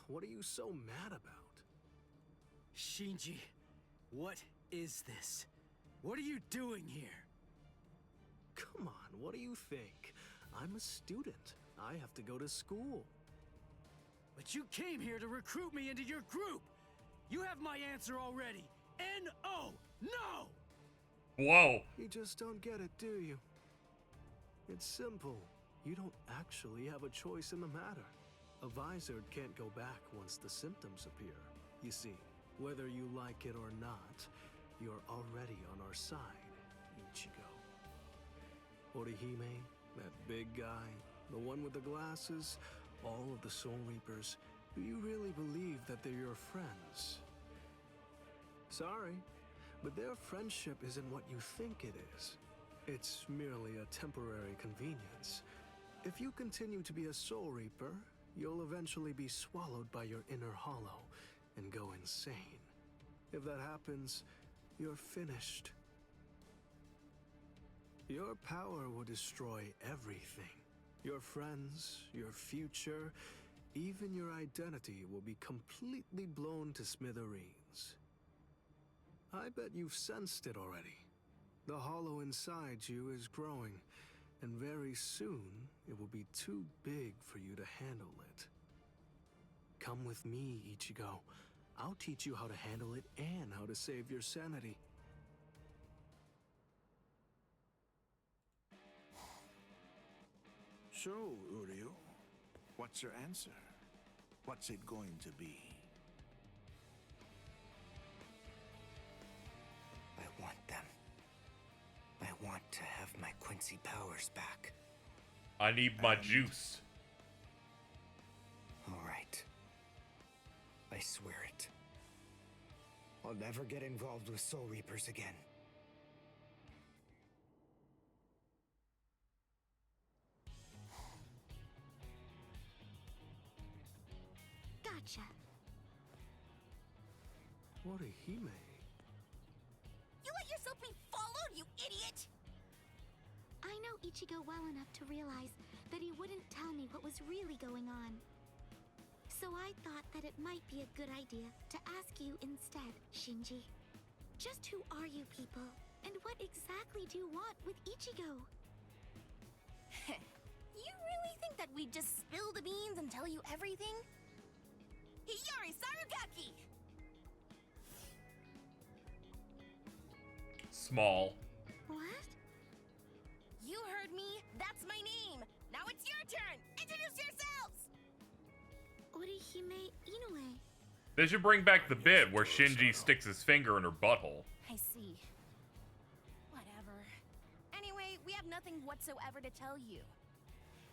What are you so mad about? Shinji, what is this? What are you doing here? Come on, what do you think? I'm a student. I have to go to school. But you came here to recruit me into your group! You have my answer already! N-O! No! Whoa! You just don't get it, do you? It's simple. You don't actually have a choice in the matter. A Visored can't go back once the symptoms appear. You see, whether you like it or not, you're already on our side, Ichigo. Orihime, that big guy, the one with the glasses, all of the Soul Reapers, do you really believe that they're your friends? Sorry, but their friendship isn't what you think it is. It's merely a temporary convenience. If you continue to be a Soul Reaper, you'll eventually be swallowed by your inner hollow and go insane. If that happens, you're finished. Your power will destroy everything. Your friends, your future, even your identity will be completely blown to smithereens. I bet you've sensed it already. The hollow inside you is growing, and very soon it will be too big for you to handle it. Come with me, Ichigo. I'll teach you how to handle it and how to save your sanity. So, Uryu, what's your answer? What's it going to be? I want them. I want to have my Quincy powers back. I need my juice. All right. I swear it. I'll never get involved with Soul Reapers again. Gotcha. Orihime. You let yourself be followed, you idiot! I know Ichigo well enough to realize that he wouldn't tell me what was really going on. So I thought that it might be a good idea to ask you instead, Shinji. Just who are you people, and what exactly do you want with Ichigo? You really think that we'd just spill the beans and tell you everything? Hiyori Sarugaki! Small. What? You heard me. That's my name. Now it's your turn. Introduce yourselves! Orihime Inoue. They should bring back the bit where Shinji sticks his finger in her butthole. I see. Whatever. Anyway, we have nothing whatsoever to tell you.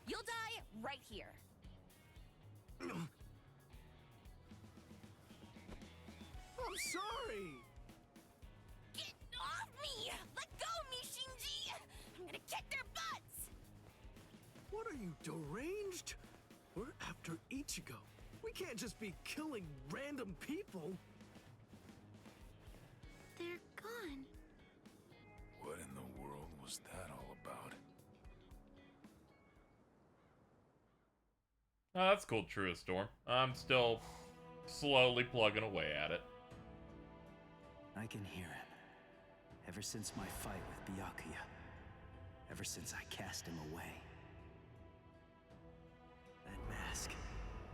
You'll die right here. I'm sorry! Get off me! Let go of me, Shinji! I'm gonna kick their butts! What are you, deranged? We're after Ichigo. We can't just be killing random people. They're gone. What in the world was that all Oh, that's cool, Truest Storm. I'm still slowly plugging away at it. I can hear him. Ever since my fight with Byakuya. Ever since I cast him away. That mask.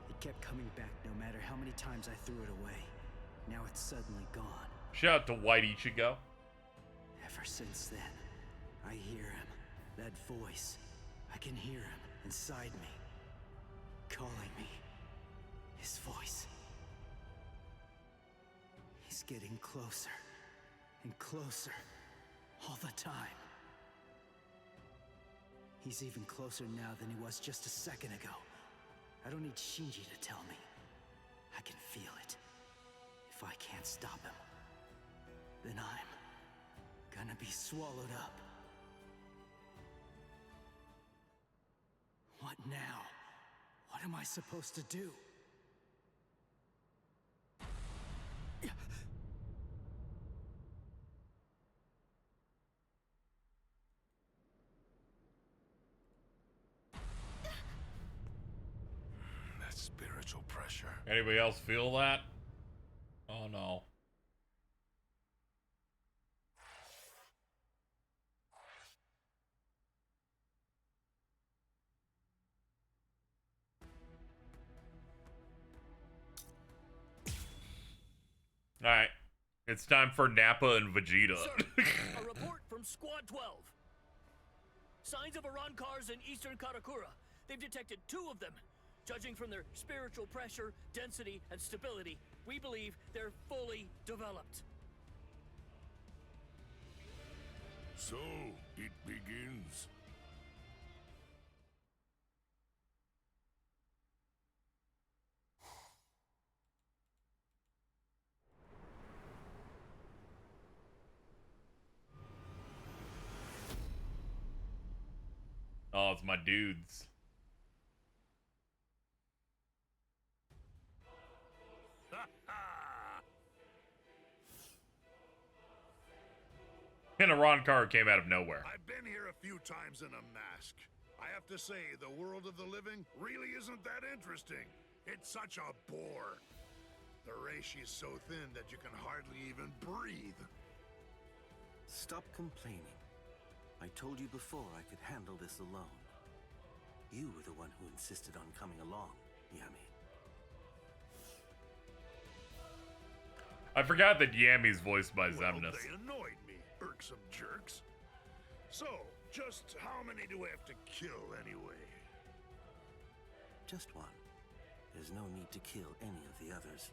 It kept coming back no matter how many times I threw it away. Now it's suddenly gone. Shout out to White Ichigo. Ever since then, I hear him. That voice. I can hear him inside me. Calling me. His voice. He's getting closer. And closer. All the time. He's even closer now than he was just a second ago. I don't need Shinji to tell me. I can feel it. If I can't stop him, then I'm gonna be swallowed up. What now? What am I supposed to do? That spiritual pressure. Anybody else feel that? Oh no. Alright. It's time for Nappa and Vegeta. Sir, a report from Squad 12. Signs of Arrancars in eastern Karakura. They've detected 2 of them. Judging from their spiritual pressure, density, and stability, we believe they're fully developed. So, it begins. Oh, it's my dudes. And a Arrancar came out of nowhere. I've been here a few times in a mask. I have to say, the world of the living really isn't that interesting. It's such a bore. The reishi's so thin that you can hardly even breathe. Stop complaining. I told you before I could handle this alone. You were the one who insisted on coming along, Yami. I forgot that Yami's voiced by Xemnas. They annoyed me, irksome jerks. So, just how many do we have to kill anyway? Just one. There's no need to kill any of the others.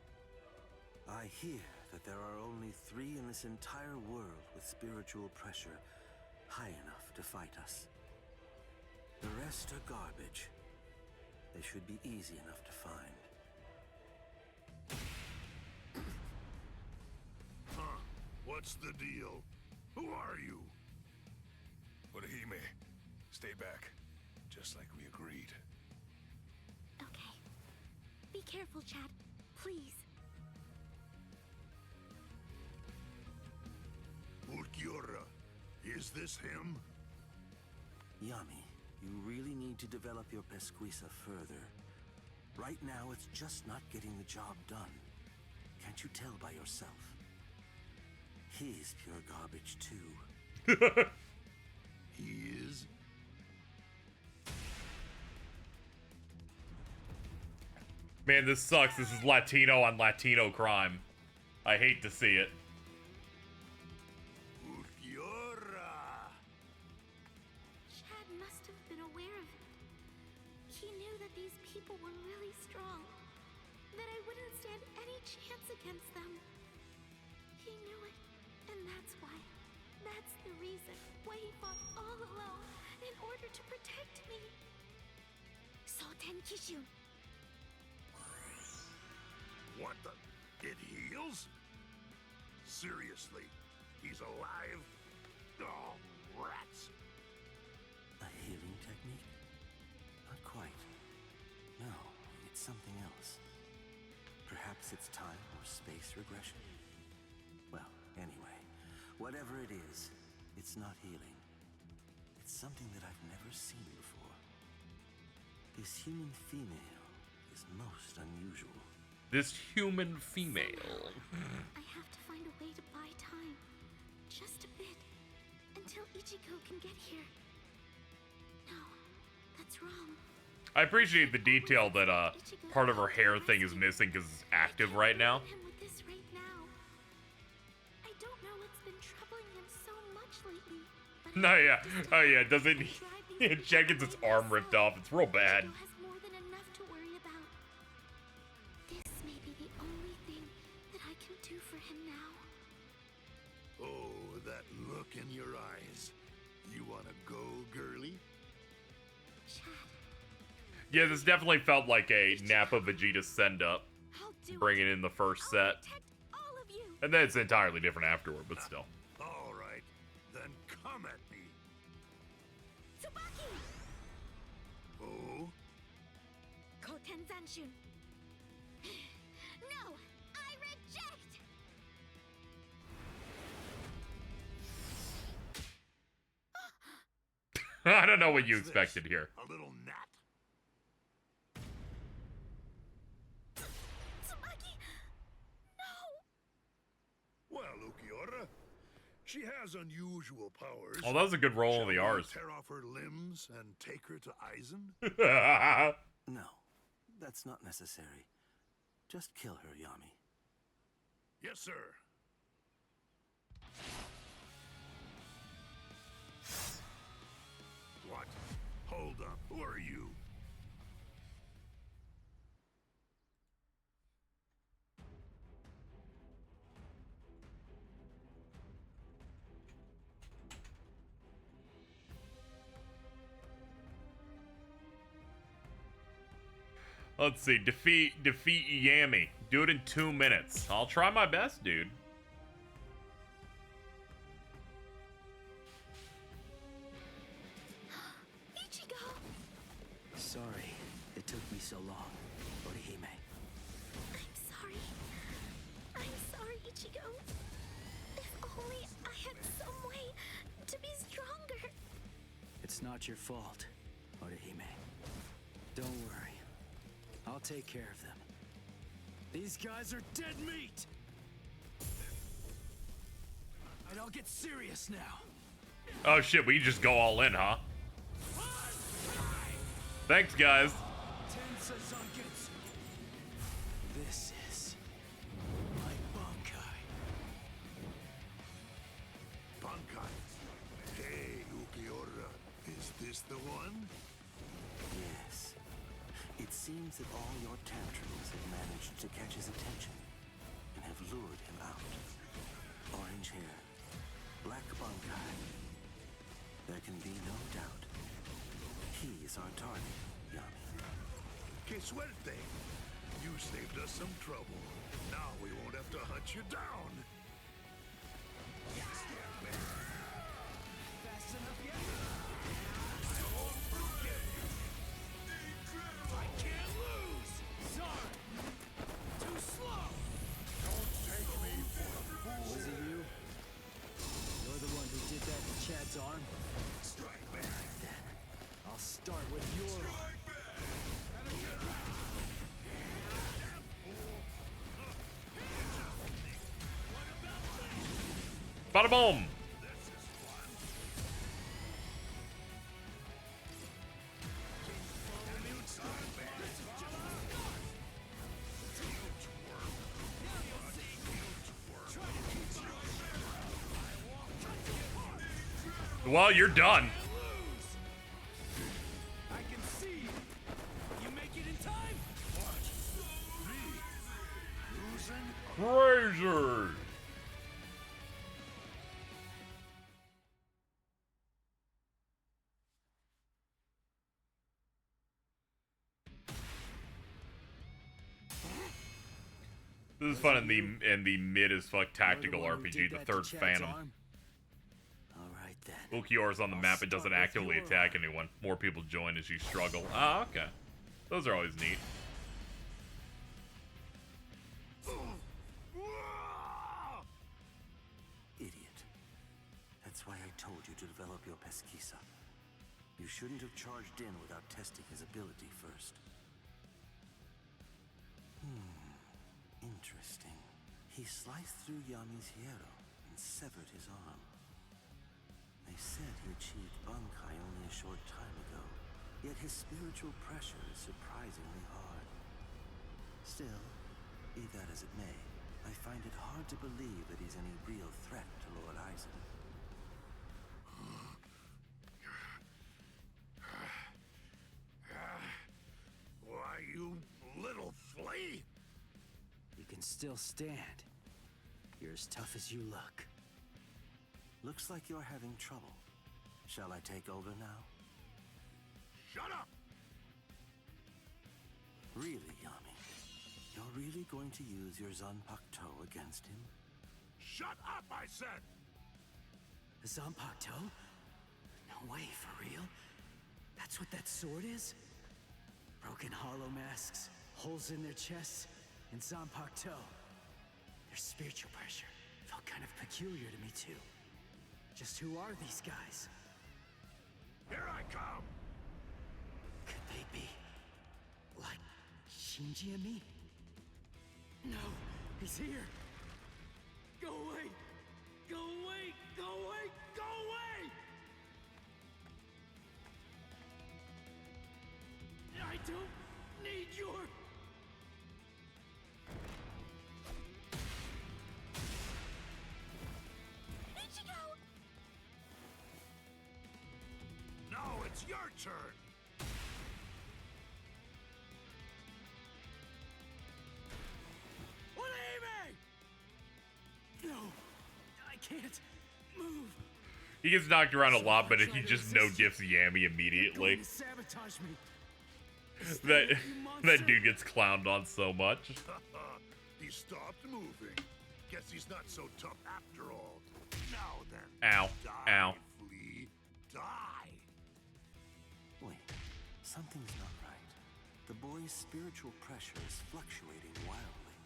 I hear that there are only 3 in this entire world with spiritual pressure high enough to fight us. The rest are garbage. They should be easy enough to find. Huh? What's the deal? Who are you? Orihime, stay back. Just like we agreed. Okay. Be careful, Chad. Please. Ulquiorra. Is this him? Yami, you really need to develop your Pesquisa further. Right now, it's just not getting the job done. Can't you tell by yourself? He's pure garbage, too. He is? Man, this sucks. This is Latino on Latino crime. I hate to see it. Ulquiorra! Chad must have been aware of it. He knew that these people were really strong. That I wouldn't stand any chance against them. He knew it. And that's why. That's the reason why he fought all alone in order to protect me. Soten Kishun. What the? It heals? Seriously? He's alive? Oh, rats. A healing technique? Not quite. No, it's something else. Perhaps it's time or space regression? Well, anyway, whatever it is, it's not healing. It's something that I've never seen before. This human female is most unusual. This human female. I have to find a way to buy time. Just a bit. Until Ichigo can get here. No, that's wrong. I appreciate the detail that part of her hair thing is missing because it's active right now. Him with this right now. I don't know what's been troubling him so much lately. But No, yeah. Oh, yeah. Doesn't Jack gets its arm ripped off? It's real bad. Ichigo has more than enough to worry about. This may be the only thing that I can do for him now. Oh, that look in your eyes. You wanna go, girly? Yeah, this definitely felt like a Nappa Vegeta send-up. Bringing in the first set. And then it's entirely different afterward, but still. All right, then come at me. Tsubaki! Oh? Koten Zanshun. No! I reject! I don't know what you expected here. A little gnat. Tsubaki! No! Well, Ukiura, she has unusual powers. Oh, that was a good roll of the Shall we R's. tear off her limbs and take her to Aizen? No, that's not necessary. Just kill her, Yami. Yes, sir. What? Hold up. Who are you? Let's see. Defeat Yami. Do it in 2 minutes. I'll try my best, dude. Ichigo! Sorry, it took me so long. Orihime. I'm sorry, Ichigo. If only I had some way to be stronger. It's not your fault, Orihime. Don't worry. I'll take care of them. These guys are dead meat! And I'll get serious now. Oh shit, we just go all in, huh? Thanks, guys. This is my Bankai. Bankai. Hey, Ukiura. Is this the one? Yes. It seems that all your tantrums have managed to catch his attention and have lured him out. Orange hair, black Bankai. There can be no doubt. He is our target, Yami. Que suerte! You saved us some trouble. Now we won't have to hunt you down. Fast enough yet? I won't forget you. I can't lose! Sorry! Too slow! Don't take me for a fool. Was it you? You're the one who did that to Chad's arm? Strike back. Then I'll start with your arm. Bada boom! Well, you're done. I can see you. You make it in time? Razor. This is fun in the mid as fuck tactical RPG, the third Phantom. Alright then. Ukiura's on the map, it doesn't actively attack anyone. More people join as you struggle. Ah, okay. Those are always neat. Idiot. That's why I told you to develop your pesquisa. You shouldn't have charged in without testing his ability first. Interesting. He sliced through Yami's hierro and severed his arm. They said he achieved Bankai only a short time ago, yet his spiritual pressure is surprisingly hard. Still, be that as it may, I find it hard to believe that he's any real threat to Lord Eisen. Why, you little flea! You can still stand. You're as tough as you look. Looks like you're having trouble. Shall I take over now? Shut up! Really, Yami? You're really going to use your Zanpakuto against him? Shut up, I said! Zanpakuto? No way, for real? That's what that sword is? Broken hollow masks, holes in their chests, and Zanpakuto. Their spiritual pressure felt kind of peculiar to me, too. Just who are these guys? Here I come! Could they be like Shinji and me? No, he's here! Go away! Go away! Go away! Go away! I don't need your... Ichigo! Now it's your turn! No, I can't move. He gets knocked around a lot, but he just no-diffs Yami immediately. Sabotage me. That dude gets clowned on so much. He stopped moving. Guess he's not so tough after all. Now then. Ow. Die, Ow. flea. Die. Wait, something's not right. The boy's spiritual pressure is fluctuating wildly.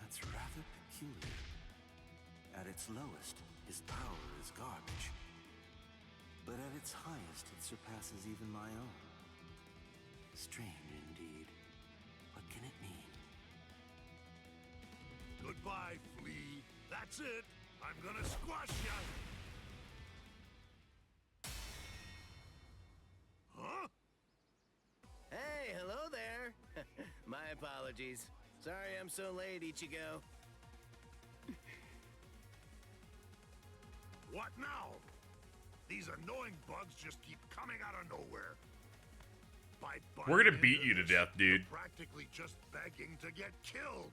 That's rather peculiar. At its lowest, his power is garbage. But at its highest, it surpasses even my own. Strange indeed. What can it mean? Goodbye, flea. That's it. I'm gonna squash ya. Huh? Hey, hello there. My apologies. Sorry I'm so late, Ichigo. What now? These annoying bugs just keep coming out of nowhere. By We're gonna butting beat into you to this, death, dude. you're practically just begging to get killed.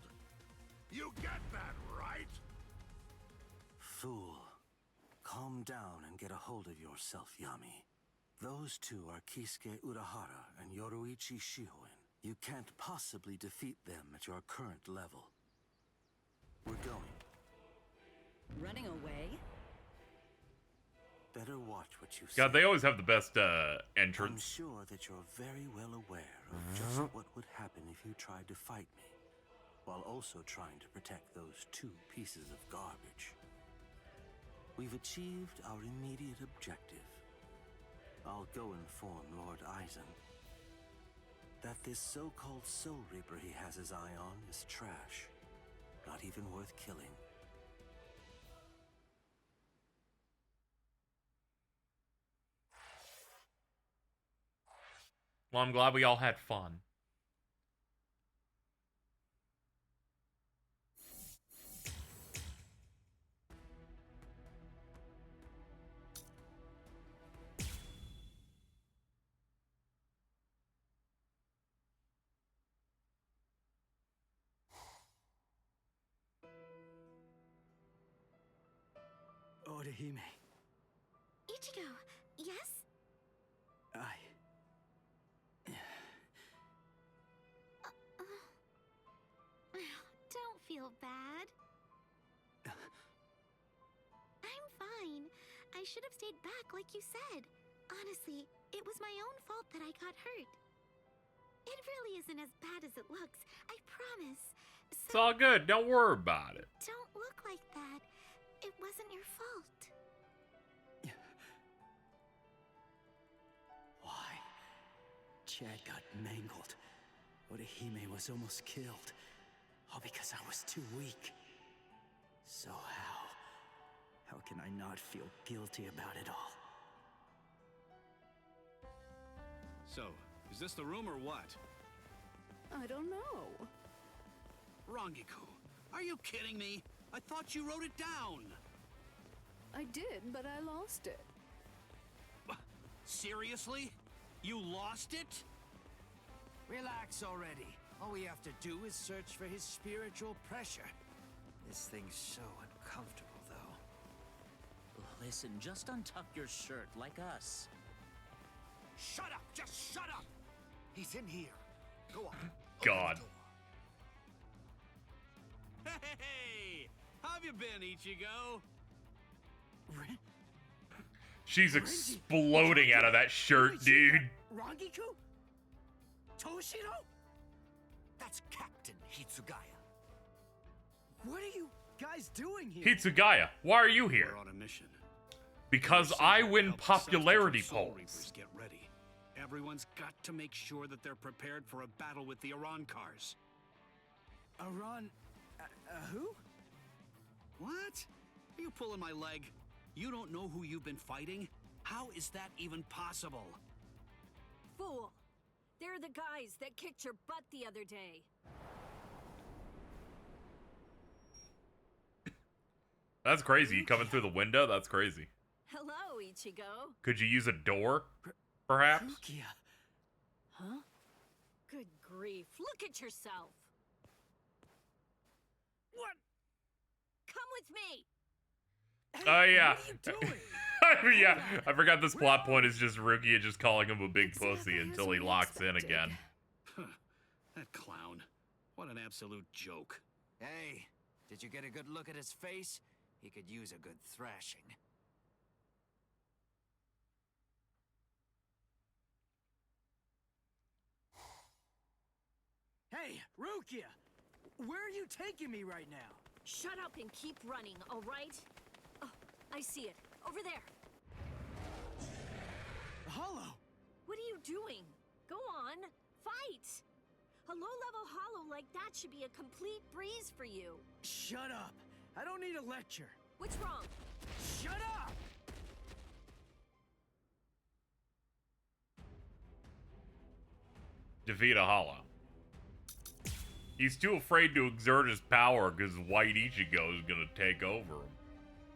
You get that, right? Fool. Calm down and get a hold of yourself, Yami. Those two are Kisuke Urahara and Yoruichi Shihoin. You can't possibly defeat them at your current level. We're going. Running away? Better watch what you say. God, they always have the best I'm entrance. sure that you're very well aware of just what would happen if you tried to fight me, while also trying to protect those two pieces of garbage. We've achieved our immediate objective. I'll go inform Lord Eisen that this so-called Soul Reaper he has his eye on is trash, not even worth killing. Well, I'm glad we all had fun. Orihime, Ichigo, yes? Don't feel bad. I'm fine. I should have stayed back like you said. Honestly, it was my own fault that I got hurt. It really isn't as bad as it looks, I promise. It's all good. Don't worry about it. Don't look like that. It wasn't your fault. Why? Chad got mangled. Orihime was almost killed. All because I was too weak. So how can I not feel guilty about it all? So, is this the room or what? I don't know. Rangiku, are you kidding me? I thought you wrote it down. I did, but I lost it. Seriously? You lost it? Relax already. All we have to do is search for his spiritual pressure. This thing's so uncomfortable, though. Listen, just untuck your shirt like us. Shut up! Just shut up! He's in here. Go on. God. Hey! How have you been, Ichigo? She's exploding out of that shirt, dude. Rangiku? Toshiro? That's Captain Hitsugaya. What are you guys doing here? Hitsugaya, why are you here? We're on a mission. Because I win popularity Soul polls. Reapers get ready. Everyone's got to make sure that they're prepared for a battle with the Arrancars. Who? What? Are you pulling my leg? You don't know who you've been fighting? How is that even possible? Fool! They're the guys that kicked your butt the other day. That's crazy. You coming through the window? That's crazy. Hello, Ichigo. Could you use a door, perhaps? Rukia. Huh? Good grief. Look at yourself. What? Come with me. Oh, yeah. What are you doing? Yeah, I forgot this plot point is just Rukia just calling him a big pussy until he locks in again. That clown. What an absolute joke. Hey, did you get a good look at his face? He could use a good thrashing. Hey, Rukia! Where are you taking me right now? Shut up and keep running, all right? Oh, I see it. Over there. Hollow! What are you doing? Go on. Fight! A low-level hollow like that should be a complete breeze for you. Shut up! I don't need a lecture. What's wrong? Shut up! Defeat a hollow. He's too afraid to exert his power because White Ichigo is gonna take over him.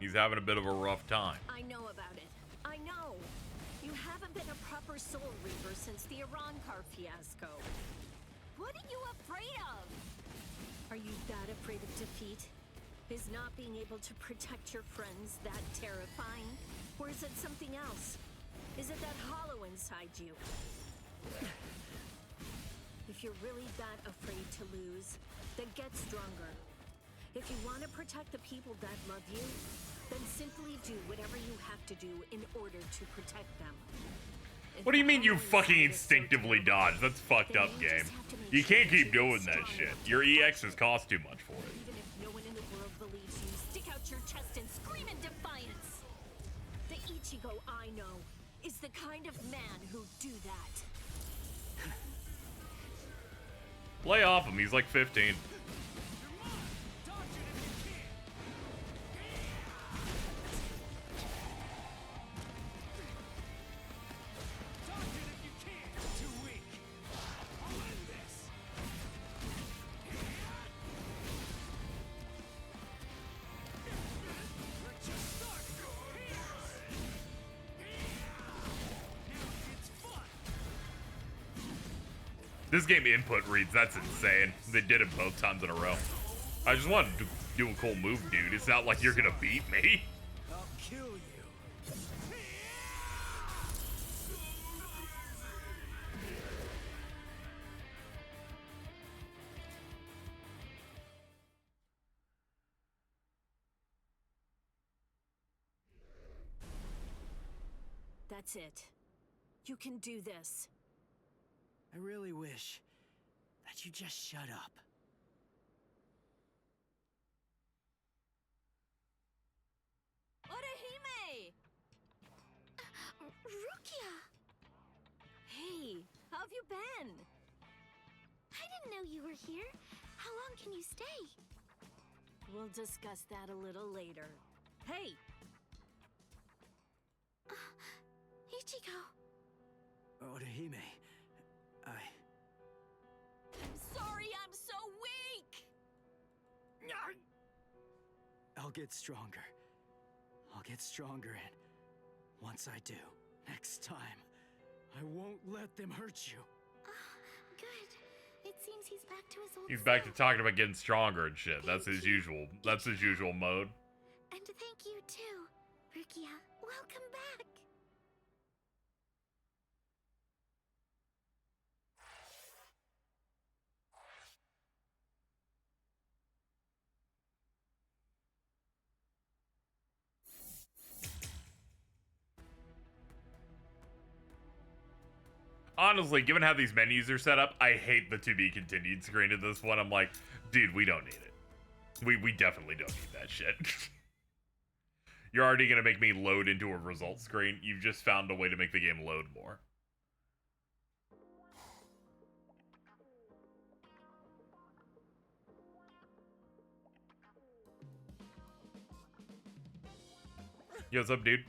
He's having a bit of a rough time. I know about it. I know. You haven't been a proper Soul Reaper since the Arrancar fiasco. What are you afraid of? Are you that afraid of defeat? Is not being able to protect your friends that terrifying? Or is it something else? Is it that hollow inside you? If you're really that afraid to lose, then get stronger. If you want to protect the people that love you, then simply do whatever you have to do in order to protect them. What do you mean you fucking instinctively dodge? That's fucked up, game. You can't keep doing that shit. Your EXs cost too much for it. Even if no one in the world believes you, stick out your chest and scream in defiance. The Ichigo I know is the kind of man who'd do that. Lay off him, he's like 15. This game input reads, that's insane. They did it both times in a row. I just wanted to do a cool move, dude. It's not like you're gonna beat me. I'll kill you. That's it. You can do this. I really wish that you just shut up. Orihime! Rukia! Hey, how have you been? I didn't know you were here. How long can you stay? We'll discuss that a little later. Hey! Ichigo. Orihime, I'm sorry I'm so weak! I'll get stronger. I'll get stronger, and once I do, next time, I won't let them hurt you. Good. It seems he's back to his old He's back to self. talking about getting stronger and shit. That's his usual. That's his usual mode. And thank you too, Rukia. Welcome back. Honestly, given how these menus are set up, I hate the to be continued screen at this one. I'm like, dude, we don't need it. We definitely don't need that shit. You're already gonna make me load into a result screen. You've just found a way to make the game load more. Yo, what's up, dude?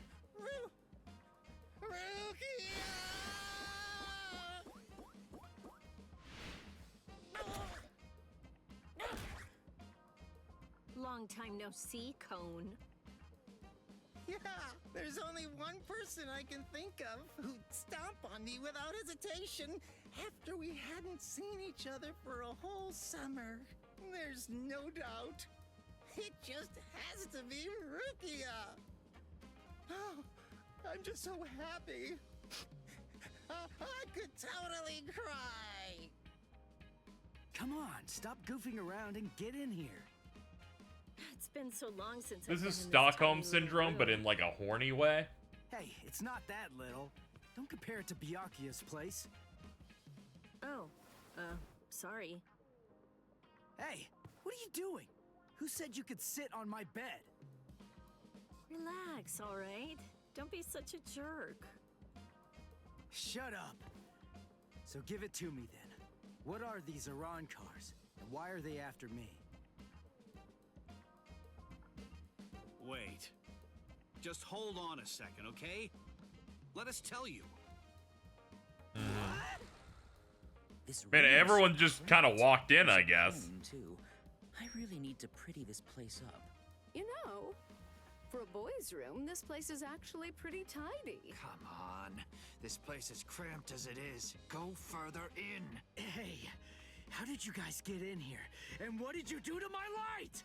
Long time no see, Cone. Yeah, there's only one person I can think of who'd stomp on me without hesitation after we hadn't seen each other for a whole summer. There's no doubt. It just has to be Rukia. Oh, I'm just so happy. I could totally cry. Come on, stop goofing around and get in here. It's been so long since This I've been is in Stockholm this tiny little syndrome, but room. in like a horny way. Hey, it's not that little. Don't compare it to Byakuya's place. Oh, sorry. Hey, what are you doing? Who said you could sit on my bed? Relax, all right? Don't be such a jerk. Shut up. So give it to me then. What are these Arrancars, and why are they after me? Wait. Just hold on a second, okay? Let us tell you. This Man, room is everyone just kind of great. walked in, I There's a guess. home, too. I really need to pretty this place up. You know, for a boys' room, this place is actually pretty tidy. Come on. This place is cramped as it is. Go further in. Hey, how did you guys get in here? And what did you do to my light?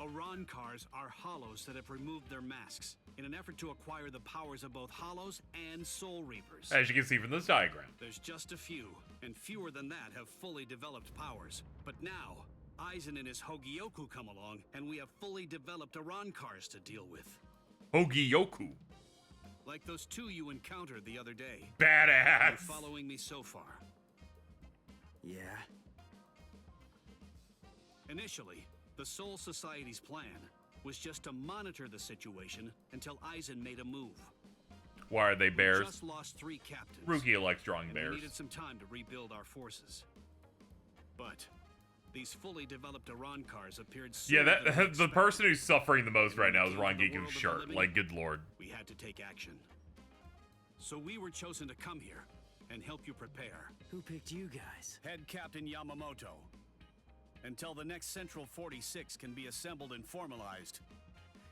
Arrancars are hollows that have removed their masks in an effort to acquire the powers of both hollows and soul reapers. As you can see from this diagram. There's just a few, and fewer than that have fully developed powers. But now, Aizen and his Hogyoku come along, and we have fully developed Arrancars to deal with. Hogyoku. Like those two you encountered the other day. Badass. Are you following me so far? Yeah. Initially, the Soul Society's plan was just to monitor the situation until Aizen made a move. Why are they We bears? just lost 3 captains. Rukia likes drawing and bears. We needed some time to rebuild our forces. But these fully developed Arrancars appeared Yeah, sooner than we that the expected. person who's suffering the most right now is In the world Rangiku's of the shirt. living, Like, good lord. We had to take action. So we were chosen to come here and help you prepare. Who picked you guys? Head Captain Yamamoto. Until the next Central 46 can be assembled and formalized,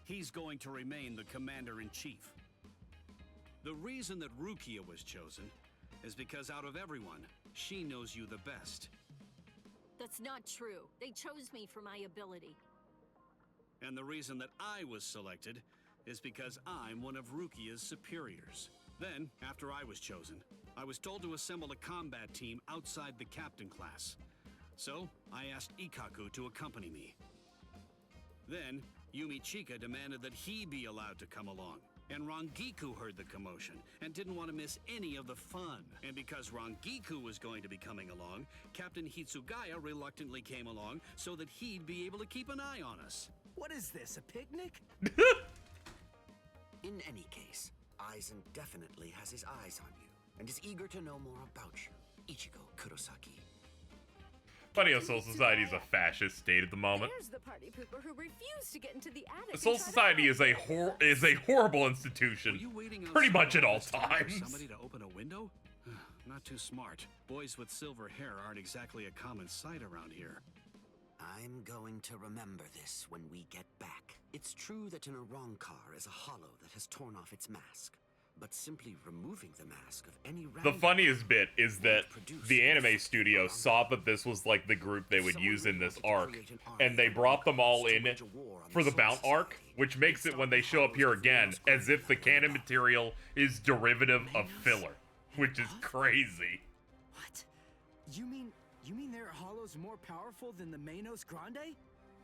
he's going to remain the Commander-in-Chief. The reason that Rukia was chosen is because out of everyone, she knows you the best. That's not true. They chose me for my ability. And the reason that I was selected is because I'm one of Rukia's superiors. Then, after I was chosen, I was told to assemble a combat team outside the captain class. So, I asked Ikkaku to accompany me. Then, Yumi Chika demanded that he be allowed to come along. And Rangiku heard the commotion and didn't want to miss any of the fun. And because Rangiku was going to be coming along, Captain Hitsugaya reluctantly came along so that he'd be able to keep an eye on us. What is this, a picnic? In any case, Aizen definitely has his eyes on you and is eager to know more about you, Ichigo Kurosaki. Funny how Soul Society is a fascist state at the moment. There's the party pooper who refused to get into the attic. Soul Society is a horrible institution, pretty much at all times. Somebody to open a window? Not too smart. Boys with silver hair aren't exactly a common sight around here. I'm going to remember this when we get back. It's true that an Arrancar is a hollow that has torn off its mask, but simply removing the mask of any The funniest bit is that the anime studio saw that this was like the group they would use in this arc, and they brought them all in for the Mount arc, which makes it when they show up here again as if the canon material is derivative of filler, which is crazy. What? You mean there are hollows more powerful than the Manos Grande?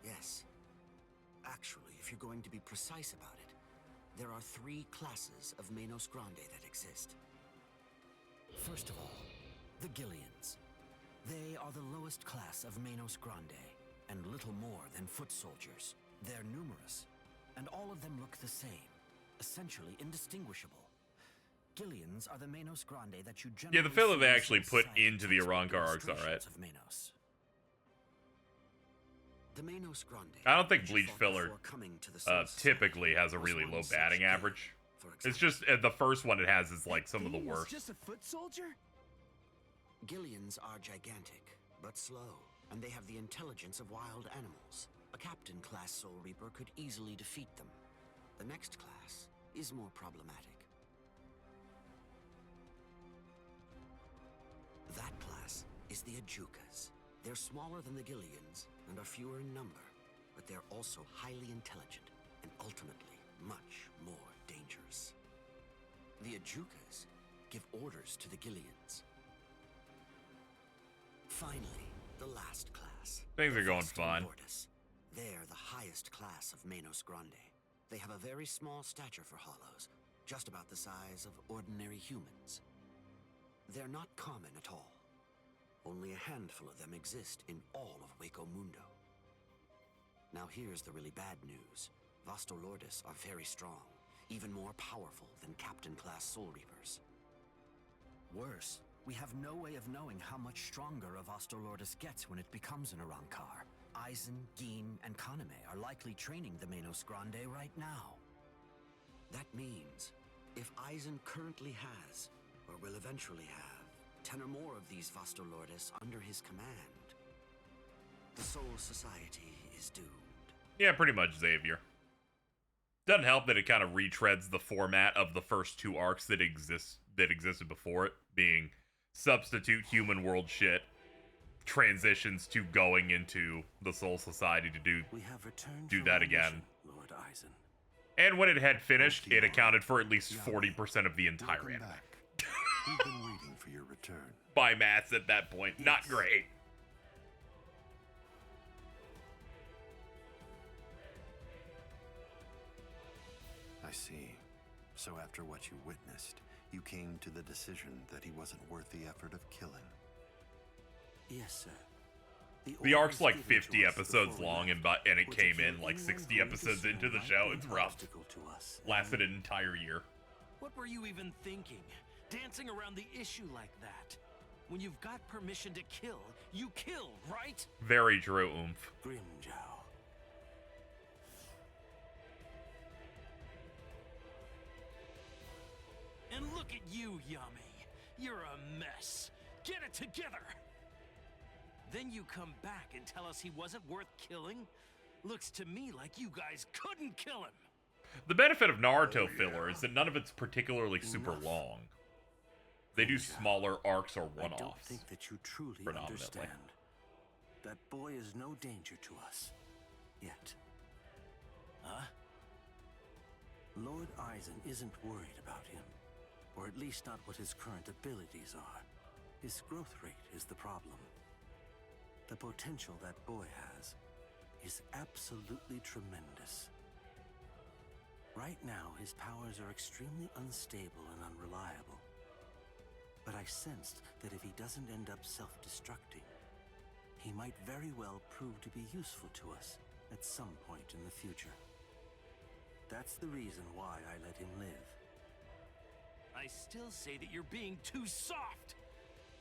Yes. Actually, if you're going to be precise about it, there are 3 classes of Manos Grande that exist. First of all, the Gillians. They are the lowest class of Manos Grande, and little more than foot soldiers. They're numerous, and all of them look the same, essentially indistinguishable. Gillians are the Manos Grande that you generally Yeah, the filler they see actually put inside into the Arrancar arc's alright. illustrations of Manos. The Manos Grande. I don't think Bleach filler typically has a really low batting average. It's just the first one it has is like some of the worst. Just a foot soldier? Gillians are gigantic, but slow, and they have the intelligence of wild animals. A captain-class Soul Reaper could easily defeat them. The next class is more problematic. That class is the Ajukas. They're smaller than the Gillians and are fewer in number, but they're also highly intelligent and ultimately much more dangerous. The Ajukas give orders to the Gillians. Finally, the last class. Things are going fine. They're the highest class of Manos Grande. They have a very small stature for hollows, just about the size of ordinary humans. They're not common at all. Only a handful of them exist in all of Waco Mundo. Now here's the really bad news. Vostolordes are very strong, even more powerful than Captain-class Soul Reapers. Worse, we have no way of knowing how much stronger a Vostolordes gets when it becomes an Arrancar. Aizen, Gin, and Kaname are likely training the Manos Grande right now. That means, if Aizen currently has, or will eventually have, 10 or more of these Vostolordes under his command, the Soul Society is doomed. Yeah, pretty much Xavier. Doesn't help that it kind of retreads the format of the first 2 arcs that existed before it, being substitute human world shit, transitions to going into the Soul Society to do that again. Lord Aizen. And when it had finished, it accounted for at least 40% of the entire anime. We've been waiting for your return. By maths at that point, not great. I see. So after what you witnessed, you came to the decision that he wasn't worth the effort of killing. Yes, sir. The arc's like 50 episodes long, and it came in like 60 episodes into the show. It's rough. Lasted an entire year. What were you even thinking? Dancing around the issue like that? When you've got permission to kill, you kill, right? Very true, Oomph. Grimjow. And look at you, Yami. You're a mess. Get it together! Then you come back and tell us he wasn't worth killing? Looks to me like you guys couldn't kill him! The benefit of Naruto filler is that none of it's particularly super long. They do smaller arcs or one-offs. I don't think that you truly understand. That boy is no danger to us. Yet. Huh? Lord Aizen isn't worried about him. Or at least not what his current abilities are. His growth rate is the problem. The potential that boy has is absolutely tremendous. Right now, his powers are extremely unstable and unreliable. But I sensed that if he doesn't end up self-destructing, he might very well prove to be useful to us at some point in the future. That's the reason why I let him live. I still say that you're being too soft!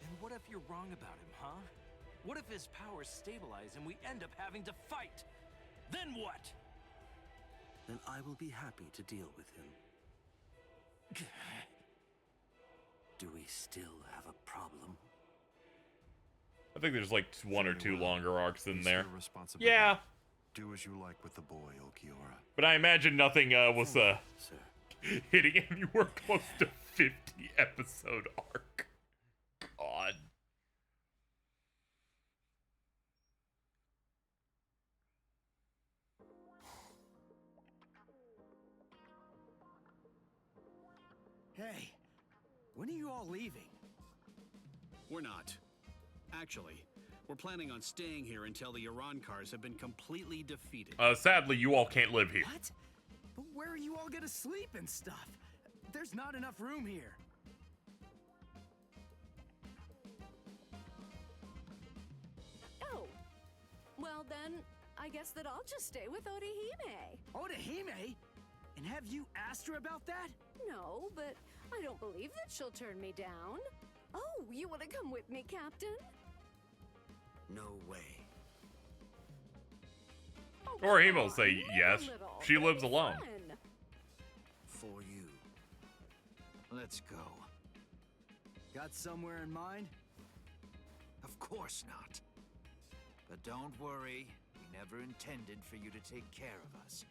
And what if you're wrong about him, huh? What if his powers stabilize and we end up having to fight? Then what? Then I will be happy to deal with him. Do we still have a problem? I think there's like one or two longer arcs in there. Responsibility. Yeah. Do as you like with the boy, Ulquiorra. But I imagine nothing was hitting anywhere close to 50 episode arc. God. Hey, when are you all leaving? We're not. Actually, we're planning on staying here until the Arrancars have been completely defeated. Sadly, you all can't live here. What? But where are you all gonna sleep and stuff? There's not enough room here. Oh. Well then, I guess that I'll just stay with Orihime. Orihime? And have you asked her about that? No, but I don't believe that she'll turn me down. Oh, you want to come with me, Captain? No way. Oh, Orihime will say yes. She lives alone. For you. Let's go. Got somewhere in mind? Of course not. But don't worry, we never intended for you to take care of us.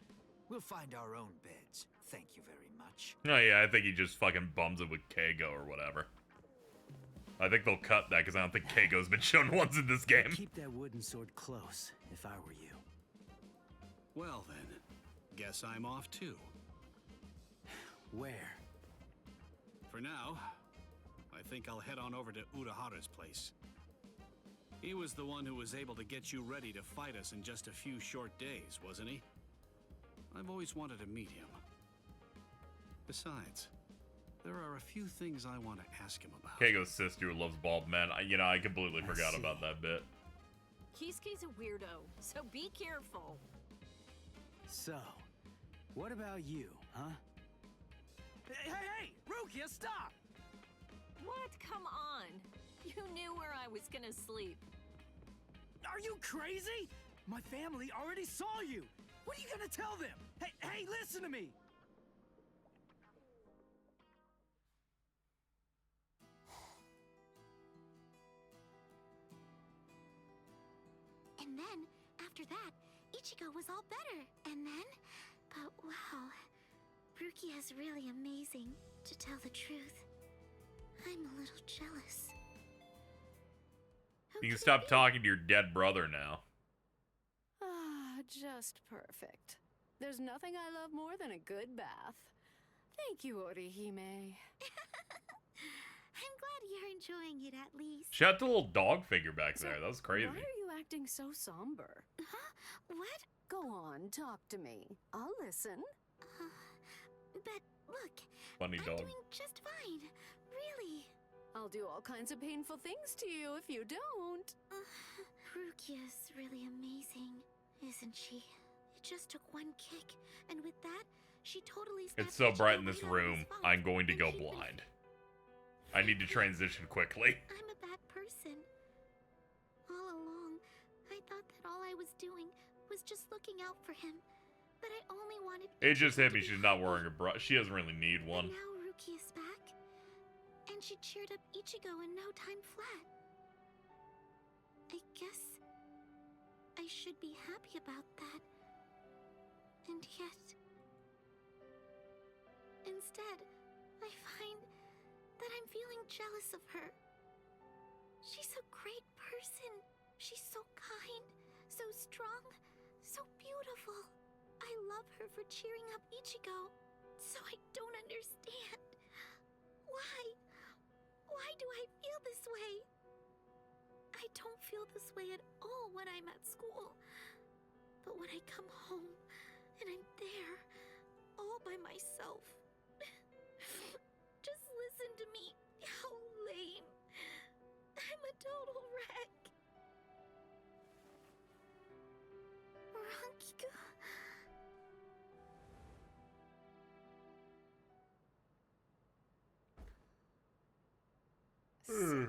We'll find our own beds. Thank you very much. Oh yeah, I think he just fucking bums it with Keigo or whatever. I think they'll cut that because I don't think Keigo's been shown once in this game. Keep that wooden sword close, if I were you. Well then, guess I'm off too. Where? For now, I think I'll head on over to Urahara's place. He was the one who was able to get you ready to fight us in just a few short days, wasn't he? I've always wanted to meet him. Besides, there are a few things I want to ask him about. Keigo's sister who loves bald men. I completely forgot about that bit. Kisuke's a weirdo, so be careful. So, what about you, huh? Hey, Rukia, stop! What? Come on. You knew where I was gonna sleep. Are you crazy? My family already saw you. What are you gonna tell them? Hey, listen to me! And then, after that, Ichigo was all better. And then, but wow, Rukia is really amazing, to tell the truth. I'm a little jealous. You can stop talking to your dead brother now. Ah, just perfect. There's nothing I love more than a good bath. Thank you, Orihime. I'm glad you're enjoying it at least. She had the little dog figure back there. That was crazy. Why are you acting so somber? Huh? What? Go on, talk to me. I'll listen. But look, Funny dog. I'm doing just fine. Really. I'll do all kinds of painful things to you if you don't. Rukia's really amazing, isn't she? It just took one kick, and with that, she totally It's so bright in this room, I'm going to go blind. I need to transition quickly. I'm a bad person. All along, I thought that all I was doing was just looking out for him. That I only wanted. It just hit me. She's not wearing a brush. She doesn't really need one. But now Ruki is back, and she cheered up Ichigo in no time flat. I guess I should be happy about that. And yet, instead, I find that I'm feeling jealous of her. She's a great person. She's so kind, so strong, so beautiful. I love her for cheering up Ichigo, so I don't understand. Why? Why do I feel this way? I don't feel this way at all when I'm at school. But when I come home, and I'm there, all by myself. Just listen to me. How lame. I'm a total wreck. Rankiku. Silly.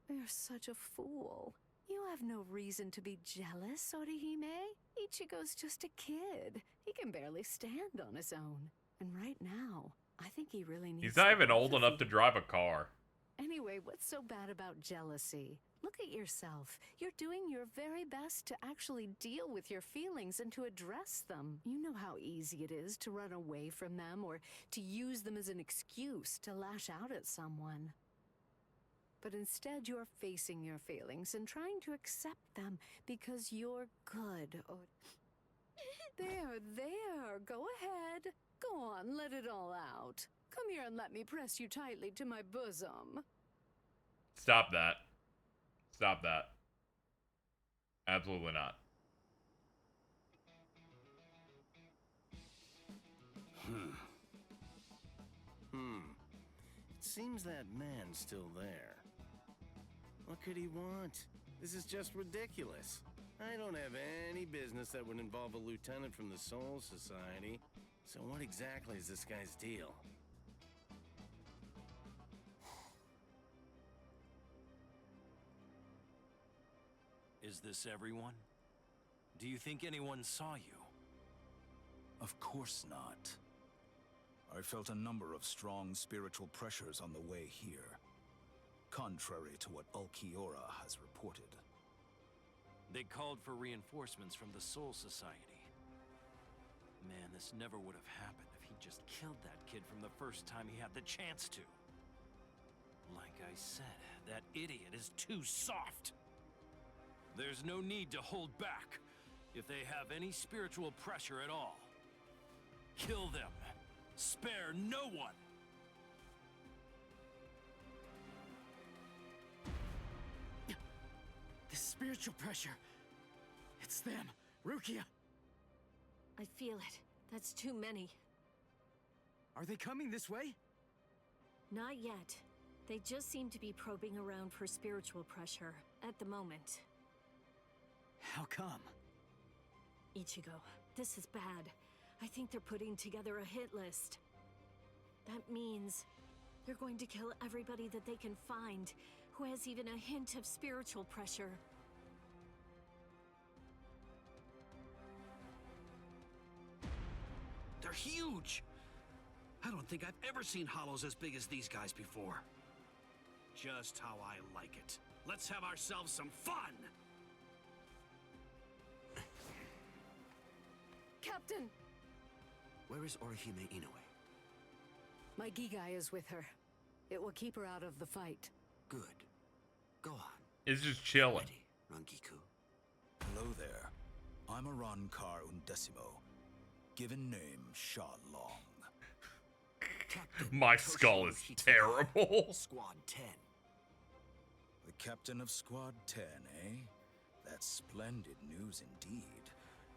You're such a fool. You have no reason to be jealous, Orihime. Ichigo's just a kid. He can barely stand on his own. And right now, I think he really needs He's not the even both old of enough to you. drive a car. Anyway, what's so bad about jealousy? Look at yourself. You're doing your very best to actually deal with your feelings and to address them. You know how easy it is to run away from them or to use them as an excuse to lash out at someone. But instead, you're facing your feelings and trying to accept them because you're good. Or there. Go ahead. Go on, let it all out. Come here and let me press you tightly to my bosom. Stop that. Stop that. Absolutely not. It seems that man's still there. What could he want? This is just ridiculous. I don't have any business that would involve a lieutenant from the Soul Society. So what exactly is this guy's deal? Is this everyone? Do you think anyone saw you? Of course not. I felt a number of strong spiritual pressures on the way here, contrary to what Ulquiorra has reported. They called for reinforcements from the Soul Society. Man, this never would have happened if he just killed that kid from the first time he had the chance to. Like I said, that idiot is too soft. There's no need to hold back. If they have any spiritual pressure at all, kill them. Spare no one. The spiritual pressure. It's them. Rukia. I feel it. That's too many. Are they coming this way? Not yet. They just seem to be probing around for spiritual pressure at the moment. How come? Ichigo, this is bad. I think they're putting together a hit list. That means they're going to kill everybody that they can find who has even a hint of spiritual pressure. They're huge! I don't think I've ever seen hollows as big as these guys before. Just how I like it. Let's have ourselves some fun! Captain! Where is Orihime Inoue? My Gigai is with her. It will keep her out of the fight. Good. Go on. It's just chilling. Rangiku. Hello there. I'm Arrancar Undecimo, given name Sha Long. My skull is terrible. Squad 10. The captain of Squad 10, eh? That's splendid news indeed.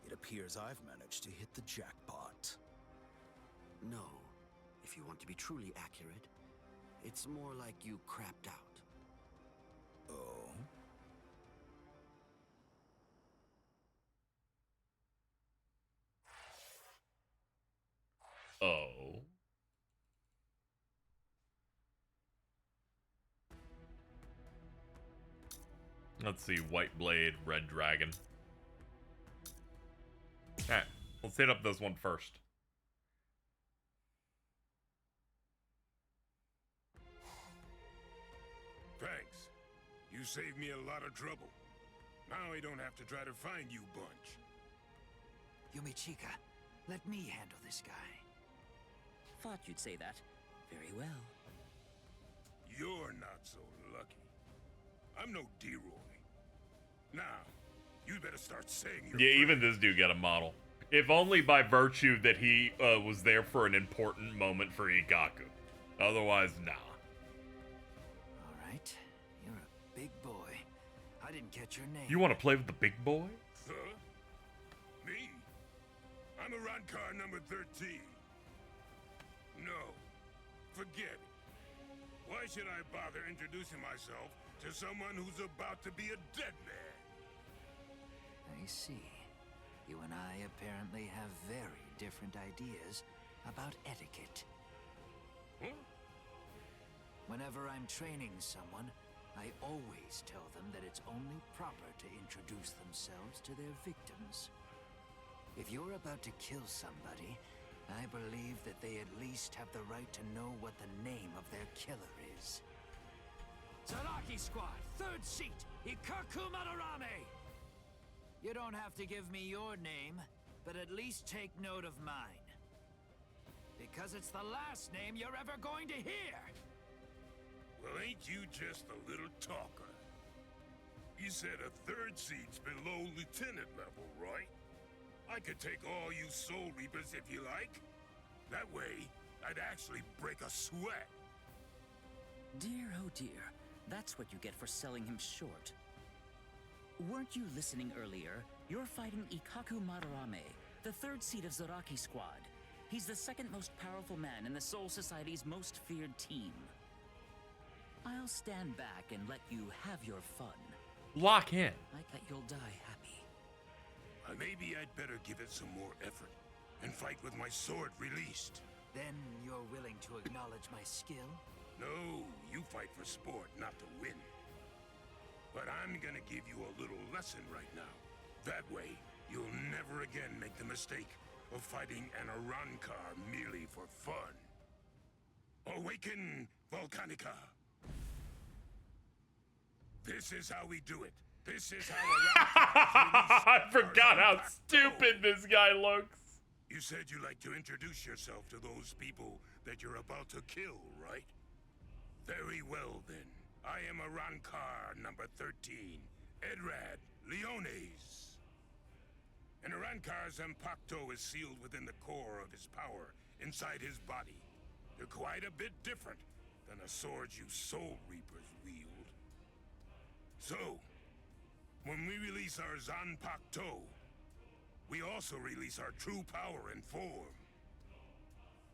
It appears I've managed to hit the jackpot. No. If you want to be truly accurate, it's more like you crapped out. Oh? Oh. Let's see, White Blade, Red Dragon. Alright, let's hit up this one first. Thanks. You saved me a lot of trouble. Now I don't have to try to find you bunch. Yumichika, let me handle this guy. Thought you'd say that. Very well. You're not so lucky. I'm no D-Roy. Now, you better start saying your Yeah, even this dude got a model. If only by virtue that he was there for an important moment for Igaku. Otherwise, nah. All right, you're a big boy. I didn't catch your name. You want to play with the big boy? Huh? Me? I'm Arrancar number 13. No, forget it. Why should I bother introducing myself to someone who's about to be a dead man? I see. You and I apparently have very different ideas about etiquette. Huh? Whenever I'm training someone, I always tell them that it's only proper to introduce themselves to their victims. If you're about to kill somebody, I believe that they at least have the right to know what the name of their killer is. Zaraki Squad, 3rd seat, Ikaku Madarame! You don't have to give me your name, but at least take note of mine. Because it's the last name you're ever going to hear! Well, ain't you just a little talker? You said a 3rd seat's below lieutenant level, right? I could take all you Soul Reapers if you like. That way, I'd actually break a sweat. Dear, oh dear. That's what you get for selling him short. Weren't you listening earlier? You're fighting Ikaku Madarame, the 3rd seat of Zaraki Squad. He's the 2nd most powerful man in the Soul Society's most feared team. I'll stand back and let you have your fun. Lock in. I bet you'll die happy. Maybe I'd better give it some more effort and fight with my sword released. Then you're willing to acknowledge my skill? No, you fight for sport, not to win. But I'm gonna give you a little lesson right now. That way, you'll never again make the mistake of fighting an Arrancar merely for fun. Awaken, Volcanica! This is how we do it. This is how I forgot how stupid this guy looks. You said you like to introduce yourself to those people that you're about to kill, right? Very well, then. I am Arrancar number 13, Edrad Leones. And Arrancar's Impacto is sealed within the core of his power, inside his body. They're quite a bit different than the swords you Soul Reapers wield. So, when we release our Zanpakuto, we also release our true power and form.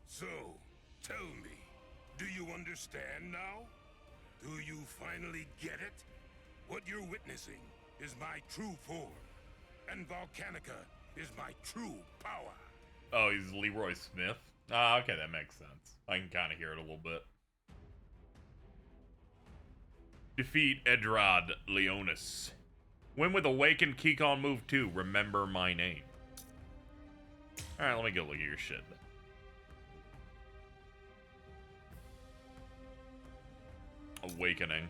So, tell me, do you understand now? Do you finally get it? What you're witnessing is my true form, and Volcanica is my true power. Oh, he's Leroy Smith? Ah, okay, that makes sense. I can kind of hear it a little bit. Defeat Edrad Leones. Win with Awakened Keycon move 2. Remember my name. Alright, let me go look at your shit. Awakening.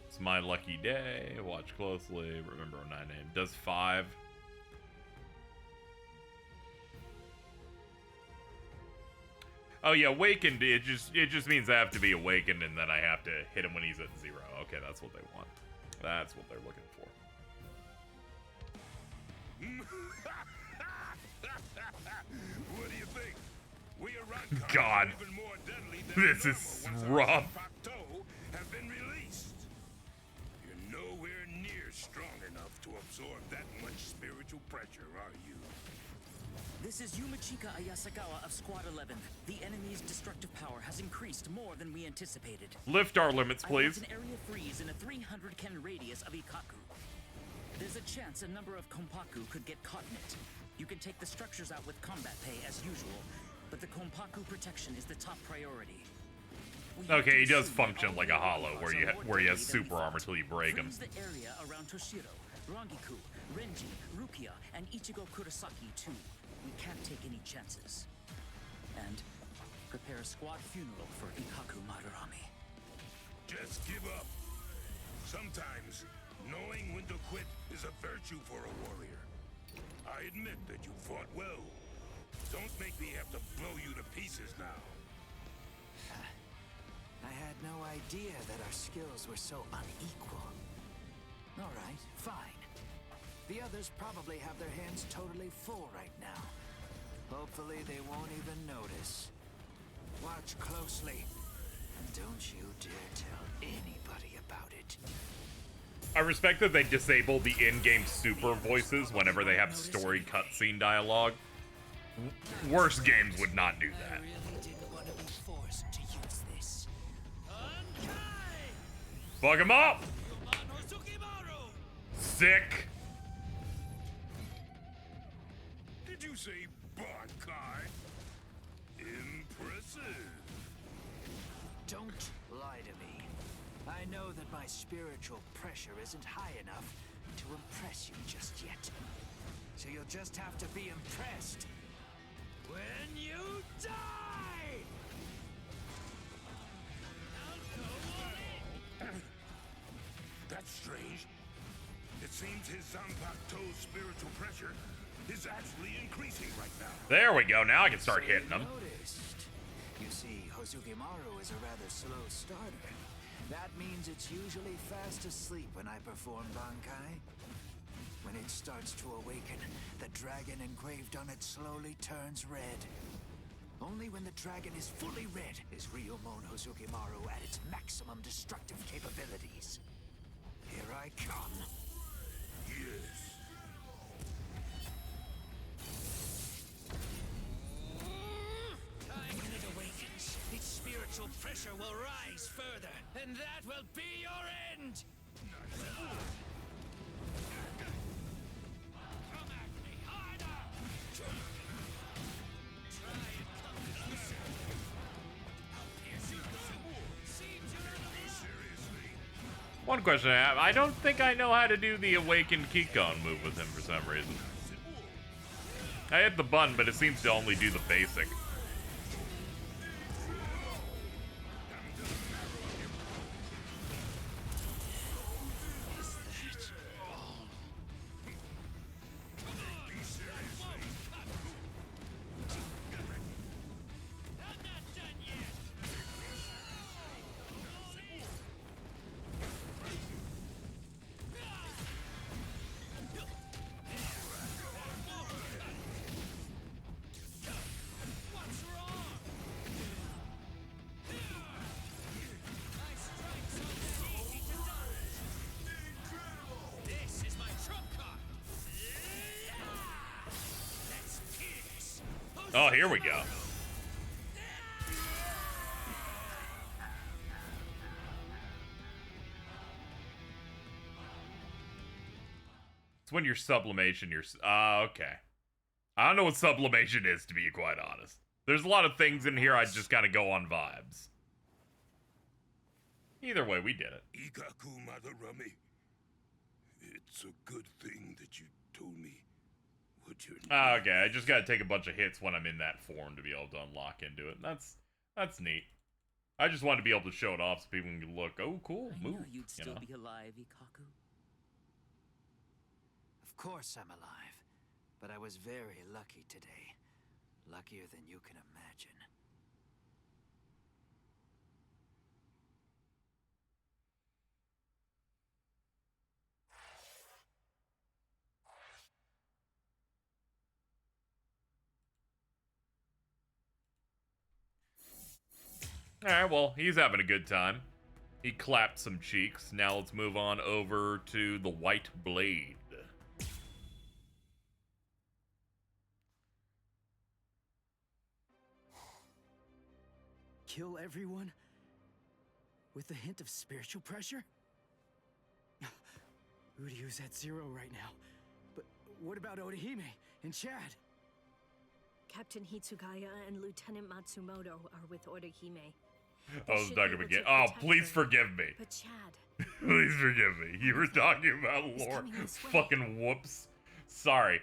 It's my lucky day. Watch closely. Remember my name. Does 5. Oh yeah, awakened. It just means I have to be awakened, and then I have to hit him when he's at 0. Okay, that's what they want. That's what they're looking for. What do you think? We Arrancar God, even more deadly than this is normal once our rough. Zanpakuto have been released. You're nowhere near strong enough to absorb that much spiritual pressure, are you? This is Yumachika Ayasagawa of Squad 11. The enemy's destructive power has increased more than we anticipated. Lift our limits, please. I want an area freeze in a 300 ken radius of Ikaku. There's a chance a number of Kompaku could get caught in it. You can take the structures out with combat pay as usual, but the Kompaku protection is the top priority. Okay, he does function like a hollow, where he has super armor till you break him. Freeze the area around Toshiro, Rangiku, Renji, Rukia, and Ichigo Kurosaki too. We can't take any chances. And prepare a squad funeral for Ikaku Madarame. Just give up. Sometimes, knowing when to quit is a virtue for a warrior. I admit that you fought well. Don't make me have to blow you to pieces now. I had no idea that our skills were so unequal. All right, fine. The others probably have their hands totally full right now. Hopefully they won't even notice. Watch closely, and don't you dare tell anybody about it. I respect that they disable the in-game super voices whenever they have story cutscene dialogue. Worst games would not do that. I really didn't want to be forced to use this. Fuck him up! Sick! Did you say Bankai? Impressive. Don't lie to me. I know that my spiritual pressure isn't high enough to impress you just yet. So you'll just have to be impressed when you die! That's strange. It seems his Zanpakuto's spiritual pressure is actually increasing right now. There we go. Now I can start hitting him. Noticed. You see, Hozukimaru is a rather slow starter. That means it's usually fast asleep when I perform Bankai. When it starts to awaken, the dragon engraved on it slowly turns red. Only when the dragon is fully red is Ryumon Hozukimaru at its maximum destructive capabilities. Here I come. Yes. When it awakens, its spiritual pressure will rise further, and that will be your end! Come at me harder! Try and come closer! I'll pierce you through! Seems you're in the Seriously? One question I have. I don't think I know how to do the awakened Kikon move with him for some reason. I hit the button, but it seems to only do the basic. This is my trump card! Let's kiss! Oh, here we go. It's when you're sublimation, you're... okay. I don't know what sublimation is, to be quite honest. There's a lot of things in here I just kind of go on vibes. Either way, we did it. Ikaku Madarame. It's a good thing that you told me what your name Okay, I just gotta take a bunch of hits when I'm in that form to be able to unlock into it. That's neat. I just wanted to be able to show it off so people can look, oh, cool, move. I know you'd still be alive, Ikaku. Of course I'm alive, but I was very lucky today. Luckier than you can imagine. Alright, well, he's having a good time. He clapped some cheeks. Now let's move on over to the White Blade. Kill everyone? With a hint of spiritual pressure? Uryu's at 0 right now. But what about Odahime and Chad? Captain Hitsugaya and Lieutenant Matsumoto are with Orihime. I was not gonna get. Oh, please forgive me. But Chad. Please forgive me. You were talking about lore. Fucking whoops. Sorry.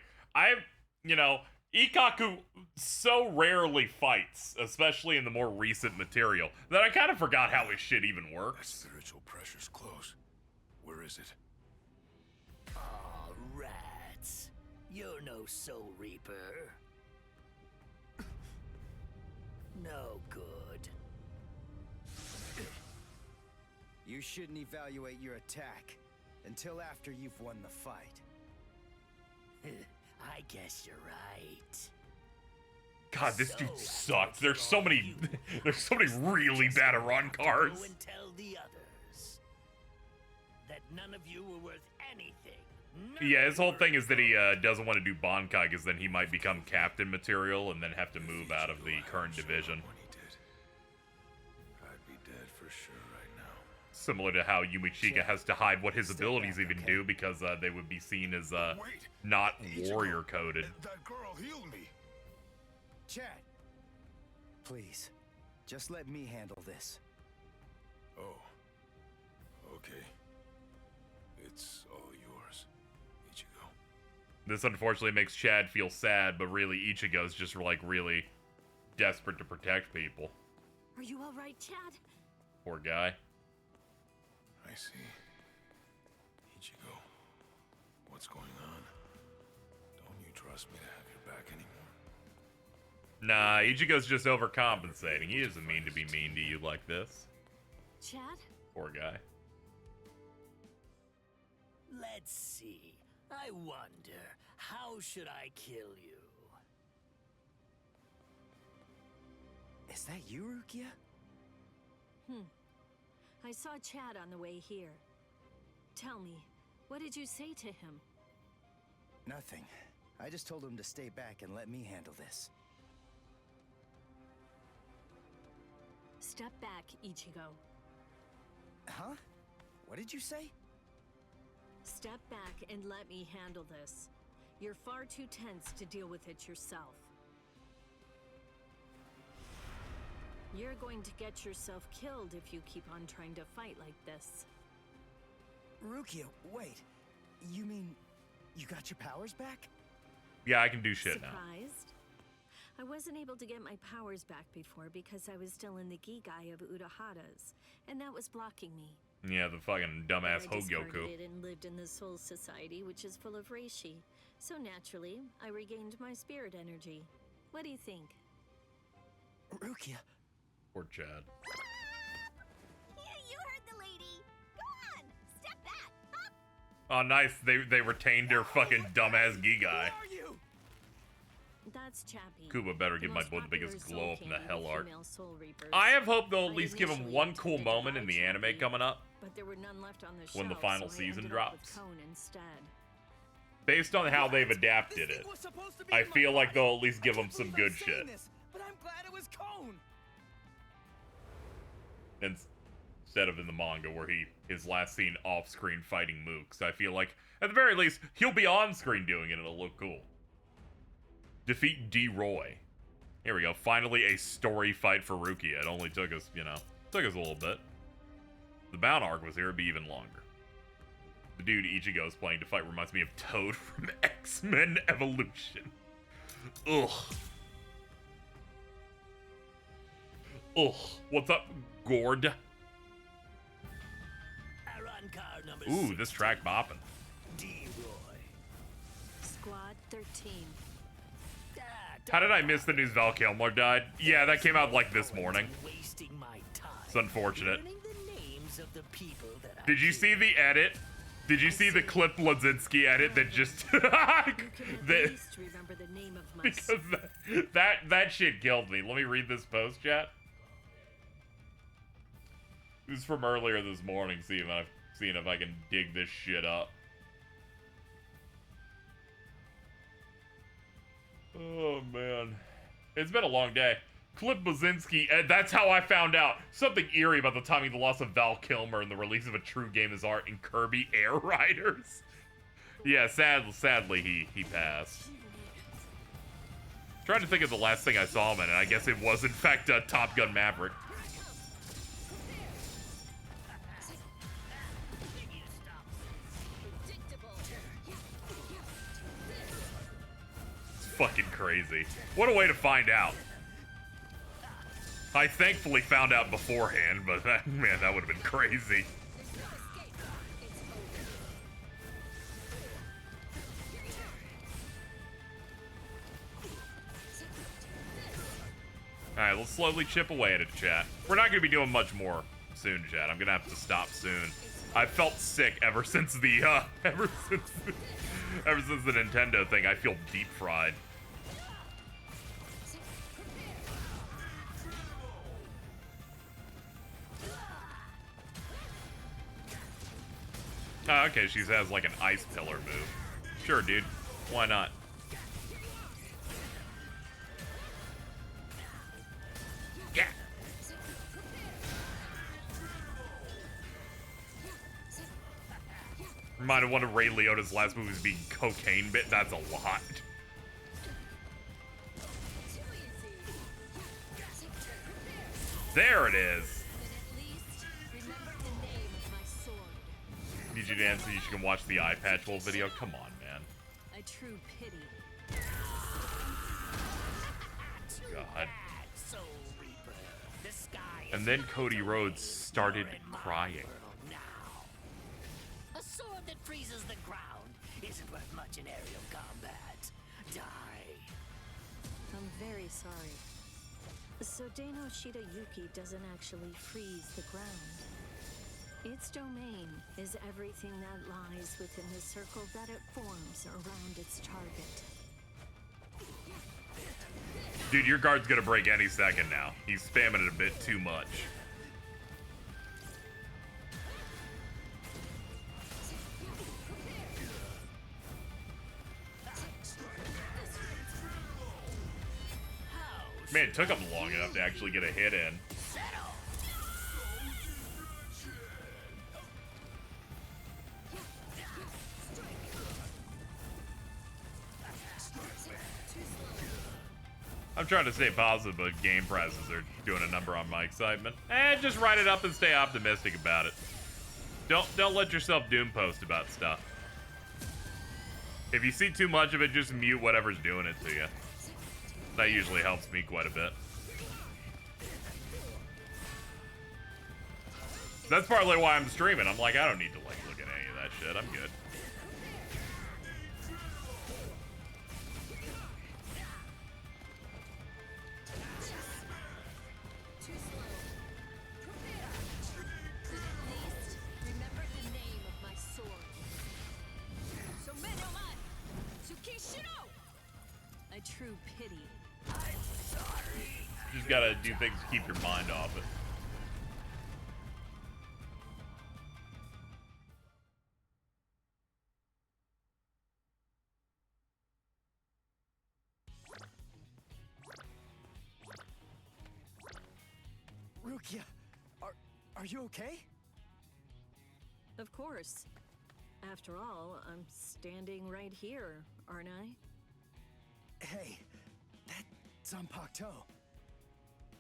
Ikaku so rarely fights, especially in the more recent material, that I kind of forgot how his shit even works. spiritual pressure's close. Where is it? Aw, rats. You're no Soul Reaper. No good. You shouldn't evaluate your attack until after you've won the fight. I guess you're right. God, this dude sucks. There's so many really bad Arrancars. Go and tell the others that none of you were worth anything. Yeah, his whole thing is that he doesn't want to do Bankai because then he might become captain material and then have to move out of the current division. I'd be dead for sure right now. Similar to how Yumishika has to hide what his abilities even do because they would be seen as not warrior coded. That girl healed me. Chad, please, just let me handle this. Oh. Okay. It's all yours, Ichigo. This unfortunately makes Chad feel sad, but really Ichigo's just like really desperate to protect people. Are you all right, Chad? Poor guy. I see. Ichigo, what's going on? Don't you trust me to have your back anymore? Nah, Ichigo's just overcompensating. He doesn't mean to be mean to you like this. Chad? Poor guy. Let's see. I wonder, how should I kill you? Is that you, Rukia? I saw Chad on the way here. Tell me, what did you say to him? Nothing. I just told him to stay back and let me handle this. Step back, Ichigo. Huh? What did you say? Step back and let me handle this. You're far too tense to deal with it yourself. You're going to get yourself killed if you keep on trying to fight like this. Rukia, wait. You mean you got your powers back? Yeah, I can do shit now. Surprised? I wasn't able to get my powers back before because I was still in the Gigai of Urahara's, and that was blocking me. Yeah, the fucking dumbass I discarded Hogyoku. it and lived in the Soul Society, which is full of reishi. So naturally, I regained my spirit energy. What do you think? Rukia. Poor Chad. You heard the lady. Go on, step back. Up. Oh, nice. They retained their fucking dumbass Gigai. That's Chappie. Kuba better the give my most boy the biggest popular glow up in the soul hell candy art. female soul reapers. I have hope they'll at I least give him initially one cool intended to moment in buy the anime Chappie, coming up. but there were none left on the When the shelf, final so I season ended up with drops. Cone instead. Based on how they've adapted it, I feel like they'll at least give him some good shit. But I'm glad it was Cone. Instead of in the manga where his last scene off-screen fighting Mooks. I feel like, at the very least, he'll be on-screen doing it and it'll look cool. Defeat D-Roy. Here we go. Finally a story fight for Rukia. It only took us, took us a little bit. The Bound arc was here, it'd be even longer. The dude Ichigo's playing to fight reminds me of Toad from X-Men Evolution. Ugh. Ugh. What's up, Gord? Arrancar number Ooh, this track bopping. D-Roy. Squad 13. How did I miss the news Val Kilmer died? Yeah, that came out like this morning. Wasting my time. It's unfortunate. Learning the names of the people that I Did you see the edit? Did you see the Clip Blazinski edit that just that, Remember the name of my because that shit killed me. Let me read this post, chat. This is from earlier this morning, seeing if I can dig this shit up. Oh man. It's been a long day. Clip Blazinski, that's how I found out. Something eerie about the timing of the loss of Val Kilmer and the release of A True Game is Art in Kirby Air Riders. Yeah, sadly he passed. Trying to think of the last thing I saw him in, and I guess it was in fact Top Gun Maverick. It's fucking crazy. What a way to find out. I thankfully found out beforehand, but man, that would have been crazy. Alright, let's slowly chip away at it, chat. We're not going to be doing much more soon, chat. I'm going to have to stop soon. I've felt sick ever since the, ever since the Nintendo thing. I feel deep fried. Oh, okay, she has like an ice pillar move. Sure, dude. Why not? Yeah. Reminded one of Ray Liotta's last movies being cocaine bit. That's a lot. There it is. Luigi dance so you can watch the eye patch hole video. Come on, man. A true pity. God. Soul Reaper, the sky is And then Cody Rhodes started crying. a sword that freezes the ground isn't worth much in aerial combat. Die. I'm very sorry. So Dano Shidayuki doesn't actually freeze the ground. Its domain is everything that lies within the circle that it forms around its target. Dude, your guard's gonna break any second now. He's spamming it a bit too much. Man, it took him long enough to actually get a hit in. I'm trying to stay positive, but game prices are doing a number on my excitement. Just write it up and stay optimistic about it. Don't let yourself doom post about stuff. If you see too much of it, just mute whatever's doing it to you. That usually helps me quite a bit. That's partly why I'm streaming. I'm like, I don't need to like look at any of that shit. I'm good. Remember the name of my sword. A true pity. You just gotta do things to keep your mind off it. Rukia, are you okay? Of course. After all, I'm standing right here, aren't I? Hey, that Zanpakuto.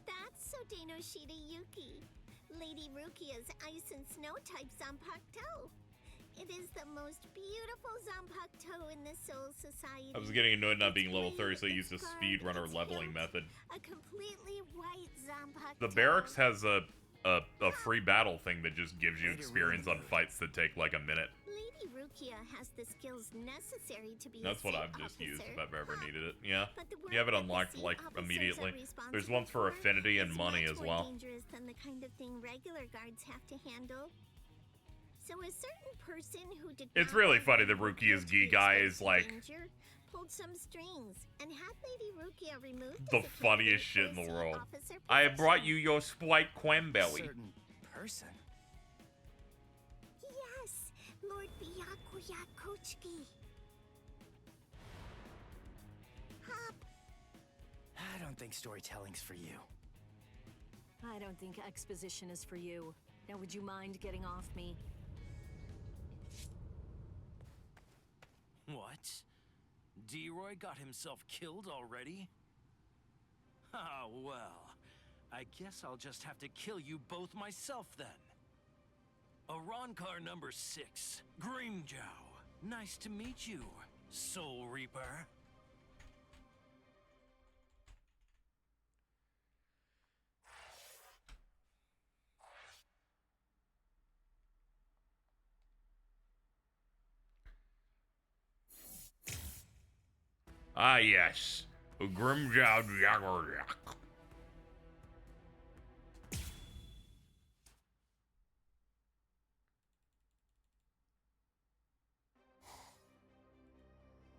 That's Sodeno Shidayuki, Lady Rukia's ice and snow type Zanpakuto. It is the most beautiful Zanpakuto in the Soul Society. I was getting annoyed not being level 30, so I used the speedrunner leveling method. A completely white Zanpakuto. The barracks has a free battle thing that just gives you experience on fights that take like a minute. Lady Rukia has the skills necessary to be That's a what sea I've just officer. used if I've ever needed it. Yeah. But the You have it work that the unlocked sea like officers immediately. are responsible There's ones for for affinity and is money much as more well. dangerous than the kind of thing regular guards have to handle. So a certain person who did It's not really want funny that Lady Rukia's Rukia to Gi be guy exposed is to like danger, pulled some strings and had Lady Rukia remove the funniest shit in the world. officer I have brought you your white Quembelly. Certain person. Yes, Lord Byakuya Kochiki. Hop. I don't think storytelling's for you. I don't think exposition is for you. Now, would you mind getting off me? What? D-Roy got himself killed already? Ah, well. I guess I'll just have to kill you both myself then. Arrancar number 6, Grimjow. Nice to meet you, Soul Reaper. Ah, yes. Grimjow Jagoryak.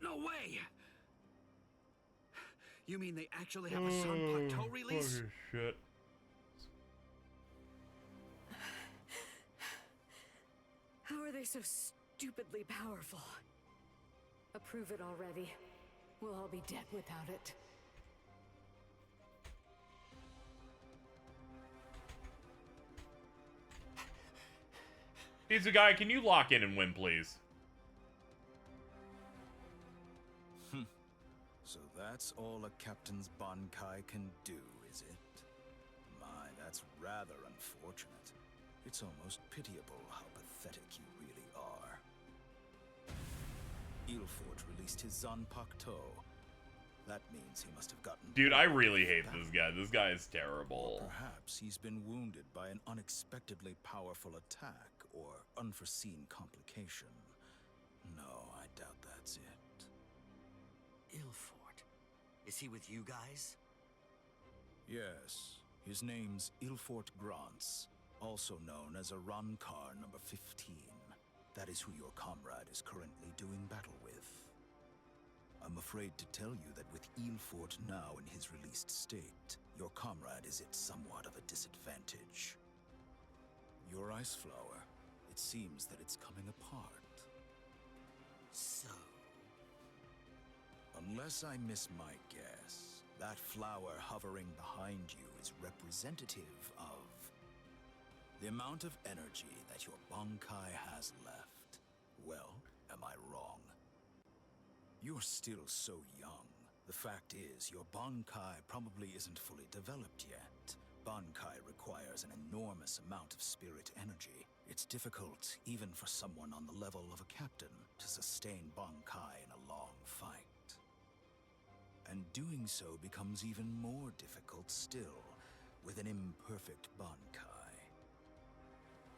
No way! You mean they actually have a Zanpakuto release? Fucking shit. How are they so stupidly powerful? Approve it already. We'll all be dead without it. Izugai, can you lock in and win, please? So that's all a captain's Bankai can do, is it? My, that's rather unfortunate. It's almost pitiable how pathetic you really are. Ilfort released his Zanpakuto. That means he must have gotten... Dude, I really hate this guy. This guy is terrible. Or perhaps he's been wounded by an unexpectedly powerful attack or unforeseen complication. No, I doubt that's it. Ilfort. Is he with you guys? Yes. His name's Ilfort Grants, also known as Arrancar number 15. That is who your comrade is currently doing battle with. I'm afraid to tell you that with Ilfort now in his released state, your comrade is at somewhat of a disadvantage. Your ice flower, it seems that it's coming apart. So? Unless I miss my guess, that flower hovering behind you is representative of the amount of energy that your Bankai has left. Well, am I wrong? You're still so young. The fact is, your Bankai probably isn't fully developed yet. Bankai requires an enormous amount of spirit energy. It's difficult, even for someone on the level of a captain, to sustain Bankai in a long fight. And doing so becomes even more difficult still, with an imperfect Bankai.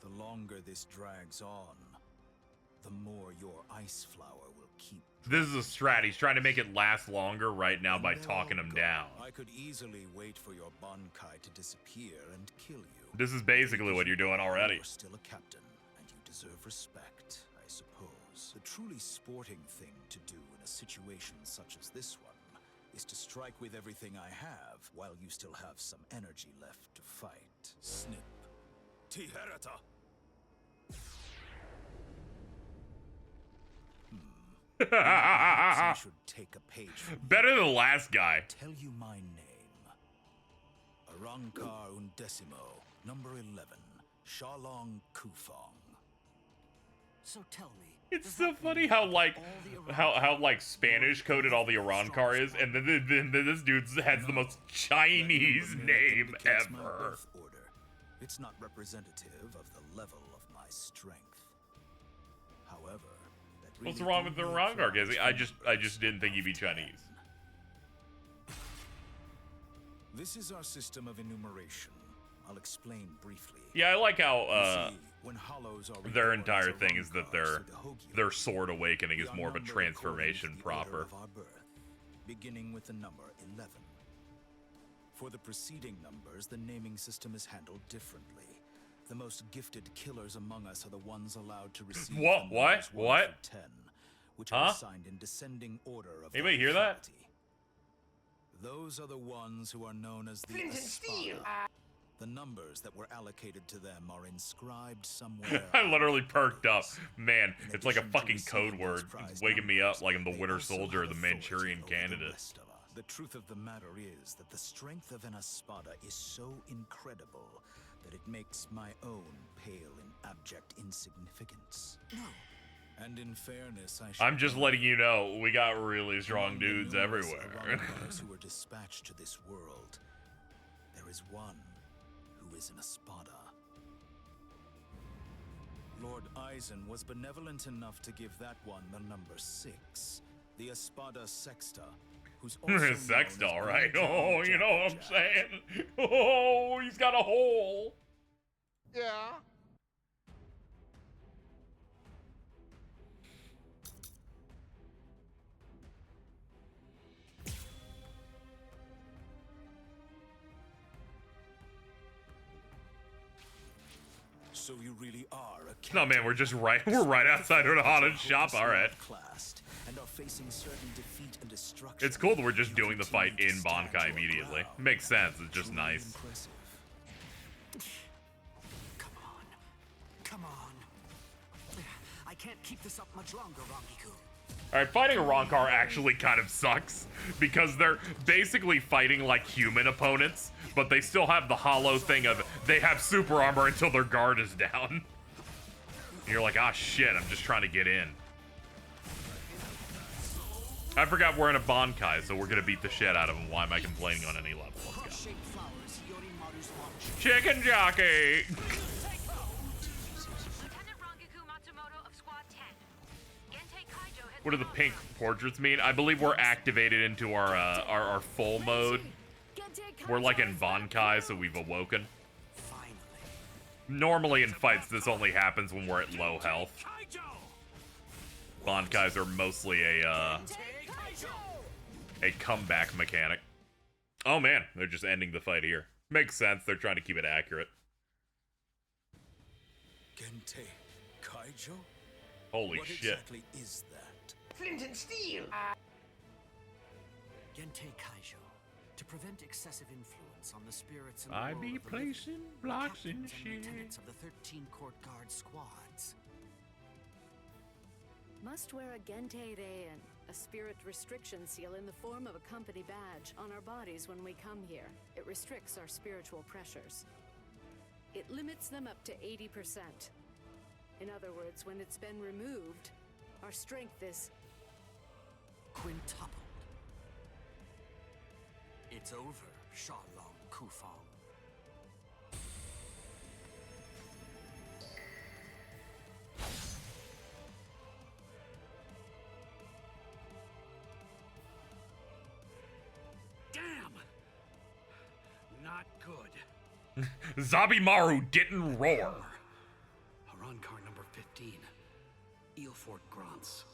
The longer this drags on, the more your ice flower will keep. This is a strat. He's trying to make it last longer right now by talking him down. I could easily wait for your Bankai to disappear and kill you. This is basically what you're doing already. You're still a captain, and you deserve respect, I suppose. The truly sporting thing to do in a situation such as this one is to strike with everything I have while you still have some energy left to fight. Snip. Tiherata! I should take a page from Better than the last guy. Tell you my name. Arrancar Undecimo, number 11, Shalong Kufong. So tell me. It's so funny how like Spanish coded all the Arrancar is, and then this dude has the most Chinese name ever. It's not representative of the level of my strength. However, that what's wrong with the Arrancar, Gizzy? I just didn't think he'd be Chinese. This is our system of enumeration. I'll explain briefly. Yeah, I like how their entire thing is that their sword awakening is more of a transformation proper. Beginning with the number 11. For the preceding numbers, the naming system is handled differently. The most gifted killers among us are the ones allowed to receive what? 10, which are assigned in descending order of anybody hear that? Those are the ones who are known as the Espada. The numbers that were allocated to them are inscribed somewhere. I literally perked up. Man, it's like a fucking code word. It's waking me up like I'm the Winter Soldier or the Manchurian Candidate. The truth of the matter is that the strength of an Espada is so incredible that it makes my own pale in abject insignificance. No. And in fairness, I'm just letting you know, we got really strong dudes everywhere. Who were dispatched to this world, there is one who is an Espada. Lord Eisen was benevolent enough to give that one the number 6, the Espada Sexta, who's also Sexta, all right. Oh, you know what I'm saying? Oh, he's got a hole. Yeah. So you really are a no, man, we're right outside of the haunted shop. All right. And are facing certain defeat and destruction. It's cool that we're just doing the fight in Bankai immediately. Makes sense. It's just nice. Come on. I can't keep this up much longer, Rangiku. Alright, fighting Arrancar actually kind of sucks, because they're basically fighting like human opponents, but they still have the hollow thing of they have super armor until their guard is down. And you're like, ah shit, I'm just trying to get in. I forgot we're in a Bankai, so we're gonna beat the shit out of them. Why am I complaining on any level? Let's go. Chicken jockey! Lieutenant Rangiku Matsumoto of Squad 10. Gentei Kaijo has What do the pink portraits mean? I believe we're activated into our full mode. We're like in Bankai, so we've awoken. Normally in fights, this only happens when we're at low health. Bankais are mostly a comeback mechanic. Oh man, they're just ending the fight here. Makes sense, they're trying to keep it accurate. Gente Kaijo? Holy what shit. Exactly is that? Flint and steel! Gente Kaijo. To prevent excessive influence on the spirits in the I world be of the placing living, blocks in captains and shit. lieutenants of the 13 court guard squads. Must wear a gente rein, a spirit restriction seal in the form of a company badge on our bodies when we come here. It restricts our spiritual pressures. It limits them up to 80%. In other words, when it's been removed, our strength is quintupled. It's over, Shalom Kufang. Damn! Not good. Zabimaru didn't roar. Arrancar number 15. Eelfort Grants.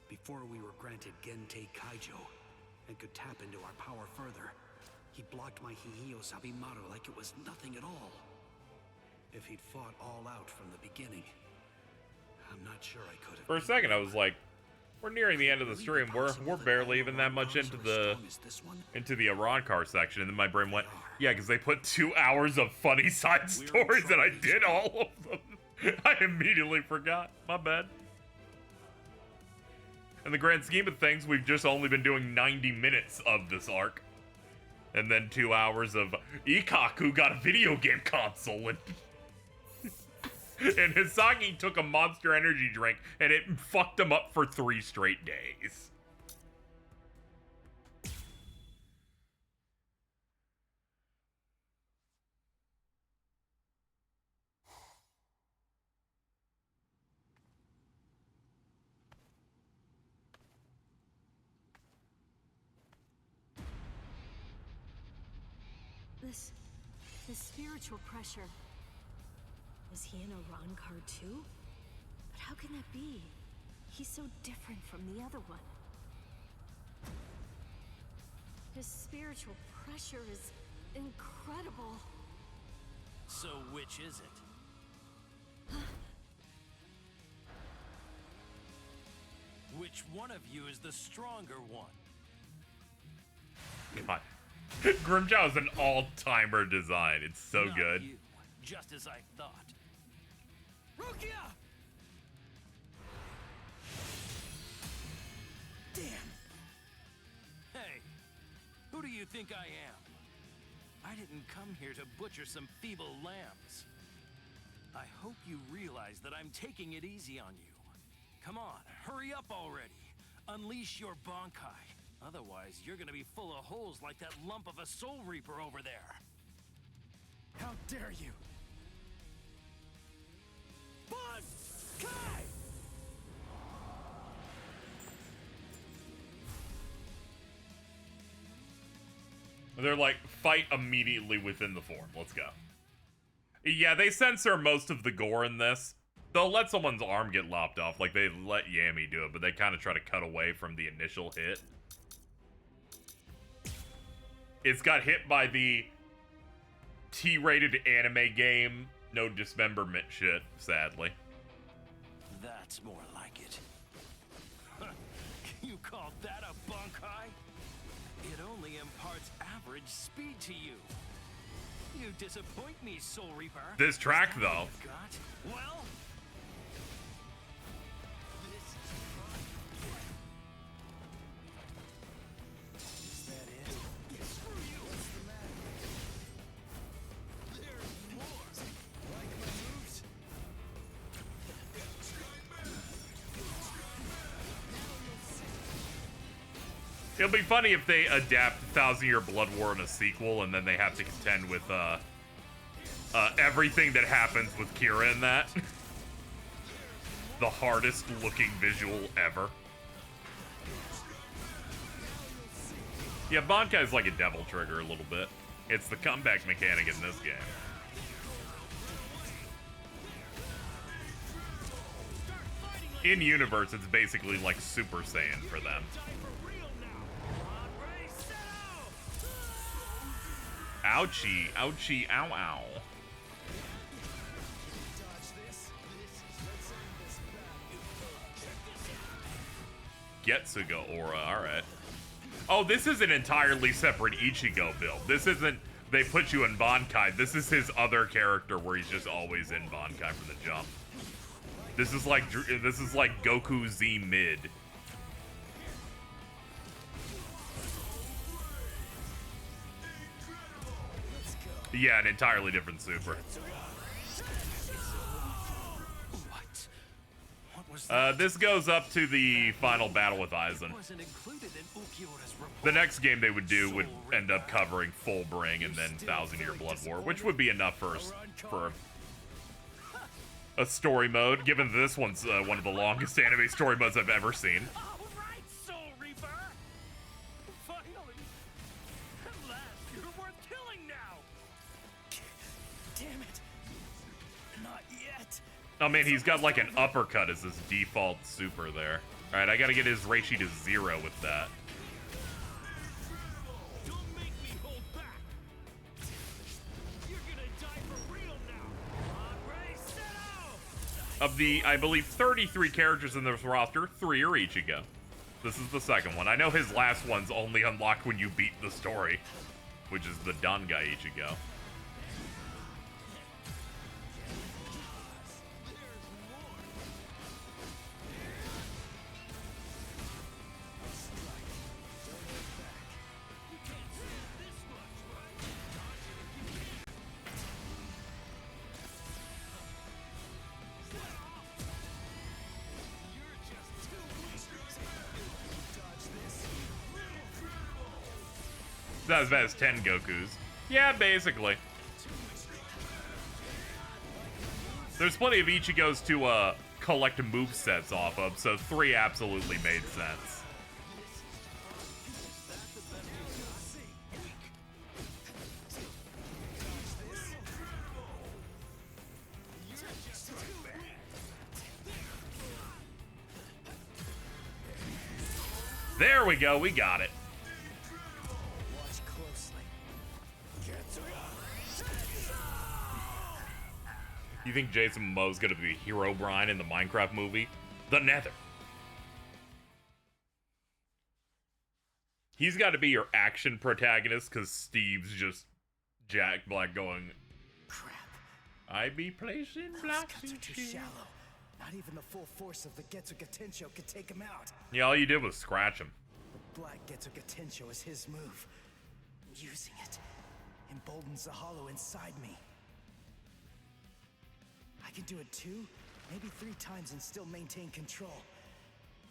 Before we were granted Gente Kaijo and could tap into our power further, he blocked my Hihio Zabimaru like it was nothing at all. If he'd fought all out from the beginning, I'm not sure I could have. For a second, I was like, we're nearing the end of the stream. We're barely even that much into the Arrancar section, and then my brain went, yeah, because they put 2 hours of funny side stories, and I did all of them. I immediately forgot. My bad. In the grand scheme of things, we've just only been doing 90 minutes of this arc. And then 2 hours of Ikaku got a video game console, and and Hisagi took a Monster Energy drink, and it fucked him up for 3 straight days. This spiritual pressure. Is he in Arrancar too? But how can that be? He's so different from the other one. His spiritual pressure is incredible. So which is it? Which one of you is the stronger one? God. Grimjaw is an all-timer design. It's so Not good. You, just as I thought. Rukia! Damn. Hey, who do you think I am? I didn't come here to butcher some feeble lambs. I hope you realize that I'm taking it easy on you. Come on, hurry up already. Unleash your Bankai. Otherwise, you're gonna be full of holes like that lump of a Soul Reaper over there. How dare you? Bankai! They're like, fight immediately within the form. Let's go. Yeah, they censor most of the gore in this. They'll let someone's arm get lopped off, like they let Yami do it, but they kind of try to cut away from the initial hit. It's got hit by the T-rated anime game, no dismemberment shit, sadly. That's more like it. You call that a Bankai? It only imparts average speed to you. You disappoint me, Soul Reaper. This track, though. Got? Well, Is that it? Screw you! What's the matter? There's more! Like my moves? It'll be funny if they adapt 1,000 Year Blood War in a sequel, and then they have to contend with everything that happens with Kira in that. The hardest looking visual ever. Yeah, Bankai's like a devil trigger a little bit. It's the comeback mechanic in this game. In universe, it's basically like Super Saiyan for them. Ouchie, ouchie, ow, ow. Getsuga Aura, alright. Oh, this is an entirely separate Ichigo build. This isn't, they put you in Bankai. This is his other character where he's just always in Bankai from the jump. This is like Goku Z mid. Yeah, an entirely different super. This goes up to the final battle with Aizen. The next game they would do would end up covering full Bring and then 1000-Year Blood War, which would be enough for a story mode, given this one's one of the longest anime story modes I've ever seen. Oh man, he's got like an uppercut as his default super there. Alright, I gotta get his Reishi to 0 with that. Of the, I believe, 33 characters in this roster, 3 are Ichigo. This is the second one. I know his last one's only unlocked when you beat the story, which is the Dangai Ichigo. It's not as bad as 10 Gokus. Yeah, basically. There's plenty of Ichigos to collect movesets off of, so 3 absolutely made sense. There we go, we got it. You think Jason Momoa's gonna be Herobrine in the Minecraft movie? The Nether. He's got to be your action protagonist, because Steve's just Jack Black going, crap. I be placing blocks in too shallow. Not even the full force of the Getsuga Tensho could take him out. Yeah, all you did was scratch him. The Black Getsuga Tensho is his move. Using it emboldens the hollow inside me. I can do it 2, maybe 3 times and still maintain control.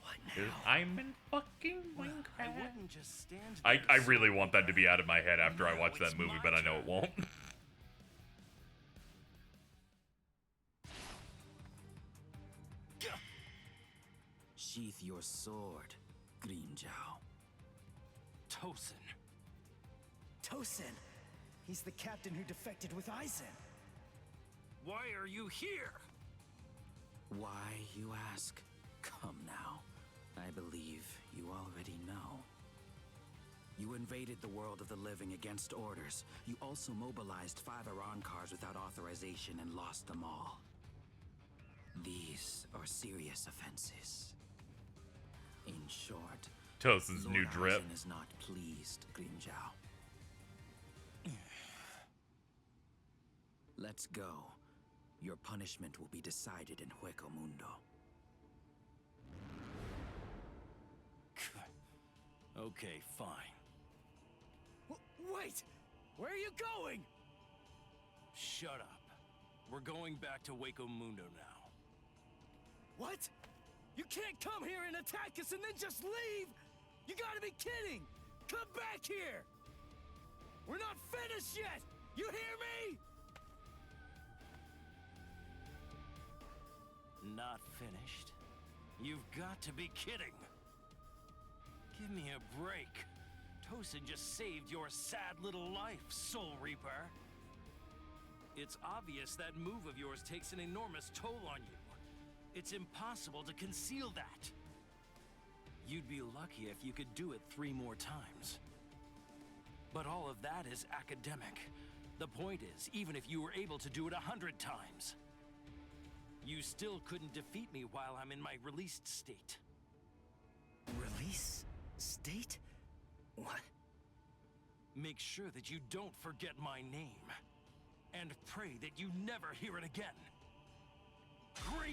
What now? I'm in fucking Minecraft. I really want that to be out of my head after I watch that movie, but I know it won't. Sheath your sword, Grimmjow. Tosin. Tosin? He's the captain who defected with Aizen. Why are you here? Why, you ask? Come now. I believe you already know. You invaded the world of the living against orders. You also mobilized 5 Arrancars without authorization and lost them all. These are serious offenses. In short, Tosin's new Lord drip Aizen is not pleased, Grimmjow. Let's go. Your punishment will be decided in Hueco Mundo. Okay, fine. Wait! Where are you going? Shut up. We're going back to Hueco Mundo now. What? You can't come here and attack us and then just leave! You gotta be kidding! Come back here! We're not finished yet! You hear me? Not finished? You've got to be kidding. Give me a break. Tosin just saved your sad little life, Soul Reaper. It's obvious that move of yours takes an enormous toll on you. It's impossible to conceal that. You'd be lucky if you could do it 3 more times. But all of that is academic. The point is, even if you were able to do it 100 times, you still couldn't defeat me while I'm in my released state. Release state? What? Make sure that you don't forget my name. And pray that you never hear it again.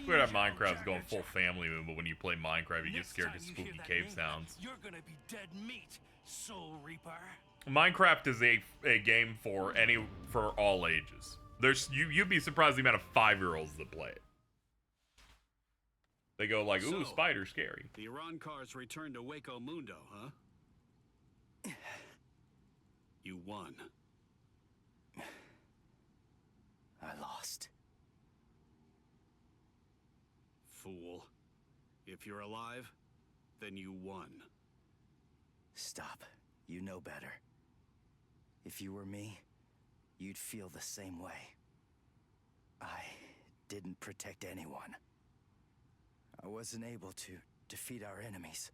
Weird how Minecraft's going full family mode, but when you play Minecraft, you get scared of spooky cave sounds. You're gonna be dead meat, Soul Reaper. Minecraft is a game for all ages. You'd be surprised the amount of 5-year-olds that play it. They go like, ooh, spider, scary. The Arrancar's returned to Waco Mundo, huh? You won. I lost. Fool. If you're alive, then you won. Stop. You know better. If you were me, you'd feel the same way. I didn't protect anyone. I wasn't able to defeat our enemies.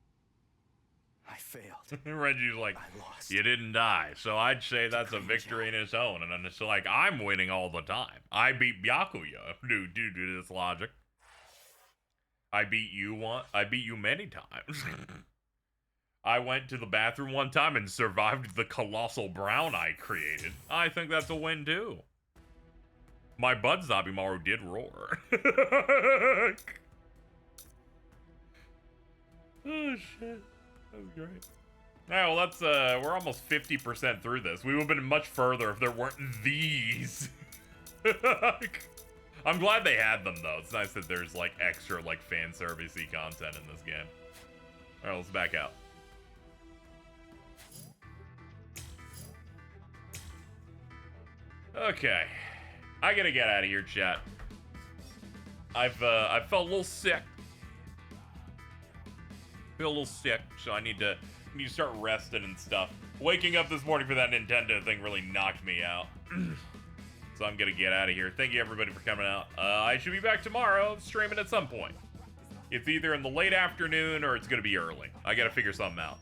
I failed. Reggie's like, I lost. You didn't die, so I'd say that's a victory in its own. And then it's like, I'm winning all the time. I beat Byakuya, due to this logic. I beat you many times. I went to the bathroom one time and survived the colossal brown I created. I think that's a win too. My Bud Zabimaru did roar. Oh shit. That was great. Alright, well that's we're almost 50% through this. We would have been much further if there weren't these. I'm glad they had them though. It's nice that there's like extra like fan servicey content in this game. Alright, let's back out. Okay. I gotta get out of here, chat. I felt a little sick. Feel a little sick, so I need to start resting and stuff. Waking up this morning for that Nintendo thing really knocked me out. So I'm gonna get out of here. Thank you everybody for coming out. I should be back tomorrow streaming at some point. It's either in the late afternoon or it's gonna be early. I gotta figure something out.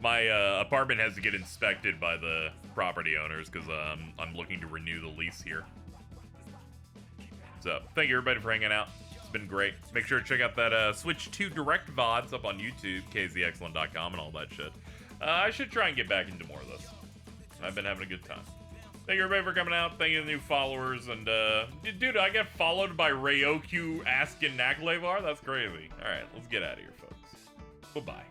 My apartment has to get inspected by the property owners because I'm looking to renew the lease here. So thank you everybody for hanging out. Been great. Make sure to check out that Switch 2 Direct VODs up on YouTube, KZXcellent.com and all that shit. I should try and get back into more of this. I've been having a good time. Thank you everybody for coming out. Thank you to the new followers. And, dude, I get followed by Ryoku Askin Naklevar? That's crazy. Alright, let's get out of here, folks. Bye-bye.